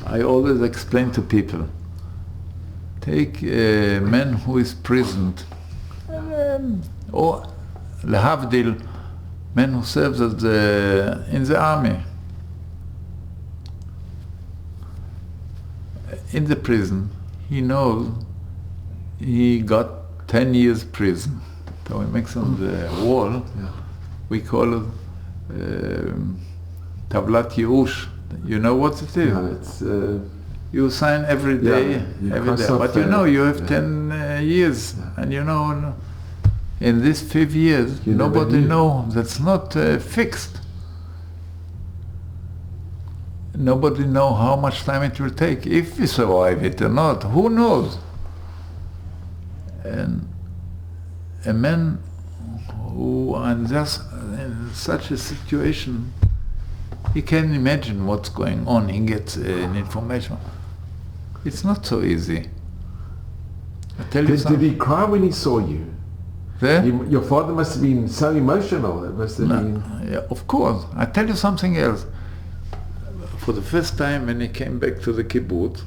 I always explain to people, take a man who is prisoned, or lehavdil, man who serves in the army. In the prison, he knows he got 10 years prison. So he makes on the wall, we call it Tavlat Yeush. You know what it is? No, it's... you sign every day, but you have 10 years, and in these 5 years, nobody knows. That's not fixed. Nobody knows how much time it will take, if we survive it or not. Who knows? And a man who is in such a situation, he can imagine what's going on. He gets information. It's not so easy. I tell you something. Did he cry when he saw you? Your father must have been so emotional. It must have been... Yeah, of course. I tell you something else. For the first time when he came back to the kibbutz,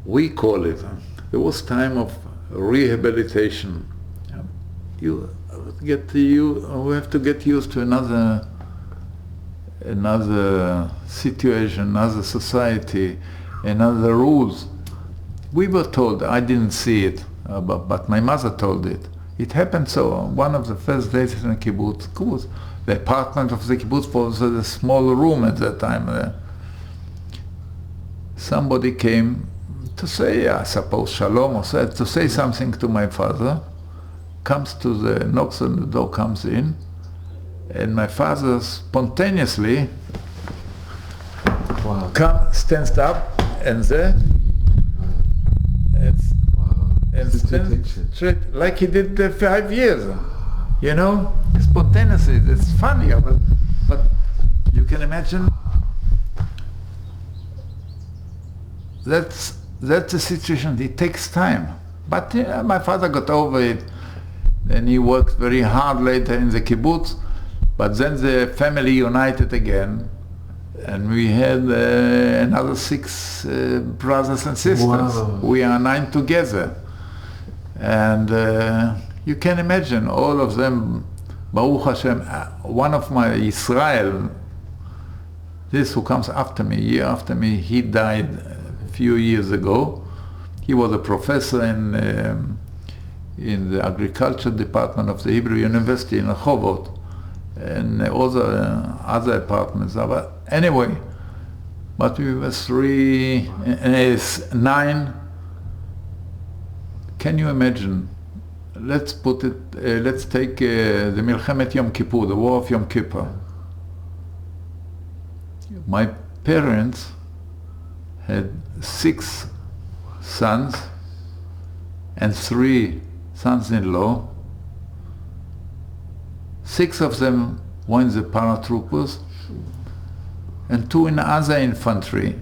we call it, there was time of rehabilitation. We have to get used to another situation, another society, another rules. We were told, I didn't see it, but my mother told it. It happened so, one of the first days in the kibbutz, the apartment of the kibbutz was a small room at that time. Somebody came to say, I suppose shalom, or said, to say something to my father, knocks on the door, comes in, and my father spontaneously stands up and stands straight like he did 5 years. Spontaneously. It's funny, but you can imagine that's a situation. It takes time. But my father got over it, and he worked very hard later in the kibbutz. But then the family united again, and we had another 6 brothers and sisters. Wow. We are 9 together, and you can imagine all of them. Baruch Hashem, one of my Israel, this who comes after me, year after me, he died a few years ago. He was a professor in the agriculture department of the Hebrew University in Rehovot, and other apartments. But anyway, but we were 9. Can you imagine? Let's put it. Let's take the Milchemet Yom Kippur, the War of Yom Kippur. My parents had 6 sons and 3 sons-in-law. 6 of them were in the paratroopers, and 2 in other infantry.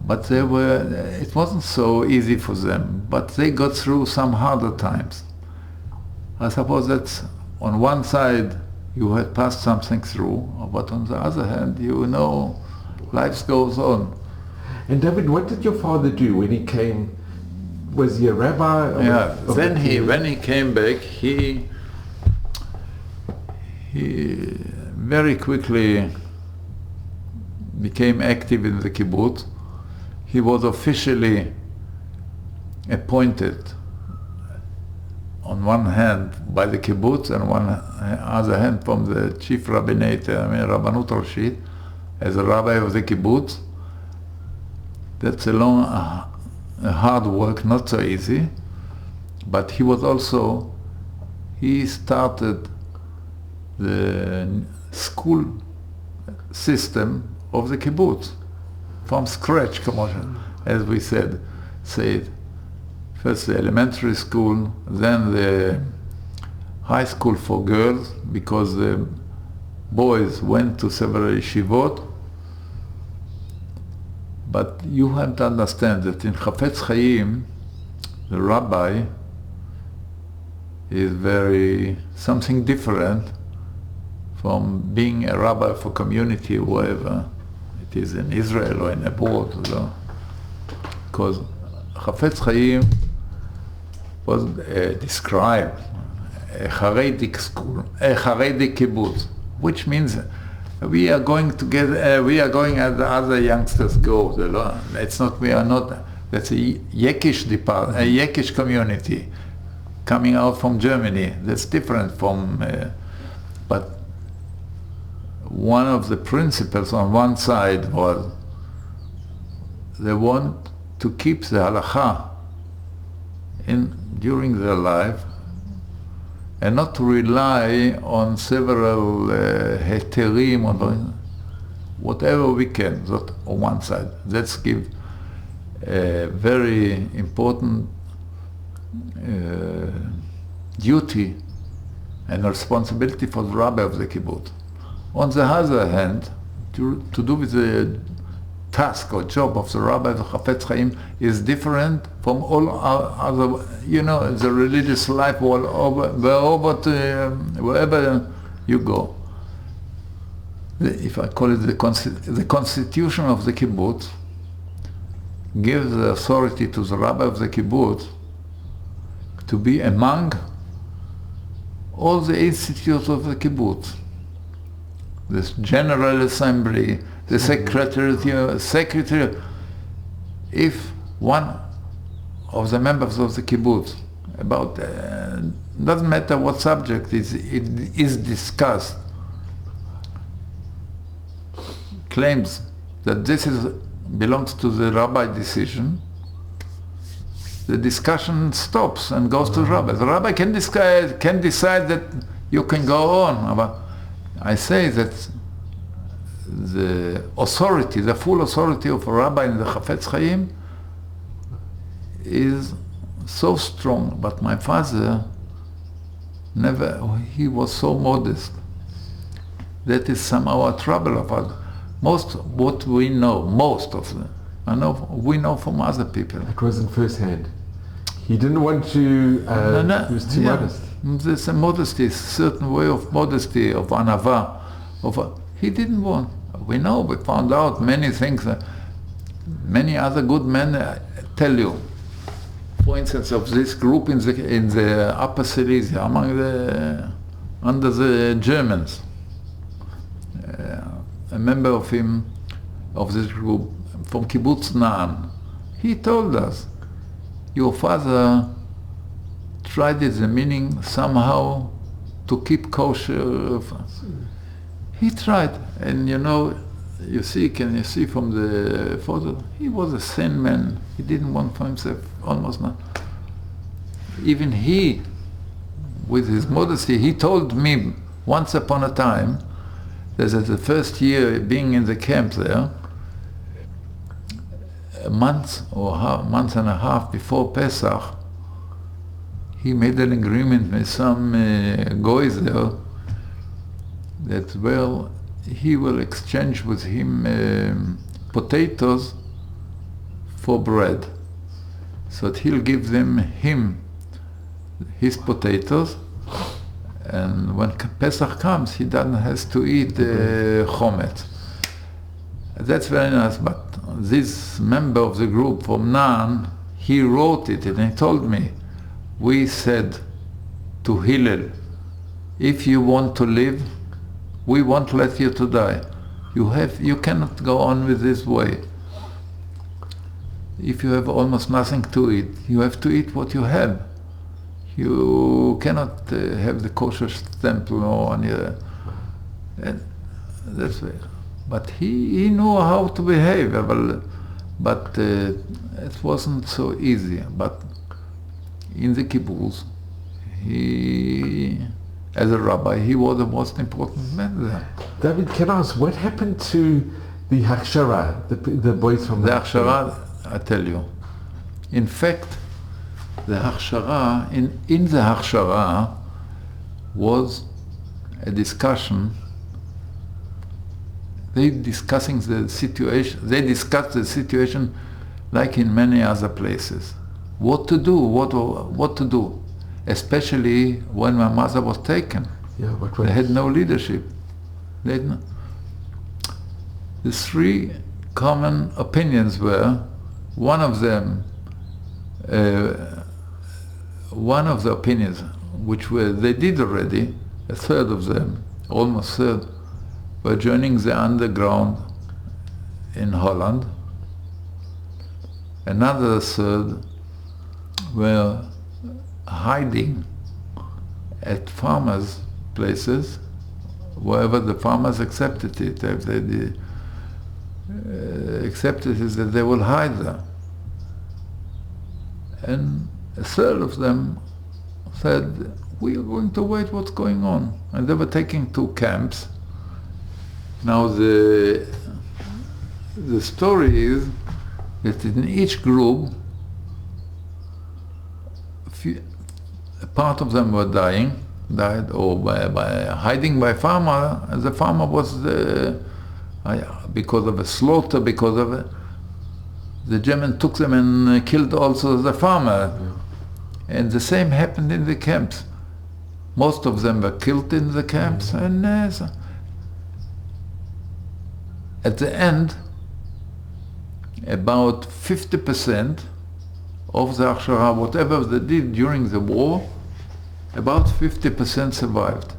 But it wasn't so easy for them, but they got through some harder times. I suppose that's on one side you had passed something through, but on the other hand, life goes on. And David, what did your father do when he came? Was he a rabbi? When he came back, he very quickly became active in the kibbutz. He was officially appointed on one hand by the kibbutz and on other hand from the chief rabbinate, Rabbanut Rashit, as a rabbi of the kibbutz. That's a hard work, not so easy, but he started the school system of the kibbutz from scratch, as we said. First the elementary school, then the high school for girls, because the boys went to several yeshivot. But you have to understand that in Chafetz Chaim, the rabbi is something different from being a rabbi for community, wherever it is in Israel or in abroad. Because Chafetz Chaim was described a Haredi school, a Haredi kibbutz, which means we are going together, we are going as the other youngsters go. It's not, we are not, that's a Yekish department, a Yekish community coming out from Germany. That's different from, but one of the principles on one side was they want to keep the halakha during their life and not to rely on several heterim or whatever we can, that on one side. Let's give a very important duty and responsibility for the rabbi of the kibbutz. On the other hand, to do with the task or job of the rabbi of the Chafetz Chaim is different from all other, the religious life wherever you go. If I call it the constitution of the kibbutz, gives the authority to the rabbi of the kibbutz to be among all the institutes of the kibbutz. This General Assembly, the secretary, if one of the members of the kibbutz, doesn't matter what subject it is discussed, claims that this belongs to the rabbi decision, the discussion stops and goes to the rabbi. The rabbi can decide that you can go on. But I say that the authority, the full authority of a rabbi in the Chafetz Chaim is so strong. But my father he was so modest. That is somehow a trouble of us. Most what we know, most of them, we know from other people. It wasn't first hand. He didn't want to, he was too modest. There's a modesty, a certain way of modesty, of anava. He didn't want. We found out many things. Many other good men tell you. For instance, of this group in the Upper Silesia, under the Germans. A member of this group, from Kibbutz Na'an, he told us, your father tried it, the meaning somehow to keep kosher. He tried, and can you see from the photo, he was a thin man. He didn't want for himself, almost not. Even he, with his modesty, he told me once upon a time that the first year being in the camp there, a month and a half before Pesach, he made an agreement with some goys there that, he will exchange with him potatoes for bread. So that he'll give him his potatoes, and when Pesach comes, he has to eat chometz. That's very nice, but this member of the group from Na'an, he wrote it and he told me, we said to Hillel, if you want to live, we won't let you to die. You cannot go on with this way. If you have almost nothing to eat, you have to eat what you have. You cannot have the kosher temple or any other. And that's way. But he knew how to behave, but it wasn't so easy. But in the kibbutz, he as a rabbi, he was the most important man there. David, can I ask, what happened to the Hakshara, the boys from The Hakshara, I tell you, in fact, the Hakshara, in the Hakshara was a discussion. They discussed the situation like in many other places. What to do, what to do, especially when my mother was taken. Yeah, they had no leadership. The three common opinions were, one of the opinions, which they did already, a third of them, almost third, were joining the underground in Holland. Another third were hiding at farmers' places, wherever the farmers accepted it. If they accepted it, that they will hide there. And a third of them said, we are going to wait what's going on. And they were taking two camps. Now the story is that in each group, a part of them were died or by hiding by farmer. The farmer was because of a slaughter, because of the German took them and killed also the farmer. Yeah. And the same happened in the camps. Most of them were killed in the camps, and at the end, about 50% of the Hakshara, whatever they did during the war, about 50% survived.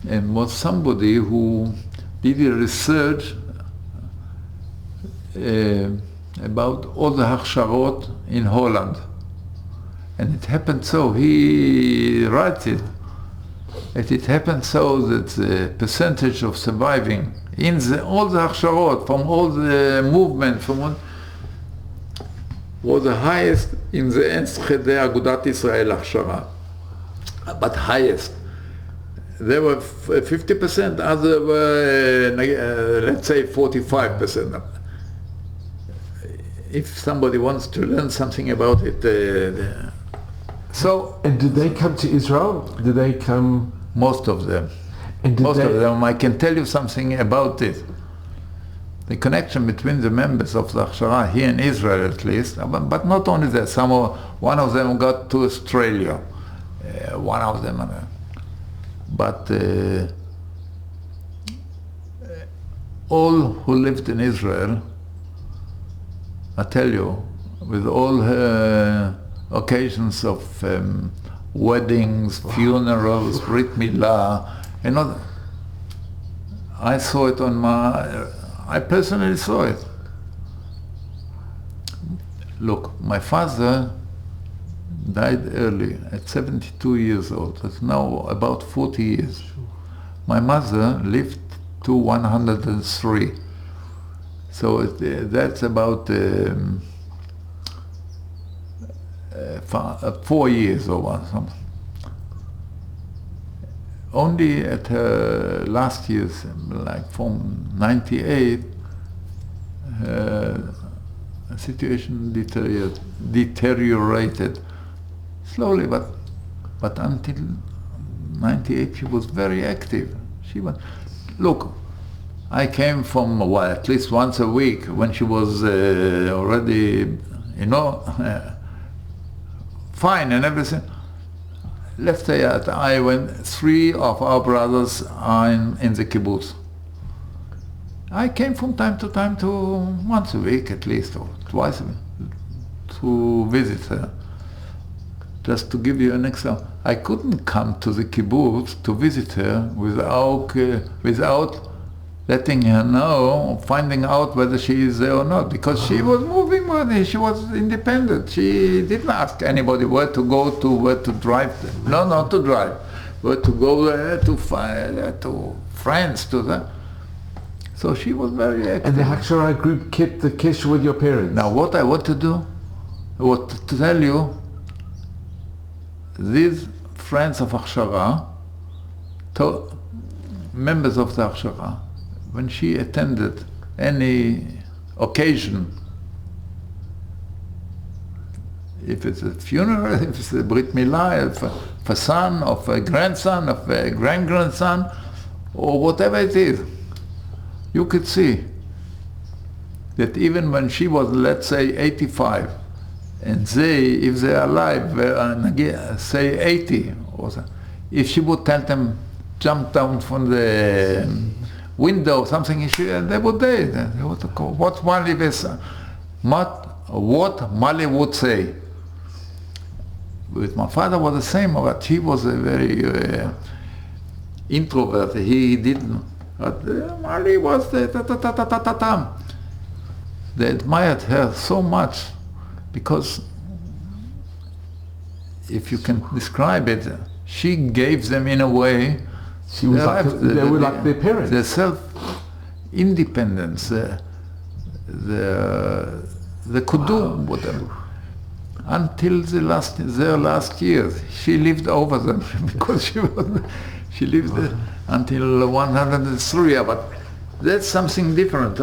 And was somebody who did a research about all the Haksharot in Holland. And it happened so, he writes it, that it happened so that the percentage of surviving in all the Haksharot, from all the movement, was the highest in the Enschede Agudat Israel Hakshara. But highest. There were 50%, others were, let's say, 45%. If somebody wants to learn something about it. So. And did they come to Israel? Did they come? Most of them. And most of them. I can tell you something about it. The connection between the members of the Hakshara here in Israel, at least, but not only that. One of them got to Australia. One of them. But all who lived in Israel, I tell you, with all occasions of weddings, funerals, Brit Milah, I saw it I personally saw it. Look, my father died early, at 72 years old. That's now about 40 years. My mother lived to 103. So that's about 4 years or something. Only at her last years, like from 98, the situation deteriorated slowly, but until 98 she was very active. Look, I came from, at least once a week when she was already, fine and everything. Let's say that I went, 3 of our brothers are in the kibbutz. I came from time to time to once a week at least, or twice a week, to visit her. Just to give you an example, I couldn't come to the kibbutz to visit her without letting her know, finding out whether she is there or not, because she was moving money, she was independent. She didn't ask anybody where to go to, where to drive. No, not to drive. Where to go there, to friends, to that. So she was very active. And the Hakshara group kept the kish with your parents? Now what I want to do, to tell you, these friends of Achshara, members of the Achshara, when she attended any occasion, if it's a funeral, if it's a Brit Milah, of a son, of a grandson, of a grand-grandson, or whatever it is, you could see that even when she was, let's say, 85, and they, if they're alive, say 80, or so, if she would tell them, jump down from the window or something, they would die. What Mali would say. With my father was the same, but he was a very introvert. He didn't. But Mali was the ta-ta-ta-ta-ta-ta. They admired her so much because, if you can describe it, she gave them in a way. She was like they were like their parents. The self-independence, they could do whatever. Until their last years, she lived over them because she lived until 103. But that's something different.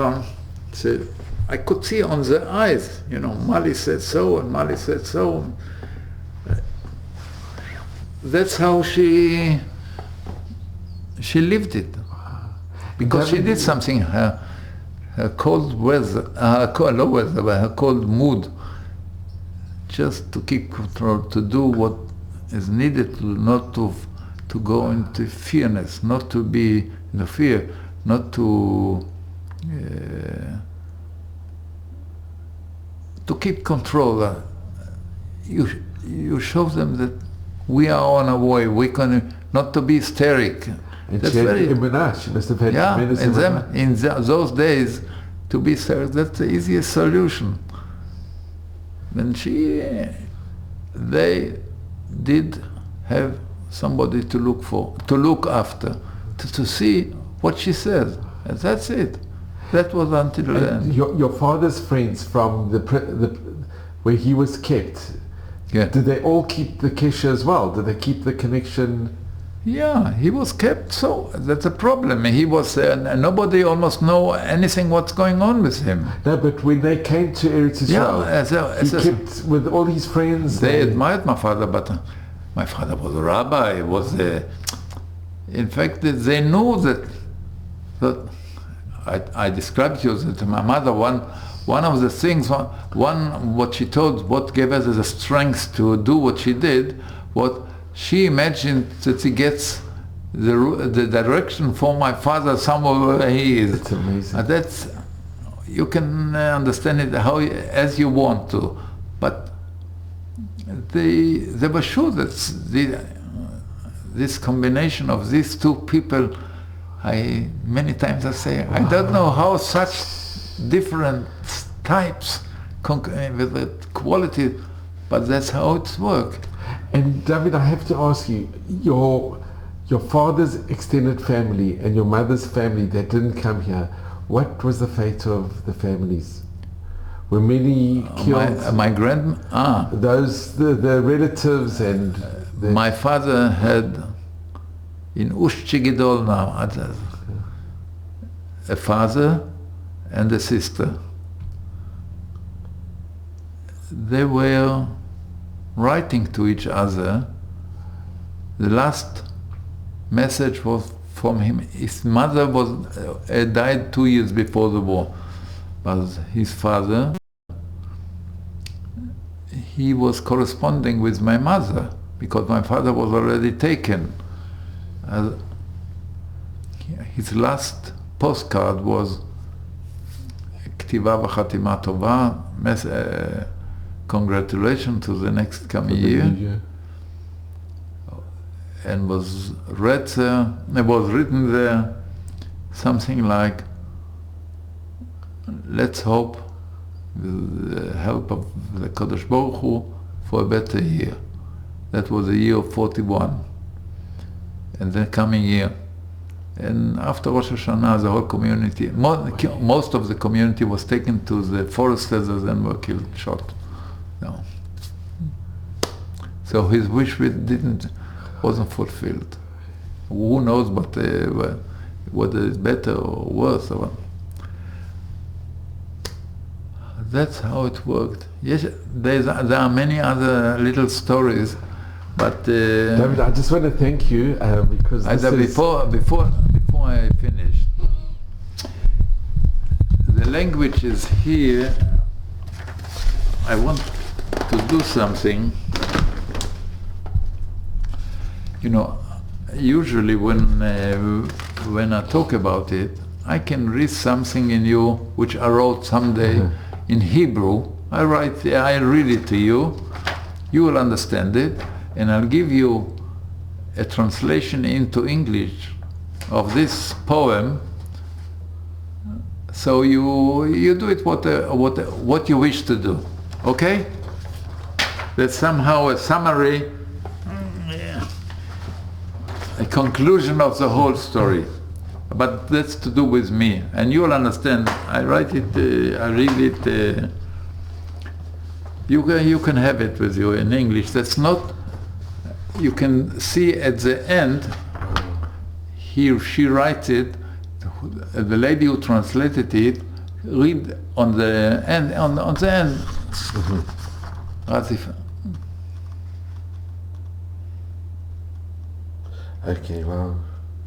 So I could see on their eyes, Mali said so and Mali said so. That's how she lived it, because she did something. Her cold weather, her cold mood, just to keep control, to do what is needed, not to go into fearness, not to be in the fear, not to keep control. You show them that we are on our way. We can not to be hysteric. And that's she must have had in those days, to be hysteric, that's the easiest solution. And they did have somebody to look after, to see what she says, and that's it. That was until then. Your father's friends from the where he was kept, did they all keep the kesher as well? Did they keep the connection? Yeah, he was kept, so that's a problem. He was, nobody almost know anything what's going on with him. No, but when they came to Eretz Israel, he kept with all his friends. They admired my father, but my father was a rabbi, in fact, they knew that I described to you that my mother, one of the things, what she told, what gave her the strength to do what she did, what she imagined that he gets the direction for my father somewhere where he is. That's amazing. And you can understand it as you want to, but they were sure that this combination of these two people, many times I say, I don't know how such different types with the quality, but that's how it's worked. And David, I have to ask you, your father's extended family and your mother's family that didn't come here, what was the fate of the families? Were many killed? My grandma. Those the relatives and. My father had in Ushchigidol now a father and a sister. They were writing to each other. The last message was from him. His mother died 2 years before the war, but his father, he was corresponding with my mother because my father was already taken. His last postcard was Ktiva v'chatima tova, congratulations to the next coming year, and was written there something like, let's hope with the help of the Kadosh Baruch Hu for a better year. That was the year of 41, and the coming year. And after Rosh Hashanah, the whole community, most of the community was taken to the forest deserts and were killed, shot. No. So his wish didn't. wasn't fulfilled. Who knows whether it's better or worse. That's how it worked. Yes, there are many other little stories, but David, I just want to thank you because before I finish, the language is here. I want to do something. You know, usually when I talk about it, I can read something in you which I wrote someday in Hebrew. I read it to you. You will understand it, and I'll give you a translation into English of this poem. So you do it what you wish to do. Okay? That's somehow a summary, a conclusion of the whole story. But that's to do with me, and you'll understand. I write it, I read it. You can have it with you in English. That's not. You can see at the end. She writes it. The lady who translated it read on the end. On the end. Okay, well.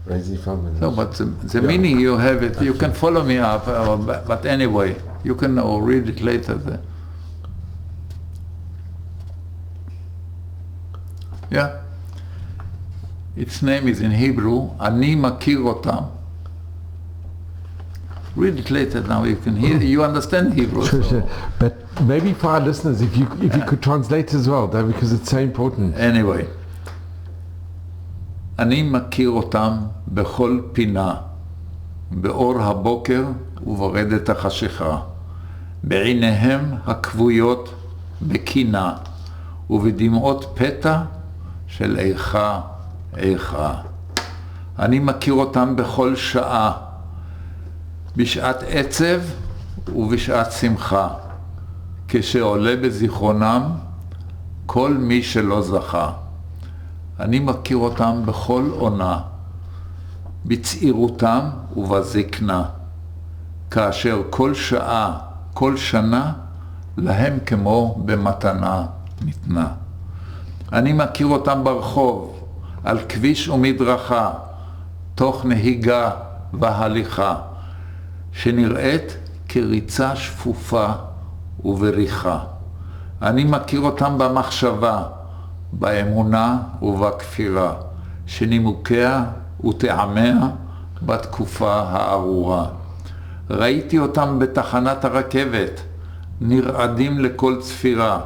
No, but the meaning you have it, you can follow me up, but anyway, you can read it later. Yeah? Its name is in Hebrew, Ani Makir Otam. Read it later now, you can hear, you understand Hebrew. Sure. But maybe for our listeners, if you could translate as well, though, because it's so important. Anyway. אני מכיר אותם בכל פינה, באור הבוקר וברדת החשיכה, בעיניהם הכבויות בקינה, ובדמעות פתע של איכה איכה. אני מכיר אותם בכל שעה, בשעת עצב ובשעת שמחה, כשעולה בזיכרונם כל מי שלא זכה. אני מכיר אותם בכל עונה, בצעירותם ובזקנה, כאשר כל שעה, כל שנה, להם כמו במתנה ניתנה. אני מכיר אותם ברחוב, על כביש ומדרכה, תוך נהיגה והליכה, שנראית כריצה שפופה ובריחה. אני מכיר אותם במחשבה, באמונה ובכפירה, שנימוקיה וטעמיה בתקופה הארורה. ראיתי אותם בתחנת הרכבת, נרעדים לכל צפירה,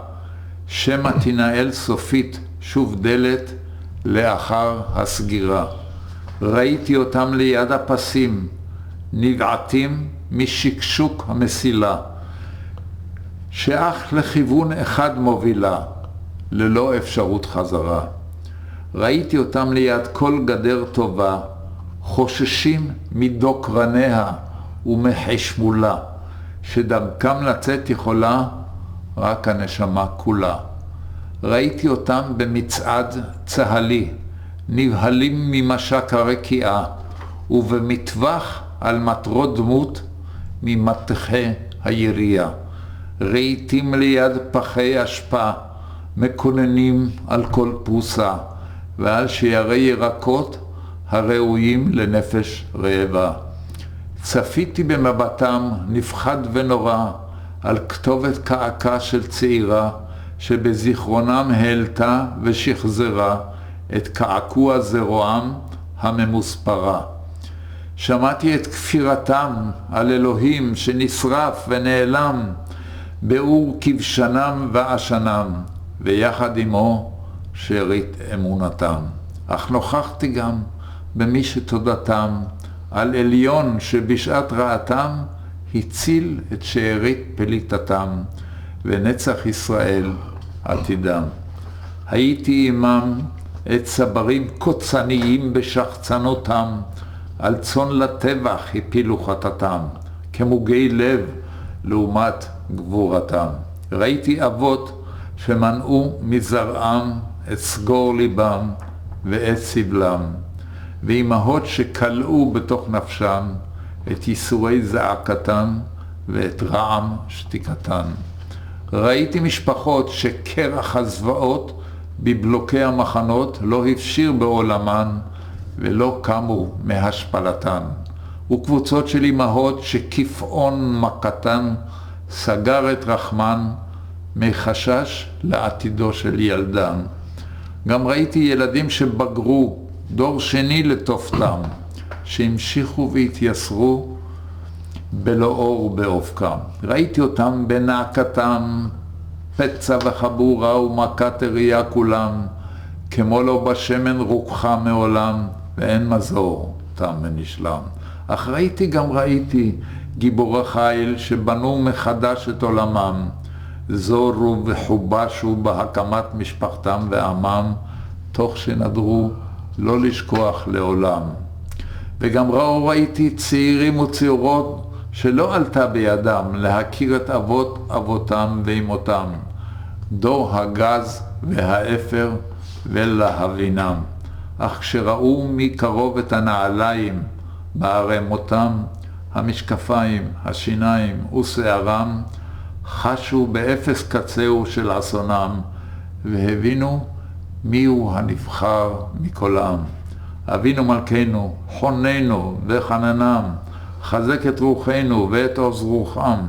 שמא תנהל סופית שוב דלת לאחר הסגירה. ראיתי אותם ליד הפסים, נבעטים משקשוק המסילה, שאך לכיוון אחד מובילה, ללא אפשרות חזרה. ראיתי אותם ליד כל גדר טובה, חוששים מדוקרניה ומחשמולה, שדרכם לצאת יכולה רק הנשמה כולה. ראיתי אותם במצעד צהלי, נבהלים ממשק הרקיעה, ובמטווח על מטרות דמות ממתחי הירייה. ראיתים ליד פחי אשפה, מקוננים על כל פרוסה, ועל שיירי ירקות הראויים לנפש רעבה. צפיתי במבטם נפחד ונורא, על כתובת קעקע של צעירה, שבזיכרונם העלתה ושחזרה את קעקוע זרועם הממוספרה. שמעתי את כפירתם על אלוהים שנשרף ונעלם, באור כבשנם ועשנם, ויחד עמו שארית אמונתם. אך נוכחתי גם במי שתודתם על עליון שבשעת רעתם הציל את שארית פליטתם, ונצח ישראל עתידם. הייתי עמם את צברים קוצניים בשחצנותם, על צאן לטבח הפילו חטאתם, כמוגי לב לעומת גבורתם. ראיתי אבות שמנעו מזרעם את סגור ליבם, ואת סבלם, ואימהות שקלעו בתוך נפשן את ייסורי זעקתן ואת רעם שתיקתן. ראיתי משפחות שקרח הזוועות בבלוקי המחנות לא הפשיר בעולמן ולא קמו מהשפלתן, וקבוצות של אימהות שכפעון מכתן סגר את רחמן מחשש לעתידו של ילדן. גם ראיתי ילדים שבגרו, דור שני לתופתם, שהמשיכו והתייסרו בלא אור ובאופקם. ראיתי אותם בנעקתם, פצע וחבורה ומכת ראייה כולם, כמו לא בשמן רוקחה מעולם, ואין מזור תם ונשלם. אך ראיתי גיבורי חיל שבנו מחדש את עולמם, זורו וחובשו בהקמת משפחתם ועמם, תוך שנדרו לא לשכוח לעולם. וגם ראיתי צעירים וצעירות שלא עלתה בידם להכיר את אבות אבותם ואימותם, דור הגז והאפר ולהבינם. אך כשראו מקרוב את הנעליים בערימותם, המשקפיים, השיניים ושערם, חשו באפס קצהו של אסונם, והבינו מיהו הנבחר מכולם. אבינו מלכנו, חוננו וחננם, חזק את רוחנו ואת עוז רוחם,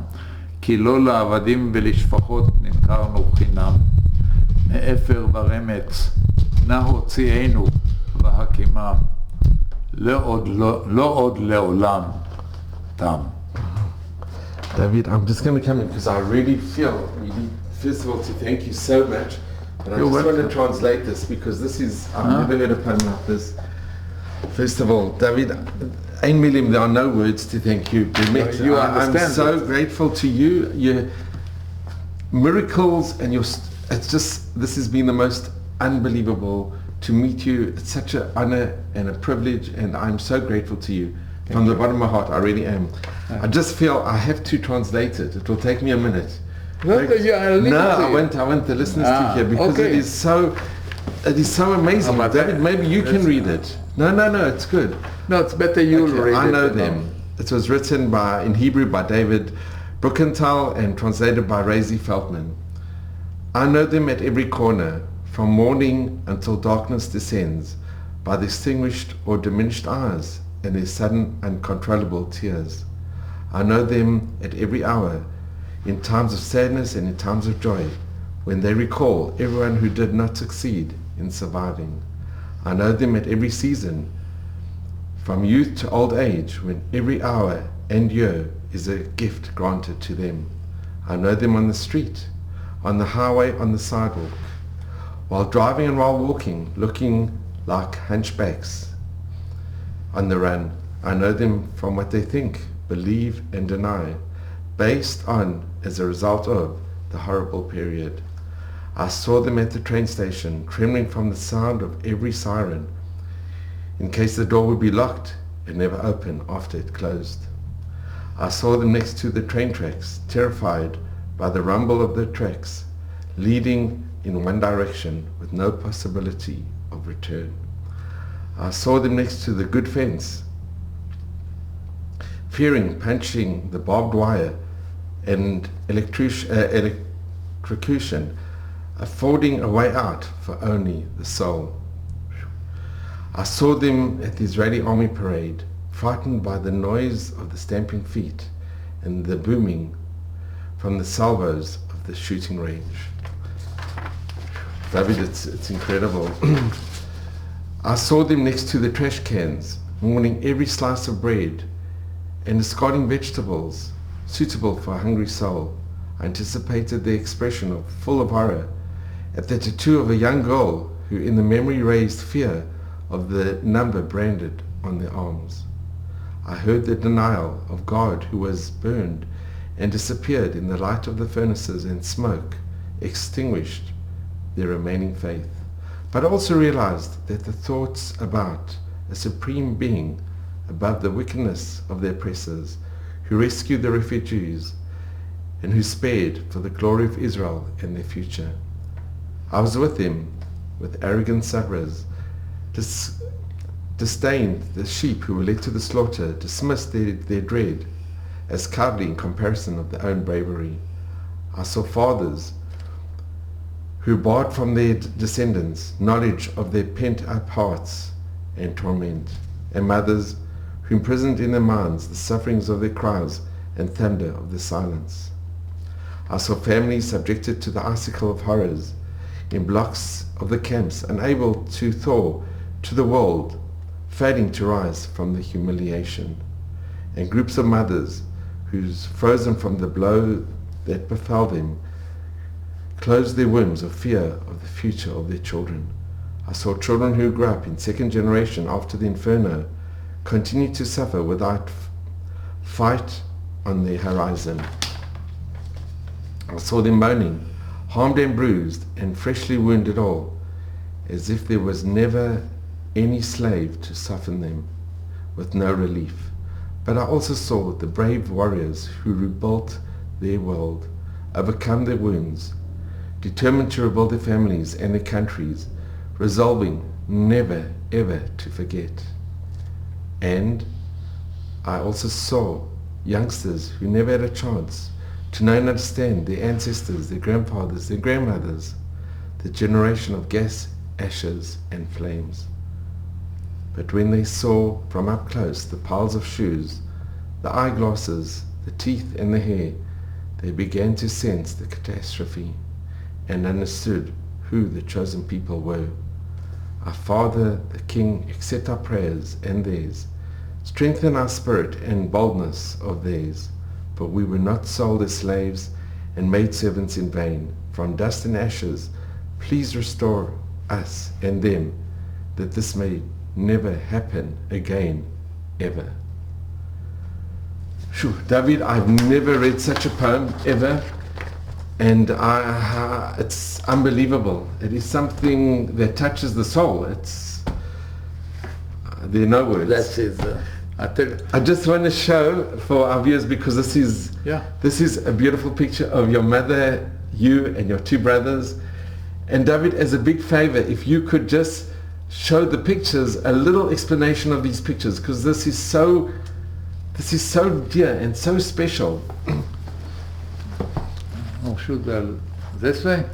כי לא לעבדים ולשפחות נמכרנו חינם. מאפר ורמץ, נא הוציאנו והקימם, לא עוד לעולם תם. David, I'm just going to come in because I really feel, first of all, to thank you so much. But I just want to translate this because this is, I've never heard a poem like this. First of all, David, ein milim, there are no words to thank you. I'm so grateful to you. Your miracles and it's just, this has been the most unbelievable to meet you. It's such an honor and a privilege, and I'm so grateful to you. From the bottom of my heart, I really am. I just feel I have to translate it. It will take me a minute. I want the listeners to hear because it is so amazing. David, maybe you can read it. No, it's good. No, it's better you read it. I know them. It was written in Hebrew by David Bruckenthal and translated by Razi Feldman. I know them at every corner, from morning until darkness descends, by the extinguished or diminished eyes and their sudden uncontrollable tears. I know them at every hour, in times of sadness and in times of joy, when they recall everyone who did not succeed in surviving. I know them at every season, from youth to old age, when every hour and year is a gift granted to them. I know them on the street, on the highway, on the sidewalk, while driving and while walking, looking like hunchbacks on the run. I know them from what they think, believe and deny, based on, as a result of, the horrible period. I saw them at the train station, trembling from the sound of every siren, in case the door would be locked and never open after it closed. I saw them next to the train tracks, terrified by the rumble of the tracks, leading in one direction with no possibility of return. I saw them next to the good fence, fearing punching the barbed wire and electrocution, affording a way out for only the soul. I saw them at the Israeli army parade, frightened by the noise of the stamping feet and the booming from the salvos of the shooting range. David, it's incredible. I saw them next to the trash cans, mourning every slice of bread and discarding vegetables suitable for a hungry soul. I anticipated the expression full of horror at the tattoo of a young girl who in the memory raised fear of the number branded on their arms. I heard the denial of God who was burned and disappeared in the light of the furnaces and smoke extinguished their remaining faith. But I also realized that the thoughts about a supreme being above the wickedness of the oppressors, who rescued the refugees and who spared for the glory of Israel and their future. I was with them, with arrogant sabras, disdained the sheep who were led to the slaughter, dismissed their dread as cowardly in comparison of their own bravery. I saw fathers who barred from their descendants knowledge of their pent-up hearts and torment, and mothers who imprisoned in their minds the sufferings of their cries and thunder of their silence. I saw families subjected to the icicle of horrors in blocks of the camps, unable to thaw to the world, failing to rise from the humiliation, and groups of mothers whose frozen from the blow that befell them closed their wombs of fear of the future of their children. I saw children who grew up in second generation after the inferno continue to suffer without fight on their horizon. I saw them moaning, harmed and bruised and freshly wounded all, as if there was never any slave to soften them, with no relief. But I also saw the brave warriors who rebuilt their world, overcome their wounds, determined to rebuild their families and their countries, resolving never ever to forget. And I also saw youngsters who never had a chance to know and understand their ancestors, their grandfathers, their grandmothers, the generation of gas, ashes and flames. But when they saw from up close the piles of shoes, the eyeglasses, the teeth and the hair, they began to sense the catastrophe and understood who the chosen people were. Our Father, the King, accept our prayers and theirs. Strengthen our spirit and boldness of theirs, for we were not sold as slaves and made servants in vain. From dust and ashes, please restore us and them, that this may never happen again, ever. Phew, David, I've never read such a poem ever, and it's unbelievable. It is something that touches the soul. There are no words. That is, I just want to show for our viewers, because this is a beautiful picture of your mother, you and your two brothers. And David, as a big favor, if you could just show the pictures, a little explanation of these pictures, because this is so dear and so special. Oh, should I, this way?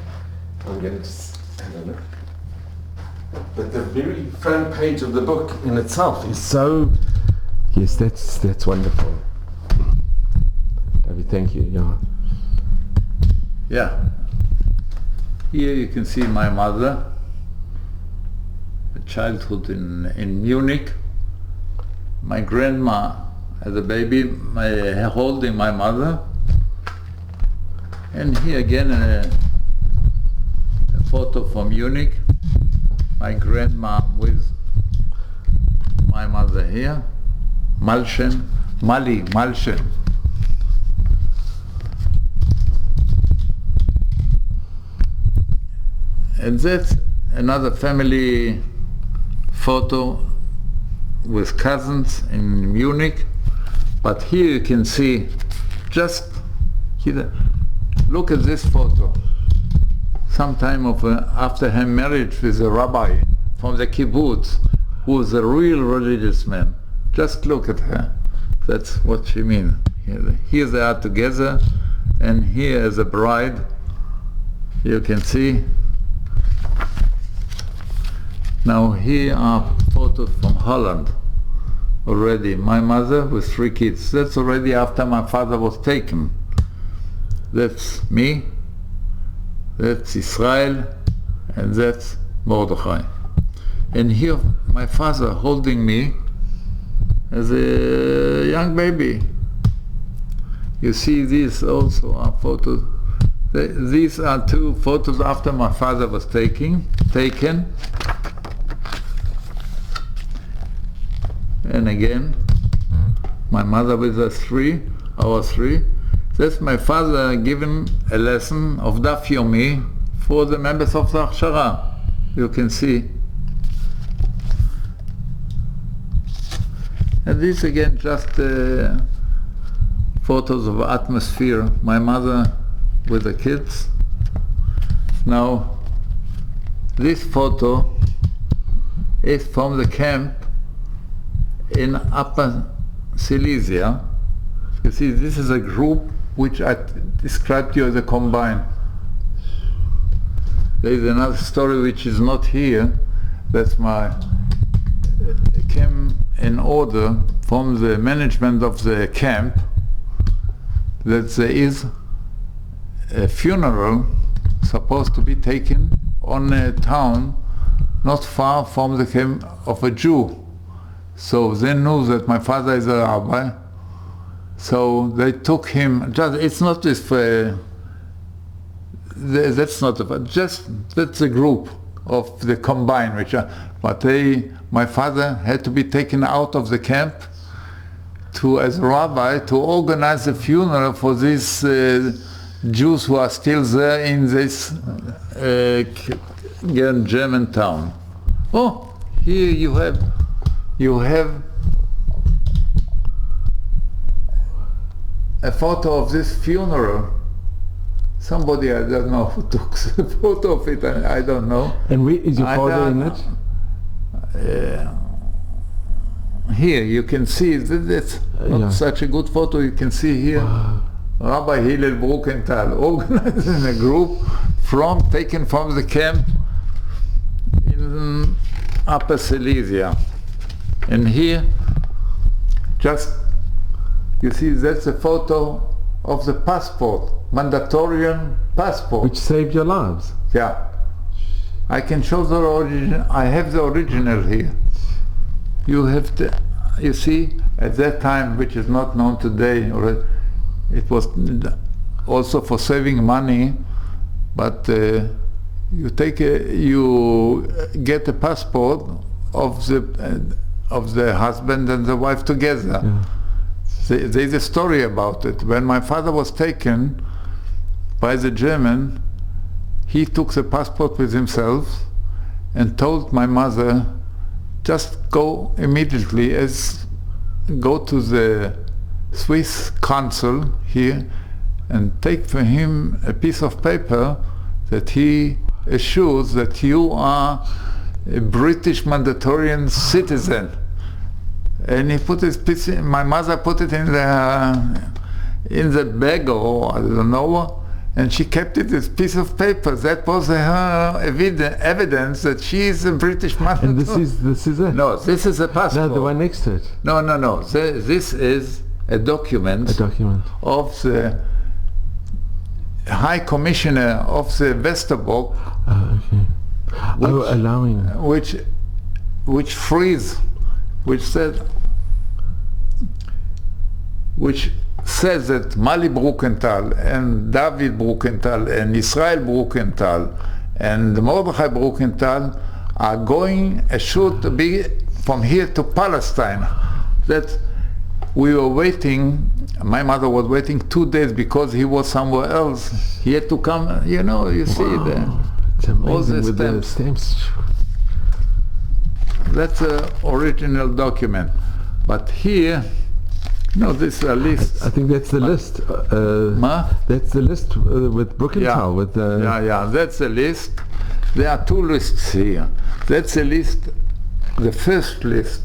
I'm going to, I don't know. But the very front page of the book in itself is so, yes, that's wonderful. David, thank you. Yeah. Here you can see my mother, a childhood in Munich. My grandma as a baby, holding my mother. And here again a photo from Munich. My grandma with my mother here. Malchen. And that's another family photo with cousins in Munich. But here you can see, just here, look at this photo. Sometime after her marriage with a rabbi from the kibbutz, who was a real religious man. Just look at her. That's what she means. Here they are together, and here as a bride, you can see. Now here are photos from Holland already. My mother with 3 kids. That's already after my father was taken. That's me, that's Israel, and that's Mordechai. And here my father holding me as a young baby. You see, these also are photos. These are 2 photos after my father was taken. And again, my mother with us 3. That's my father giving a lesson of Daf Yomi for the members of the Akshara. You can see. And these again just photos of atmosphere. My mother with the kids. Now, this photo is from the camp in Upper Silesia. You see, this is a group which I described to you as a combine. There is another story which is not here. That's my came in order from the management of the camp that there is a funeral supposed to be taken on a town not far from the camp of a Jew. So they knew that my father is a rabbi. So they took him. It's not this. That's not that's a group of the combine, but my father had to be taken out of the camp as a rabbi to organize a funeral for these Jews who are still there in this German town. Oh, here you have a photo of this funeral. Somebody, I don't know who took the photo of it, I don't know. And where is your father in it? Here you can see, that's not such a good photo, you can see here Rabbi Hillel Bruckenthal organizing a group taken from the camp in Upper Silesia. And here, you see, that's a photo of the passport, Mandatorian passport. Which saved your lives? Yeah. I can show the original. I have the original here. You see, at that time, which is not known today, it was also for saving money, but you get a passport of the husband and the wife together. Yeah. There's a story about it. When my father was taken by the German, he took the passport with himself and told my mother, just go immediately, go to the Swiss consul here and take for him a piece of paper that he assures that you are a British Mandatorian citizen. And he put his piece, my mother put it in the bag, or I don't know, and she kept it as a piece of paper. That was her evidence that she is a British Mandatory. And this is it? No, this is a passport. No, the one next to it. No. This is a document. Of the High Commissioner of the Westerbork. Oh, okay. Allowing. Which says that Mali Bruckenthal and David Bruckenthal and Israel Bruckenthal and Mordechai Bruckenthal are should be from here to Palestine. That we were waiting, my mother was waiting 2 days because he was somewhere else. He had to come, you see it's amazing all the with stamps. The stamps. That's an original document. But here, this is a list. I think that's the list. That's the list with Bruckenthal. Yeah, that's a list. There are two lists here. That's a list, the first list,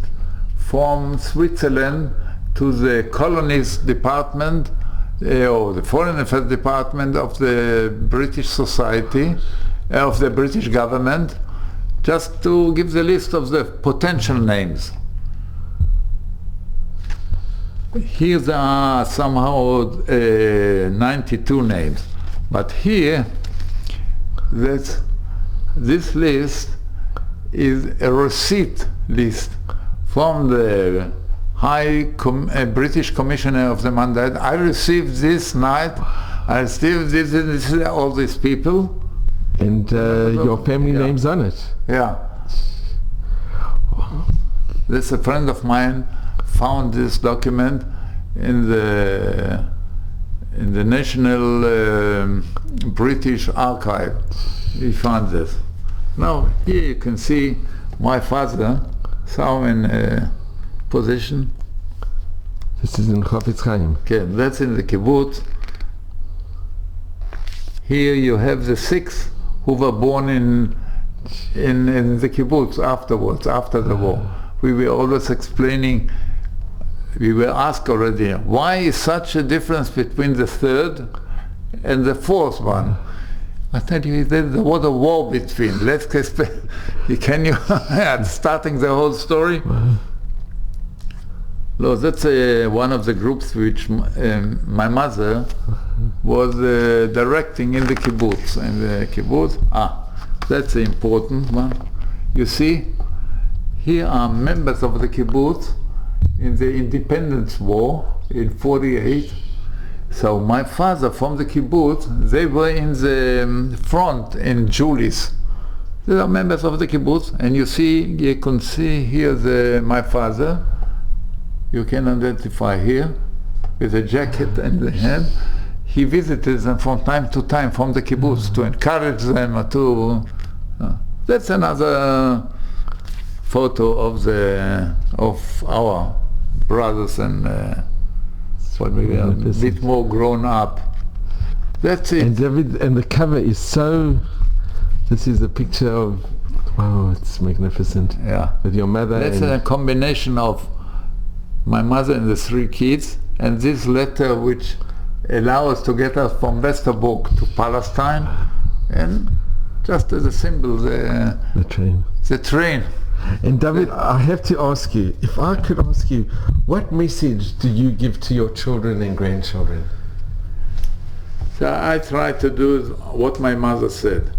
from Switzerland to the colonies department, or the foreign affairs department of the British Society, of the British government, just to give the list of the potential names. Here there are somehow 92 names, but here this list is a receipt list from the British Commissioner of the Mandate. I received this night, this is all these people. And your family name's on it. Yeah. This a friend of mine found this document in the National British Archive. He found this. Now here you can see my father, so in position. This is in Chafetz Chaim. Okay, that's in the kibbutz. Here you have the 6 who were born in in the kibbutz afterwards, after the war. We were always explaining, we were asked already, why is such a difference between the third and the fourth one? I tell you, there was a war between. Let's can you starting the whole story? No, that's one of the groups which my mother was directing in the kibbutz. And the kibbutz, that's the important one. You see, here are members of the kibbutz in the independence war in 48. So my father from the kibbutz, they were in the front in Julis. They are members of the kibbutz, and you can see here my father. You can identify here with a jacket and the head. He visited them from time to time from the kibbutz to encourage them to. That's another photo of our brothers and. When we were a bit more grown up. That's it. And David, and the cover is so, this is a picture of, wow, it's magnificent. Yeah. With your mother. That's a combination of my mother and the 3 kids, and this letter which allows us to get us from Westerbork to Palestine, and just as a symbol, the train. The train. And David, I have to ask you, if I could ask you, what message do you give to your children and grandchildren? So I try to do what my mother said.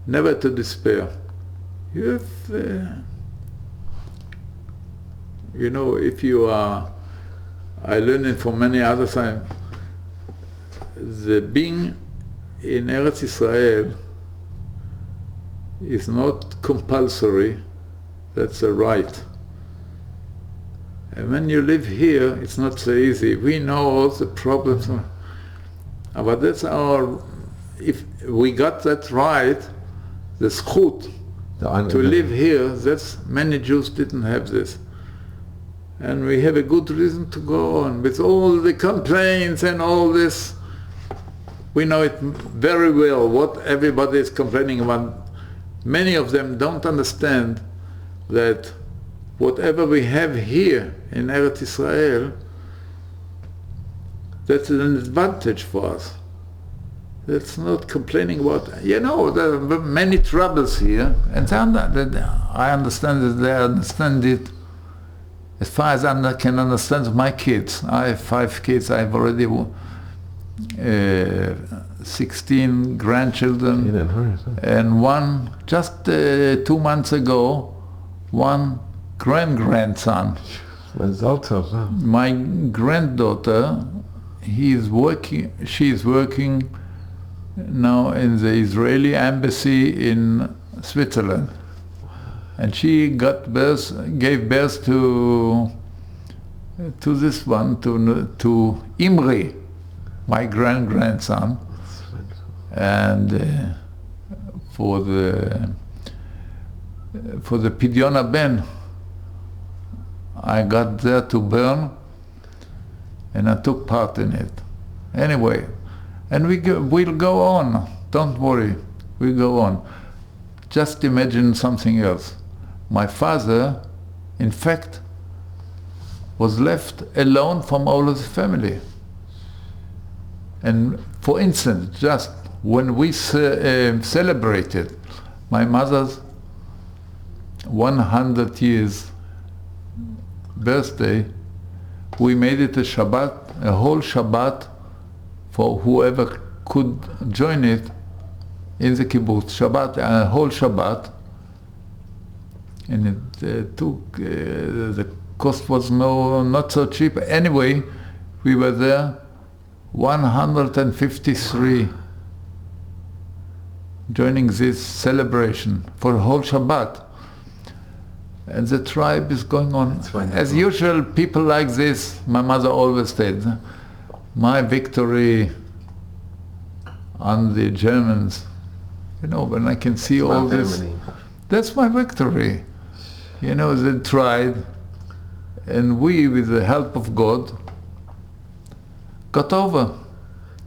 Never to despair. If you are, I learned it from many other times, the being in Eretz Israel is not compulsory, that's a right. And when you live here, it's not so easy. We know all the problems, but that's if we got that right, the zchut to live here, that's, many Jews didn't have this. And we have a good reason to go on with all the complaints and all this. We know it very well what everybody is complaining about. Many of them don't understand that whatever we have here in Eretz Israel, that's an advantage for us. That's not complaining about, there are many troubles here, and I understand that they understand it as far as I can understand my kids. I have 5 kids, I have already 16 grandchildren, and one, just 2 months ago, one grandson. My granddaughter, she is working now in the Israeli embassy in Switzerland. And she gave birth to this one, to Imri, my grandson, and for the Pidyon Ben, I got there to Bern, and I took part in it. Anyway, and we'll go on. Don't worry, we go on. Just imagine something else. My father, in fact, was left alone from all of the family. And for instance, just when we celebrated my mother's 100 years birthday, we made it a Shabbat, a whole Shabbat for whoever could join it in the kibbutz. Shabbat, a whole Shabbat. And it took, the cost was not so cheap. Anyway, we were there 153 joining this celebration for a whole Shabbat. And the tribe is going on. As usual, people like this, my mother always said, my victory on the Germans, when I can see all this, that's my victory. They tried, and we, with the help of God, got over.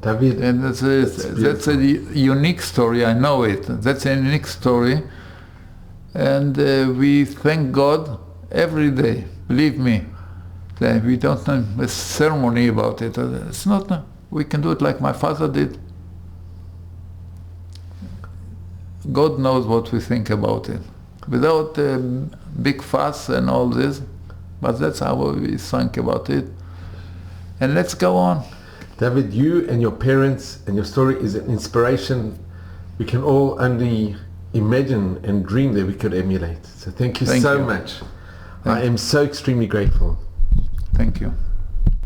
David, And that's a unique story, I know it. That's a unique story. And we thank God every day, believe me. We don't have a ceremony about it. It's not, we can do it like my father did. God knows what we think about it. Without a big fuss and all this, but that's how we think about it. And let's go on. David, you and your parents and your story is an inspiration we can all only imagine and dream that we could emulate. So thank you so much. I am so extremely grateful. Thank you.